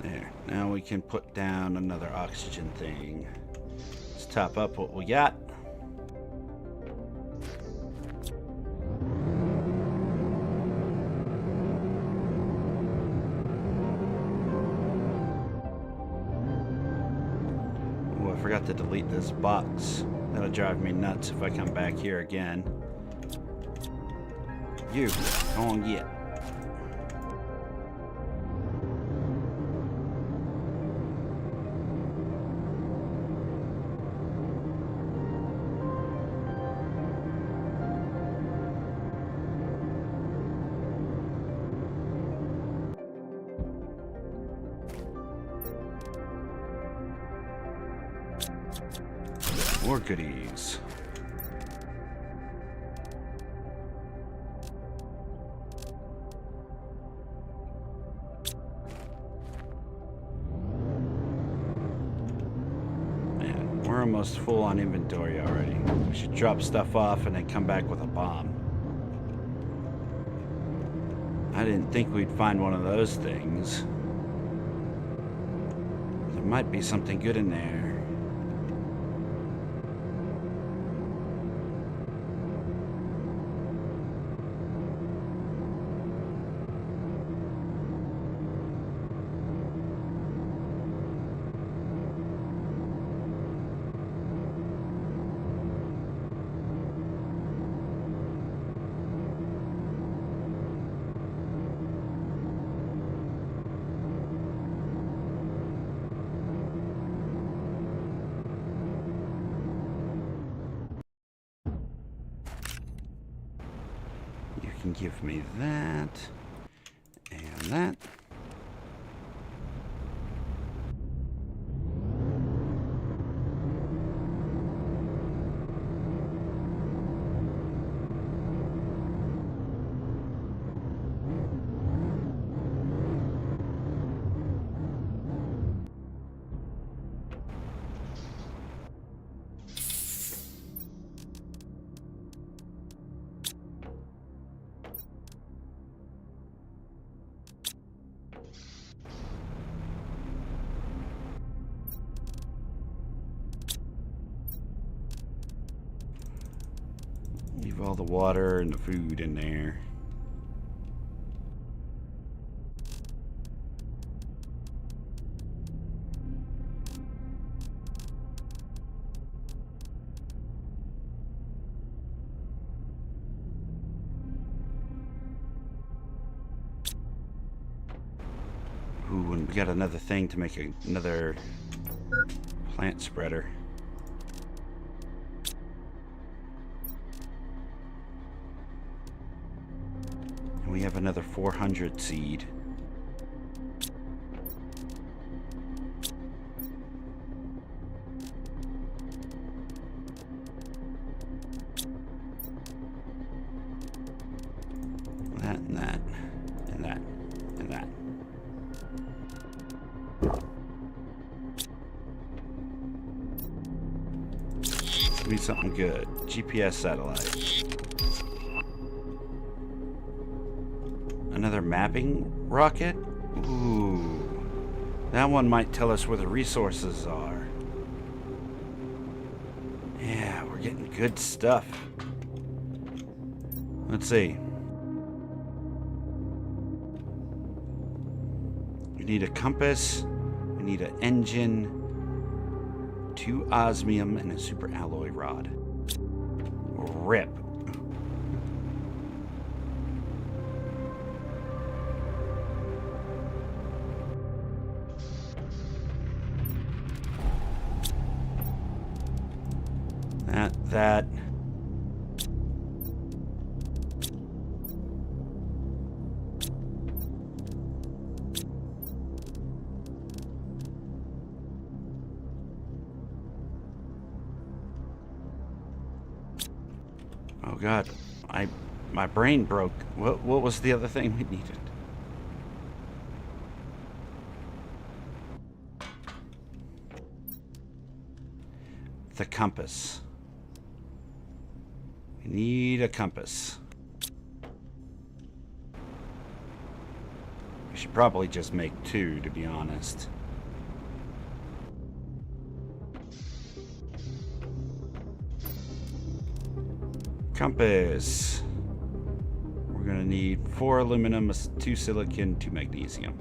There. Now we can put down another oxygen thing. Let's top up what we got. Oh, I forgot to delete this box. That'll drive me nuts if I come back here again. You, go on get. More goodies. Man, we're almost full on inventory already. We should drop stuff off and then come back with a bomb. I didn't think we'd find one of those things. There might be something good in there. Can give me that and that. Leave all the water and the food in there. Ooh, and we got another thing to make another plant spreader. And we have another 400 seed. That and that and that and that. Give me something good. GPS satellite. Another mapping rocket? Ooh. That one might tell us where the resources are. Yeah, we're getting good stuff. Let's see. We need a compass. We need an engine. 2 osmium and a super alloy rod. Rip. That. Oh God, my brain broke. What was the other thing we needed? The compass. We need a compass. We should probably just make 2, to be honest. Compass. We're gonna need 4 aluminum, 2 silicon, 2 magnesium.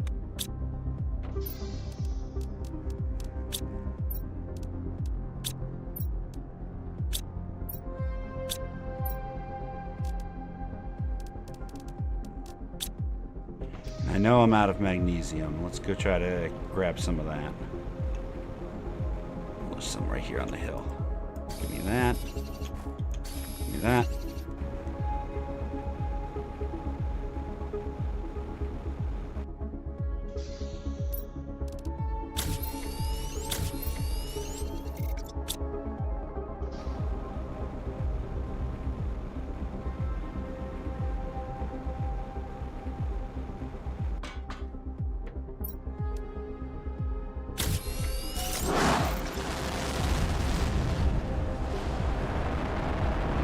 I know I'm out of magnesium. Let's go try to grab some of that. There's some right here on the hill. Give me that. Give me that.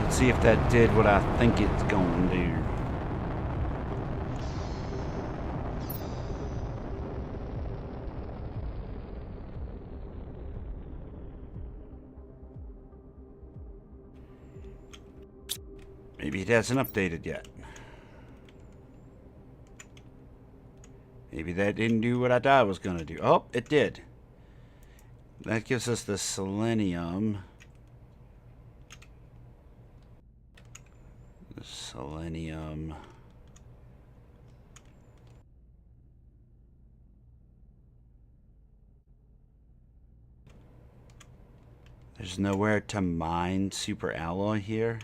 See if that did what I think it's going to do. Maybe it hasn't updated yet. Maybe that didn't do what I thought it was going to do. Oh, it did. That gives us the selenium. Selenium. There's nowhere to mine super alloy here.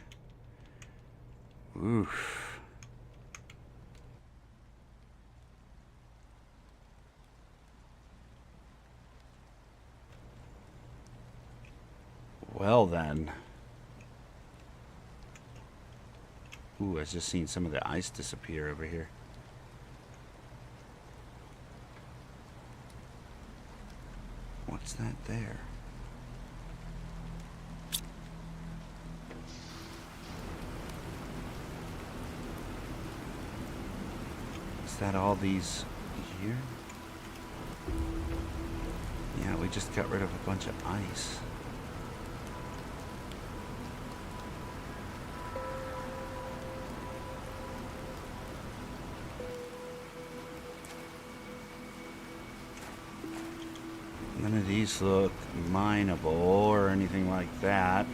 Oof. Well then. Ooh, I just seen some of the ice disappear over here. What's that there? Is that all these here? Yeah, we just got rid of a bunch of ice. None of these look mineable or anything like that.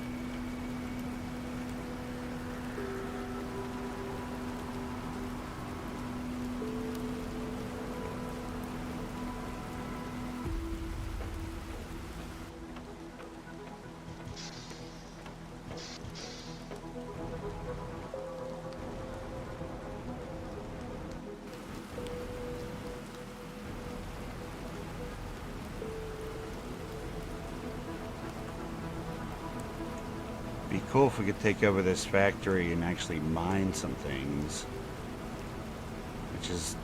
Be cool if we could take over this factory and actually mine some things. Which is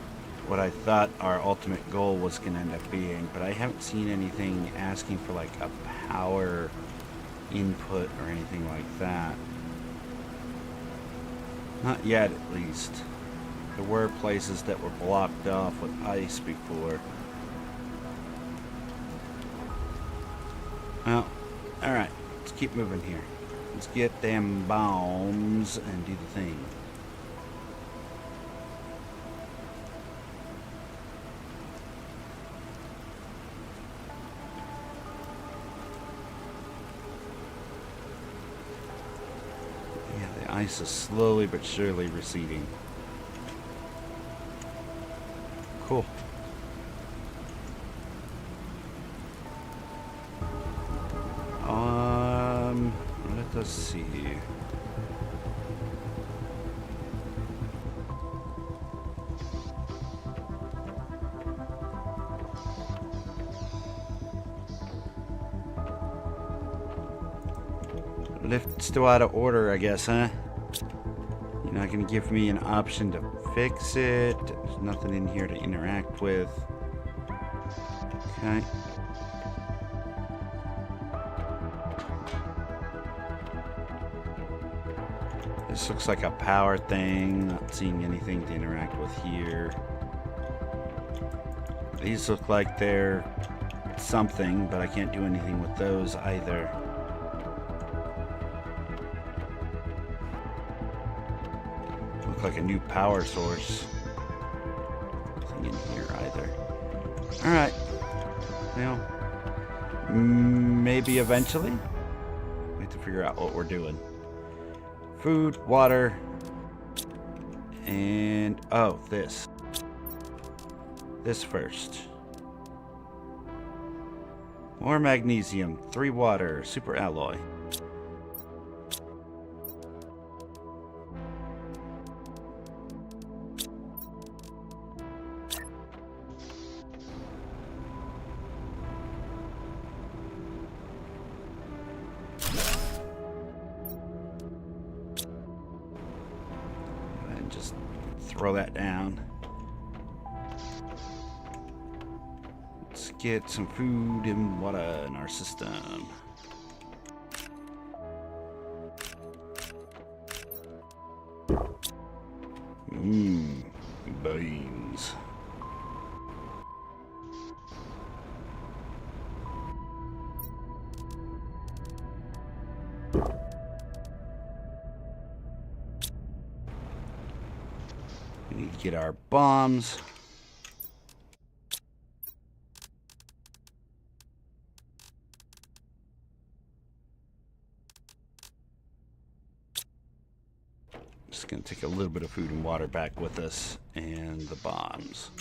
what I thought our ultimate goal was going to end up being. But I haven't seen anything asking for like a power input or anything like that. Not yet, at least. There were places that were blocked off with ice before. Well, alright. Let's keep moving here. Let's get them bombs and do the thing. Yeah, the ice is slowly but surely receding. Cool. Let us see. Lift's still out of order, I guess, huh? You're not gonna give me an option to fix it. There's nothing in here to interact with. Okay. This looks like a power thing. Not seeing anything to interact with here. These look like they're something, but I can't do anything with those either. Look like a new power source. Nothing in here either. Alright. Well, maybe eventually. We have to figure out what we're doing. Food, water, and oh, this first. More magnesium, 3 water, super alloy. Just throw that down. Let's get some food and water in our system. Beans. We need to get our bombs. Just gonna take a little bit of food and water back with us and the bombs.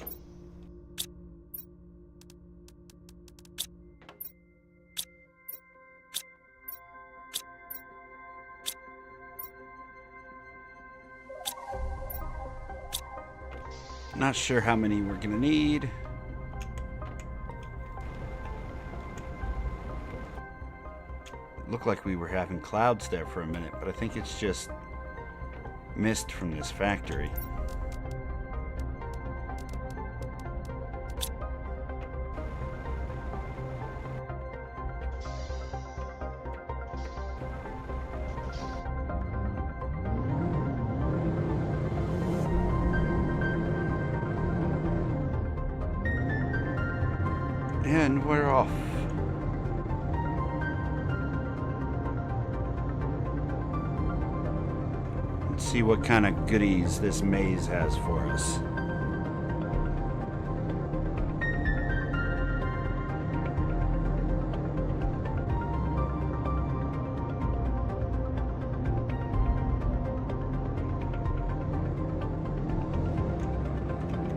Not sure how many we're gonna need. It looked like we were having clouds there for a minute, but I think it's just mist from this factory. And we're off. Let's see what kind of goodies this maze has for us.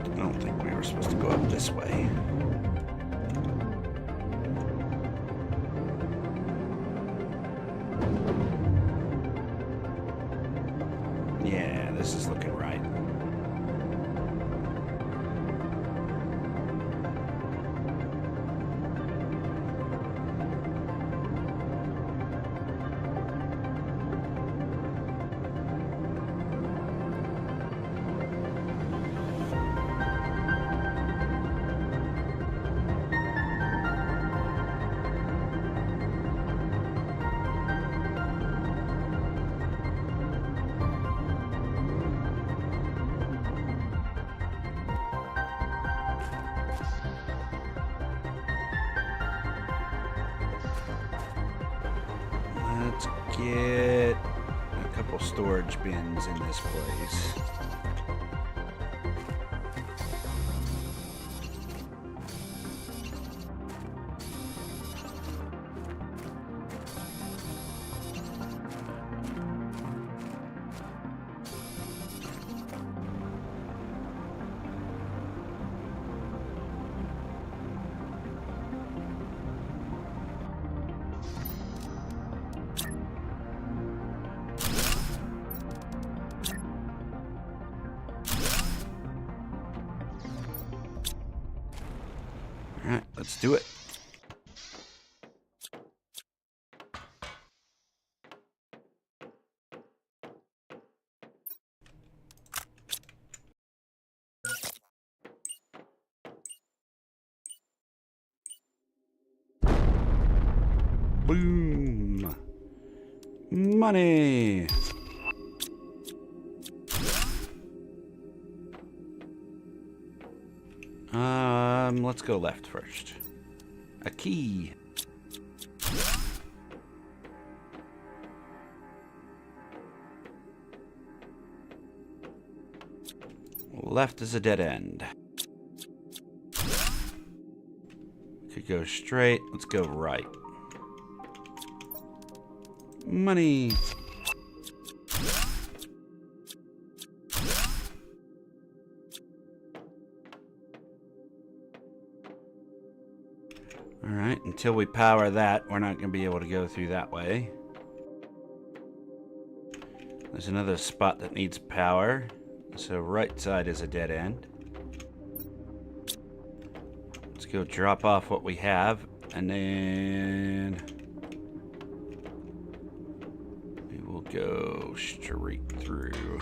I don't think we were supposed to go up this way. Yeah, this is looking right. Let's get a couple storage bins in this place. Alright, let's do it. Boom! Money! Let's go left first. A key. Left is a dead end. Could go straight. Let's go right. Money. Alright, until we power that, we're not going to be able to go through that way. There's another spot that needs power. So right side is a dead end. Let's go drop off what we have, and then we will go straight through.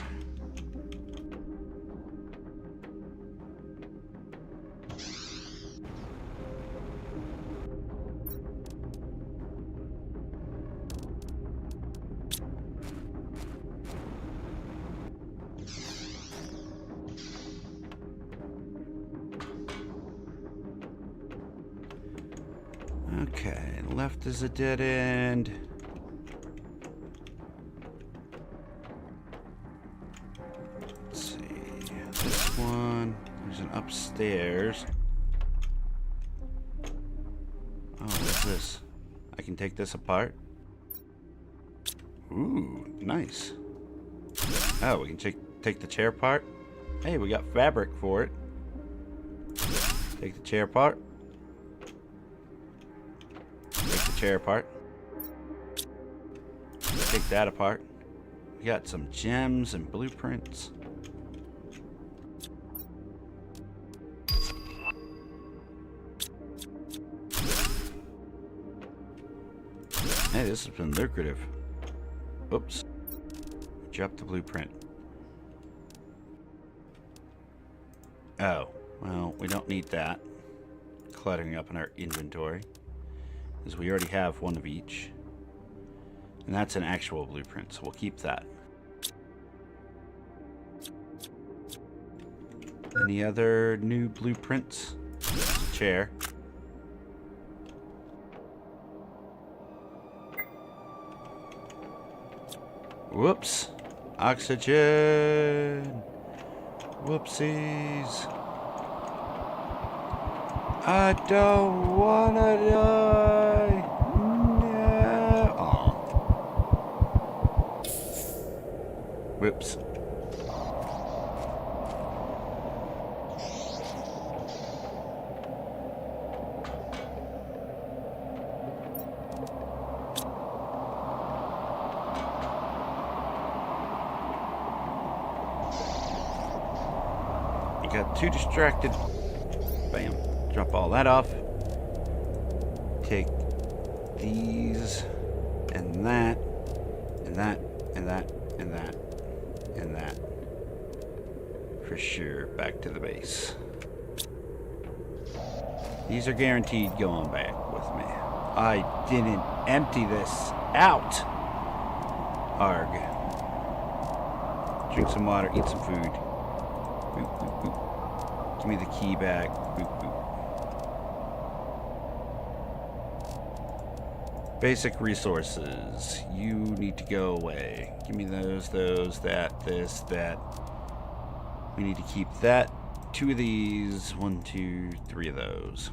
Okay, left is a dead end. Let's see, this one, there's an upstairs. Oh, what's this? I can take this apart. Ooh, nice. Oh, we can take the chair apart. Hey, we got fabric for it. Take the chair apart. Chair apart. Take that apart. We got some gems and blueprints. Hey, this has been lucrative. Oops. Dropped the blueprint. Oh, well, we don't need that. Cluttering up in our inventory. Because we already have one of each. And that's an actual blueprint, so we'll keep that. Any other new blueprints? There's a chair. Whoops. Oxygen. Whoopsies. I don't wanna die. No. Aw. Whoops. I got too distracted. Bam. Drop all that off. Take these and that and that and that and that and that. For sure, back to the base. These are guaranteed going back with me. I didn't empty this out. Arg. Drink some water, eat some food. Boop, boop, boop. Give me the key back. Boop, boop. Basic resources. You need to go away. Give me those, that, this, that. We need to keep that. 2 of these. 1, 2, 3 of those.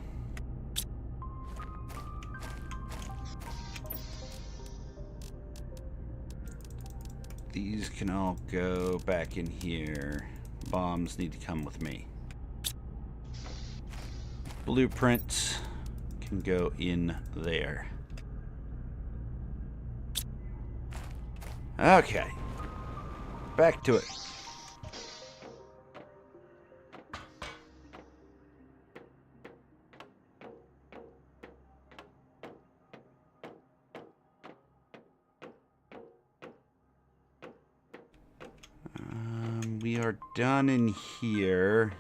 These can all go back in here. Bombs need to come with me. Blueprints can go in there. Okay. Back to it. We are done in here.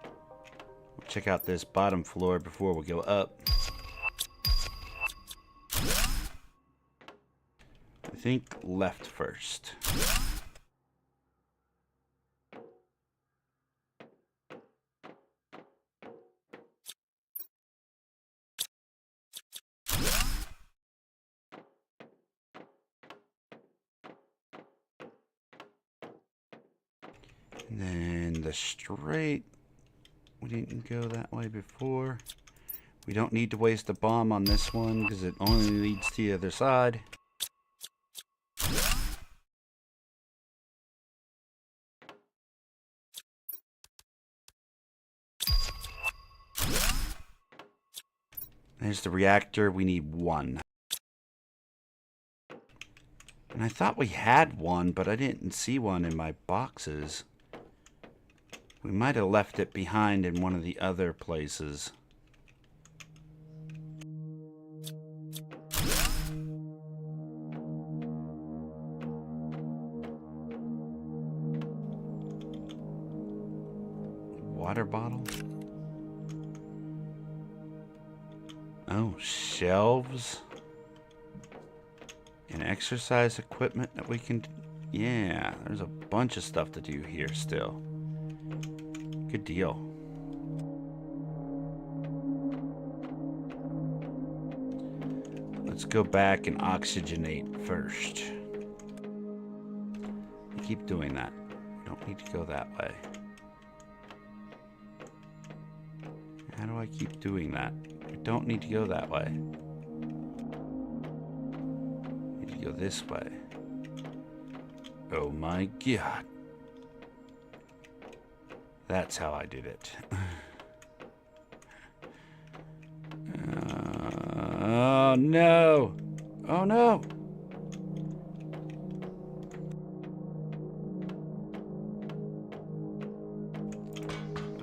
We'll check out this bottom floor before we go up. I think left first. And then the straight. We didn't go that way before. We don't need to waste a bomb on this one because it only leads to the other side. There's the reactor. We need 1. And I thought we had 1, but I didn't see 1 in my boxes. We might have left it behind in one of the other places. Water bottle? Oh, shelves? And exercise equipment that we can... Yeah, there's a bunch of stuff to do here still. Good deal. Let's go back and oxygenate first. I keep doing that. We don't need to go that way. How do I keep doing that? We don't need to go that way. We need to go this way. Oh my god. That's how I did it. Oh no! Oh no!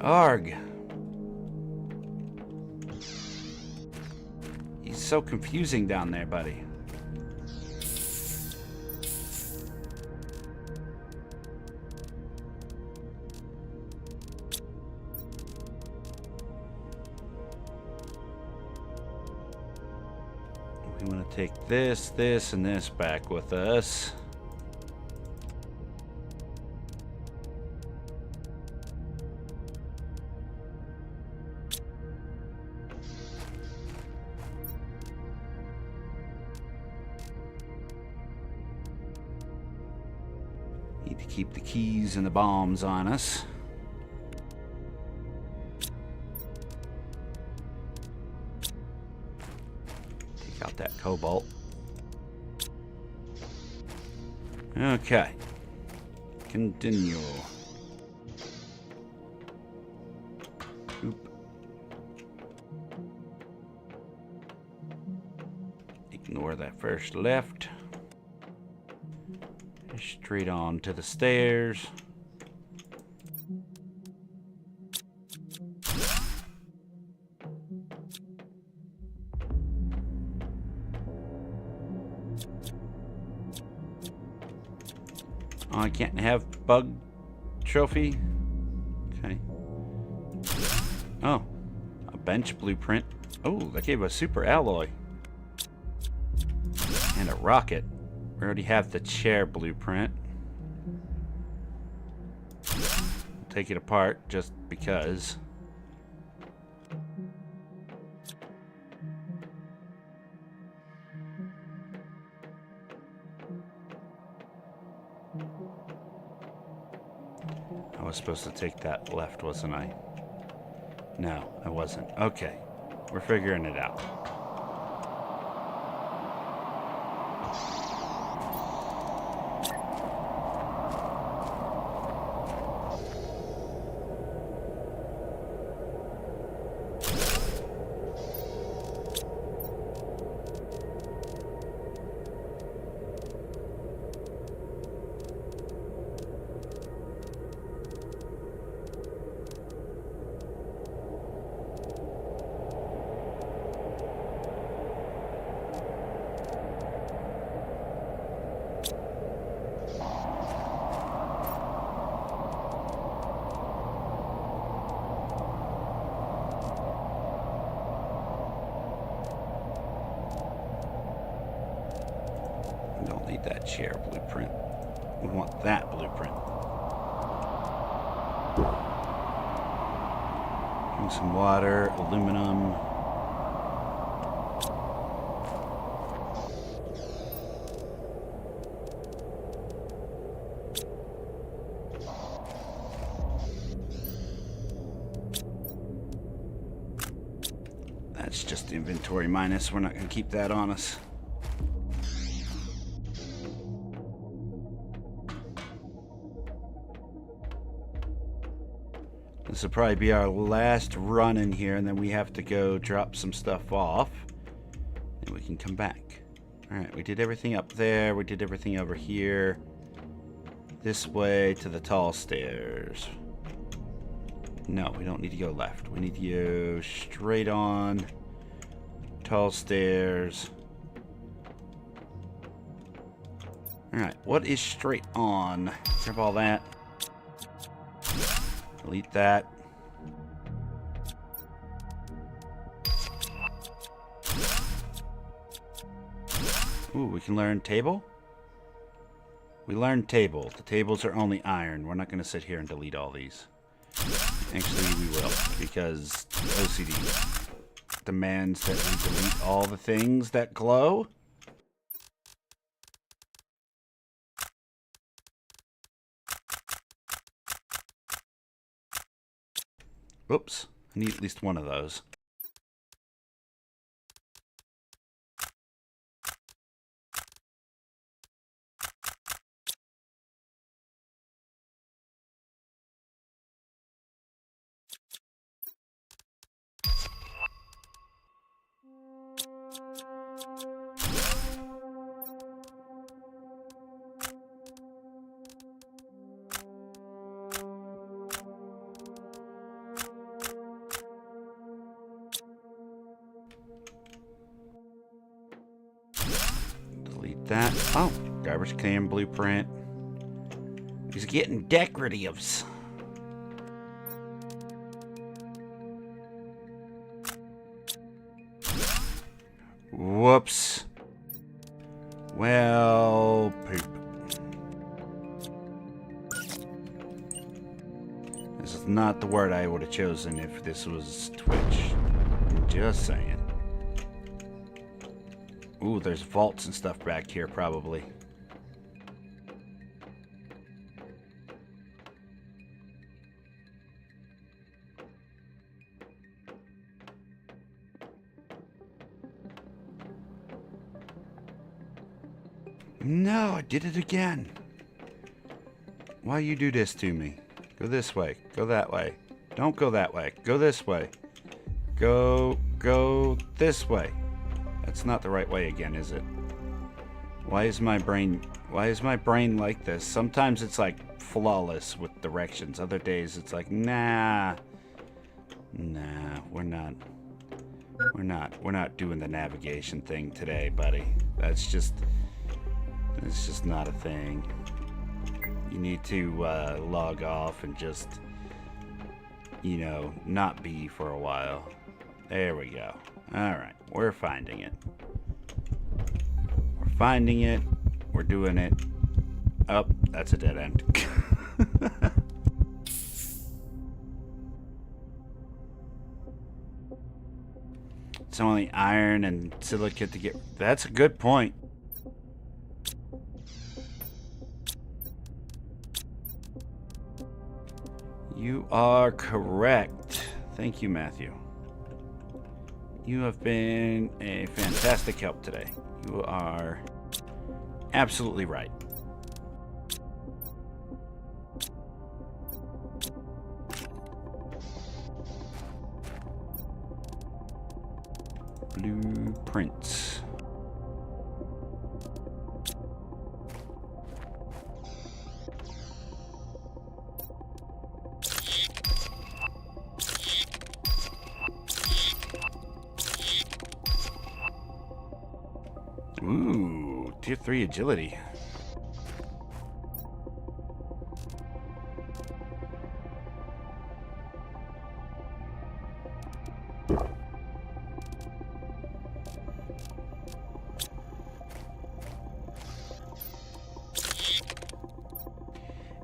Arg! He's so confusing down there, buddy. We want to take this, this, and this back with us. Need to keep the keys and the bombs on us. Out that cobalt. Okay. Continue. Oop. Ignore that first left. Straight on to the stairs. Oh, I can't have bug trophy. Okay. Oh, a bench blueprint. Oh, that gave us super alloy. And a rocket. We already have the chair blueprint. We'll take it apart just because. was supposed to take that left, wasn't I? No, I wasn't. Okay. We're figuring it out. Need that chair blueprint. We want that blueprint. Drink some water, aluminum. That's just inventory minus. We're not going to keep that on us. This will probably be our last run in here, and then we have to go drop some stuff off, and we can come back. Alright, we did everything up there, we did everything over here. This way to the tall stairs. No, we don't need to go left. We need to go straight on. Tall stairs. Alright, what is straight on? Grab all that. Delete that. Ooh, we can learn table? We learned table. The tables are only iron. We're not going to sit here and delete all these. Actually, we will, because OCD demands that we delete all the things that glow. Oops, I need at least one of those. That. Oh, garbage can blueprint. He's getting decoratives. Whoops. Well, poop. This is not the word I would have chosen if this was Twitch. Just saying. Ooh, there's vaults and stuff back here, probably. No, I did it again. Why you do this to me? Go this way. Go that way. Don't go that way. Go this way. Go this way. That's not the right way again, is it? Why is my brain like this? Sometimes it's like flawless with directions. Other days it's like, nah, we're not doing the navigation thing today, buddy. It's just not a thing. You need to log off and just, not be for a while. There we go. Alright, we're finding it. We're finding it. We're doing it. Oh, that's a dead end. It's only iron and silicate to get... That's a good point. You are correct. Thank you, Matthew. You have been a fantastic help today. You are absolutely right. Blueprints. Ooh, tier 3 agility.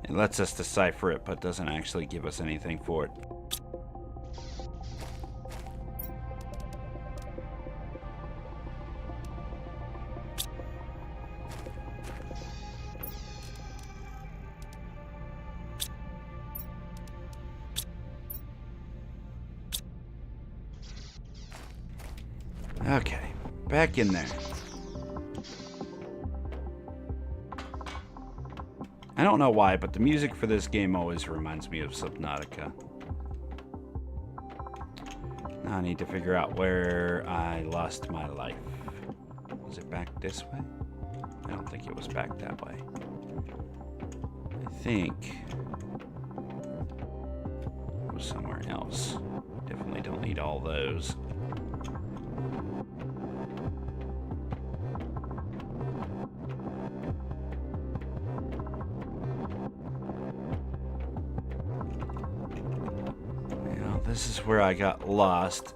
It lets us decipher it, but doesn't actually give us anything for it. Okay, back in there. I don't know why, but the music for this game always reminds me of Subnautica. Now I need to figure out where I lost my life. Was it back this way? I don't think it was back that way. I think it was somewhere else. Definitely don't need all those. This is where I got lost.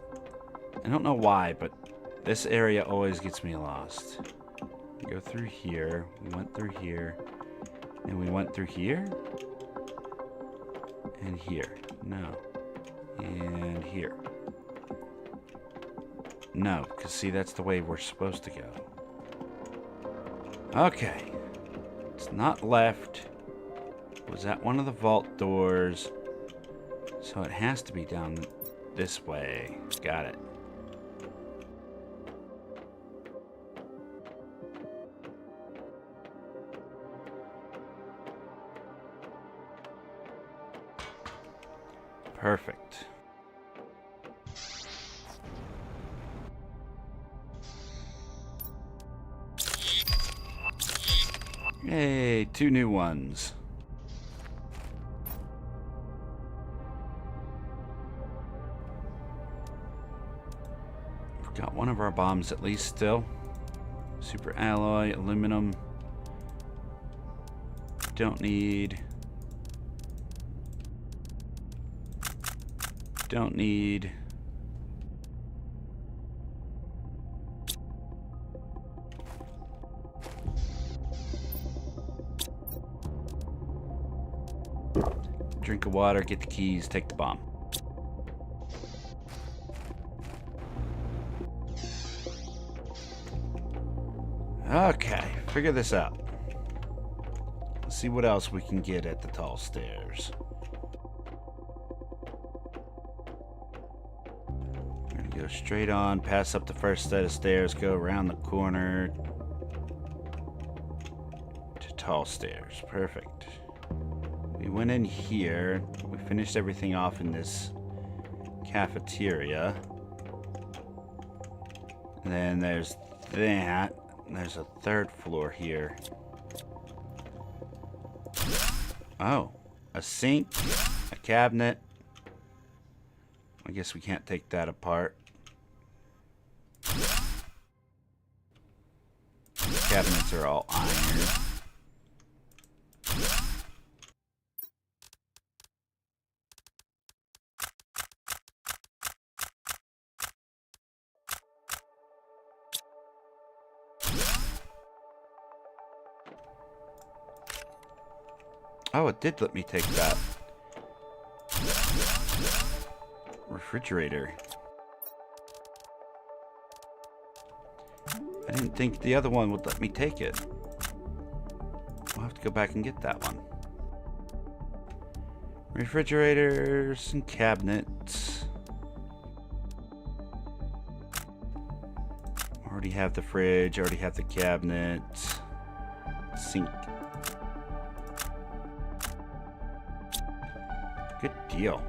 I don't know why, but this area always gets me lost. We go through here, we went through here, and we went through here, and here. No. And here. No, because see, that's the way we're supposed to go. Okay. It's not left. It was at one of the vault doors. So it has to be down this way. Got it. Perfect. Yay, 2 new ones. Got one of our bombs at least still. Super alloy, aluminum. Don't need. Don't need. Drink of water, get the keys, take the bomb. Okay, figure this out. Let's see what else we can get at the tall stairs. We're gonna go straight on, pass up the first set of stairs, go around the corner to tall stairs. Perfect. We went in here. We finished everything off in this cafeteria. And then there's that. And there's a third floor here. Oh, a sink, a cabinet. I guess we can't take that apart. Cabinets are all iron. Oh, it did let me take that. Refrigerator. I didn't think the other one would let me take it. We'll have to go back and get that one. We're Refrigerators and cabinets. Already have the fridge, already have the cabinets. Sink. Good deal.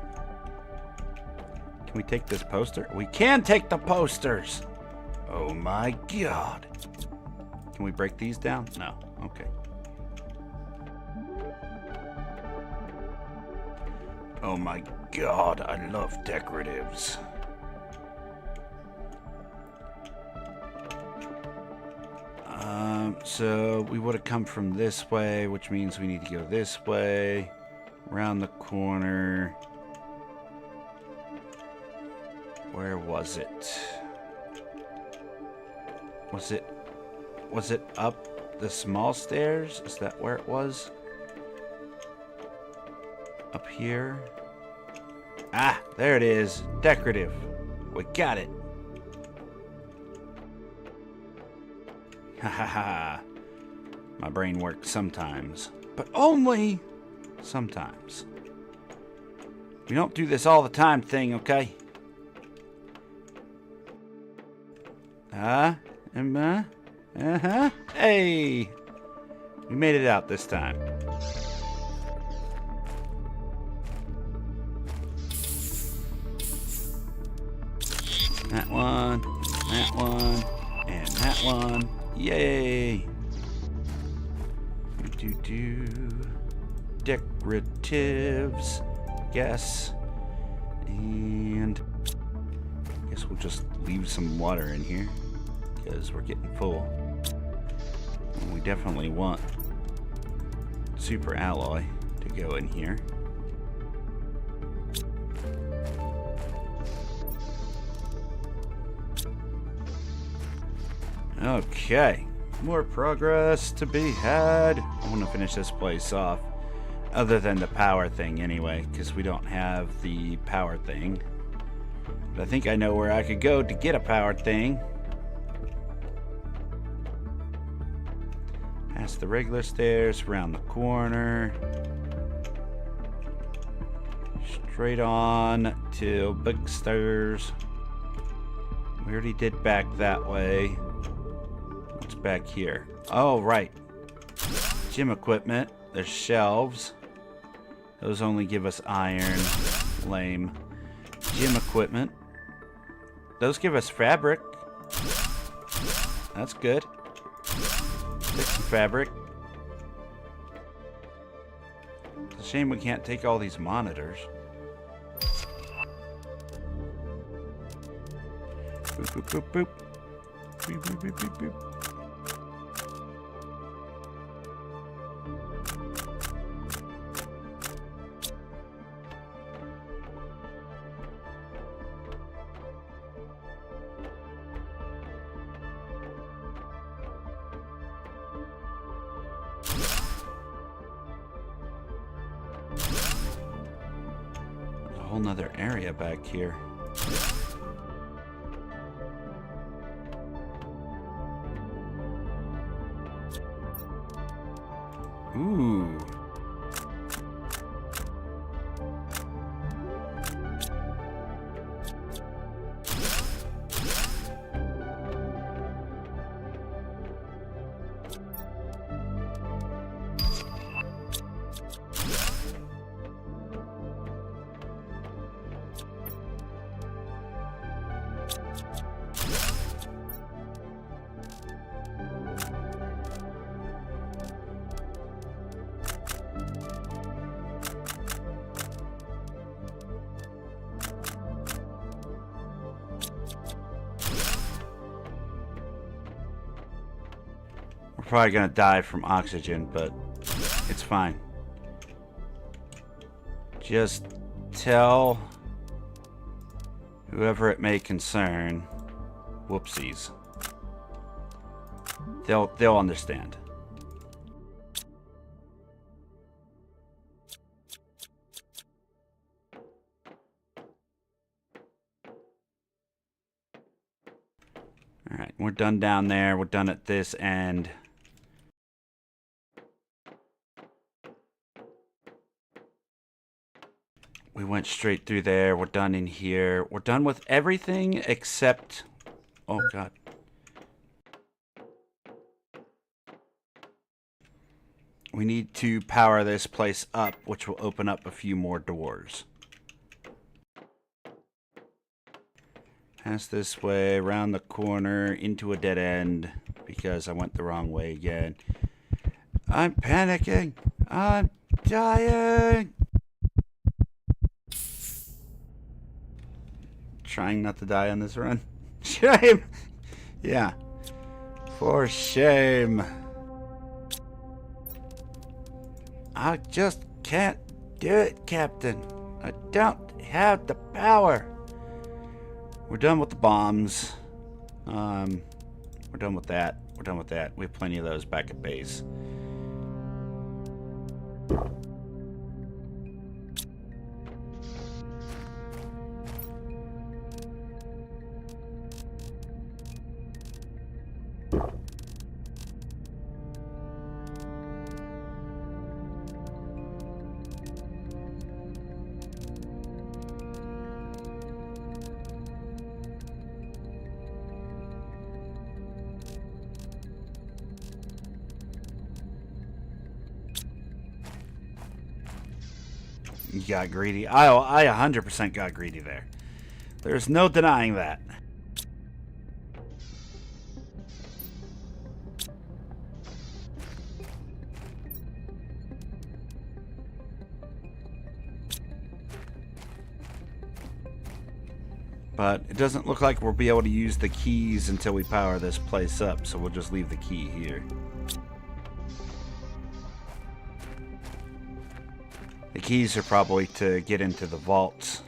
Can we take this poster? We can take the posters! Oh my god. Can we break these down? No. Okay. Oh my god, I love decoratives. So we would have come from this way, which means we need to go this way, around the corner. Where was it? Was it up the small stairs? Is that where it was? Up here? Ah, there it is. Decorative. We got it. Ha ha ha. My brain works sometimes, but only sometimes. We don't do this all the time thing, okay? Hey! We made it out this time. That one, and that one. Yay! Do decoratives, guess, and I guess we'll just leave some water in here because we're getting full. And we definitely want super alloy to go in here. Okay, more progress to be had. I want to finish this place off, other than the power thing anyway, because we don't have the power thing. But I think I know where I could go to get a power thing. Past the regular stairs, around the corner. Straight on to big stairs. We already did back that way. What's back here? Oh, right. Gym equipment. There's shelves. Those only give us iron. Lame. Gym equipment. Those give us fabric. That's good. Take some fabric. It's a shame we can't take all these monitors. Boop, boop, boop, boop. Boop, boop, boop, boop, boop. There's a whole nother area back here. Ooh. We're probably gonna die from oxygen, but it's fine. Just tell whoever it may concern, whoopsies. They'll understand. All right, we're done down there. We're done at this end. We went straight through there. We're done in here. We're done with everything except... Oh, God. We need to power this place up, which will open up a few more doors. Pass this way, around the corner, into a dead end, because I went the wrong way again. I'm panicking! I'm dying! Trying not to die on this run. Shame! Yeah. For shame. I just can't do it, Captain. I don't have the power. We're done with the bombs. We're done with that. We're done with that. We have plenty of those back at base. You got greedy. I 100% got greedy there. There's no denying that. But it doesn't look like we'll be able to use the keys until we power this place up, so we'll just leave the key here. The keys are probably to get into the vaults.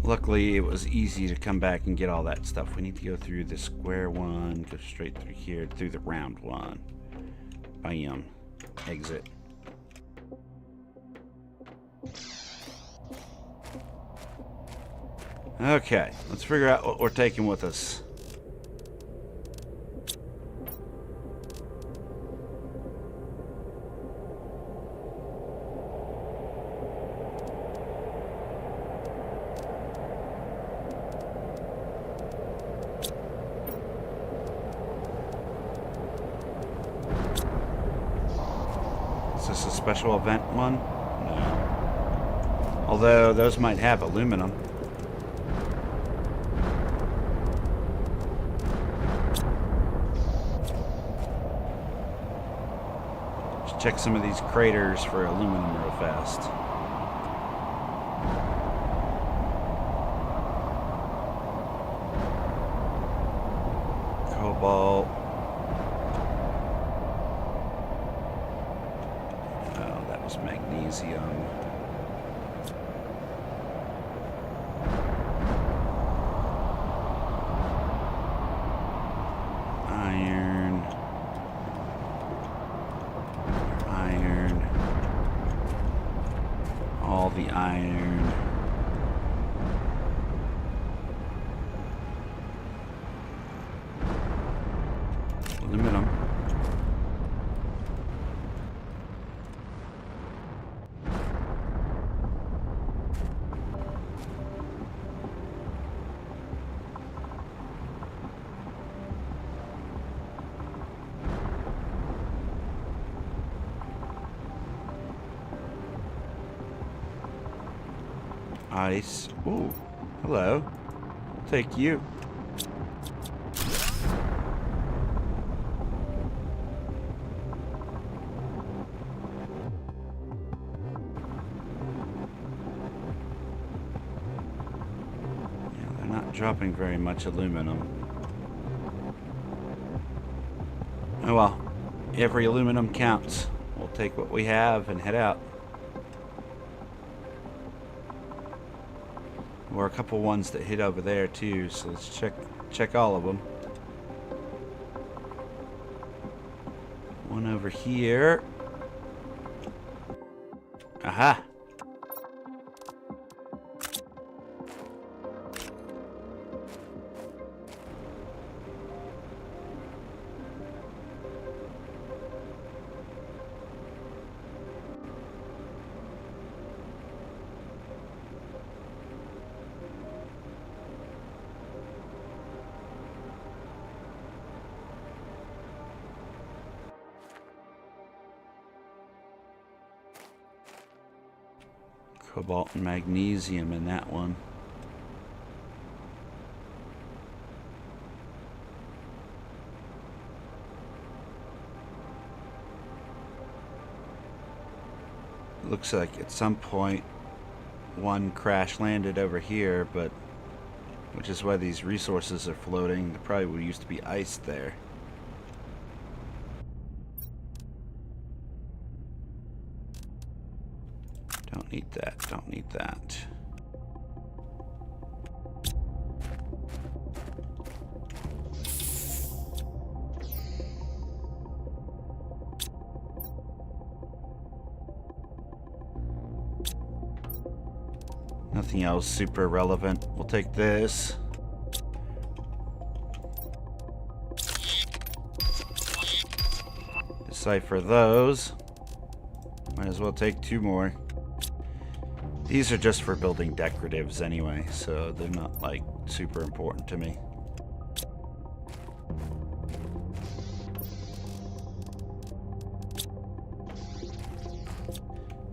Luckily, it was easy to come back and get all that stuff. We need to go through the square one, go straight through here, through the round one. Bam. Exit. Okay, let's figure out what we're taking with us. Is this a special event one? No. Although those might have aluminum. Let's check some of these craters for aluminum real fast. Cobalt. Magnesium. Iron. Iron. All the iron. Aluminum. Ice. Ooh, hello. I'll take you. Yeah, they're not dropping very much aluminum. Oh well, every aluminum counts. We'll take what we have and head out. Or a couple ones that hit over there too, so let's check all of them. One over here. Aha! Cobalt and magnesium in that one. Looks like at some point one crash landed over here, but which is why these resources are floating. There probably used to be ice there. Don't need that, don't need that. Nothing else super relevant. We'll take this. Decipher those. Might as well take 2 more. These are just for building decoratives anyway, so they're not like super important to me.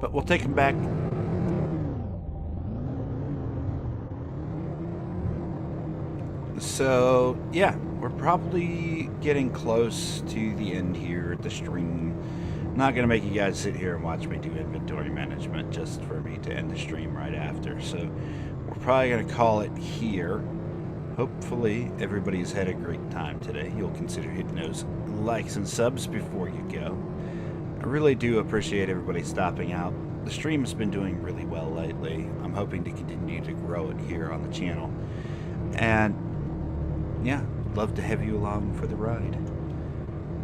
But we'll take them back. So, yeah, we're probably getting close to the end here at the stream. I'm not going to make you guys sit here and watch me do inventory management just for me to end the stream right after. So, we're probably going to call it here. Hopefully, everybody's had a great time today. You'll consider hitting those likes and subs before you go. I really do appreciate everybody stopping out. The stream has been doing really well lately. I'm hoping to continue to grow it here on the channel. And yeah, love to have you along for the ride.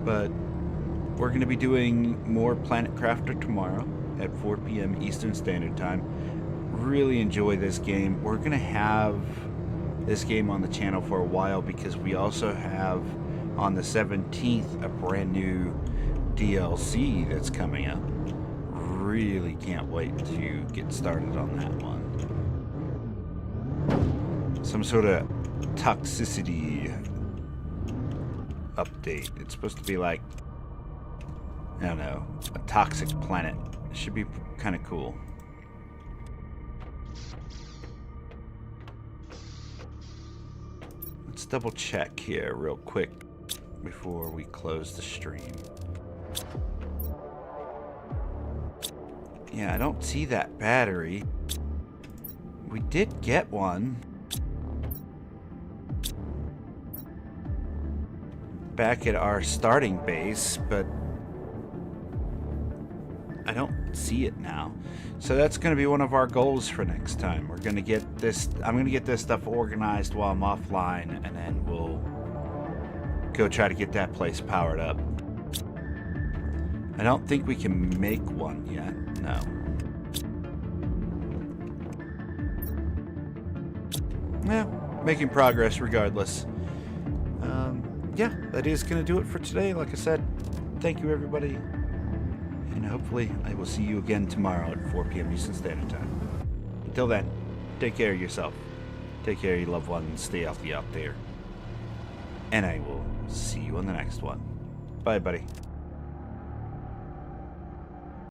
But we're going to be doing more Planet Crafter tomorrow at 4 p.m. Eastern Standard Time. Really enjoy this game. We're going to have this game on the channel for a while because we also have on the 17th a brand new DLC that's coming up. Really can't wait to get started on that one. Some sort of toxicity update. It's supposed to be like, I don't know, a toxic planet. It should be kind of cool. Let's double check here real quick before we close the stream. Yeah, I don't see that battery. We did get one back at our starting base, but I don't see it now. So that's going to be one of our goals for next time. We're going to get this, I'm going to get this stuff organized while I'm offline, and then we'll go try to get that place powered up. I don't think we can make one yet. No. Yeah, making progress regardless. Yeah, that is going to do it for today. Like I said, thank you everybody. And hopefully I will see you again tomorrow at 4 p.m. Eastern Standard Time. Until then, take care of yourself. Take care of your loved ones. Stay healthy out there. And I will see you on the next one. Bye, buddy.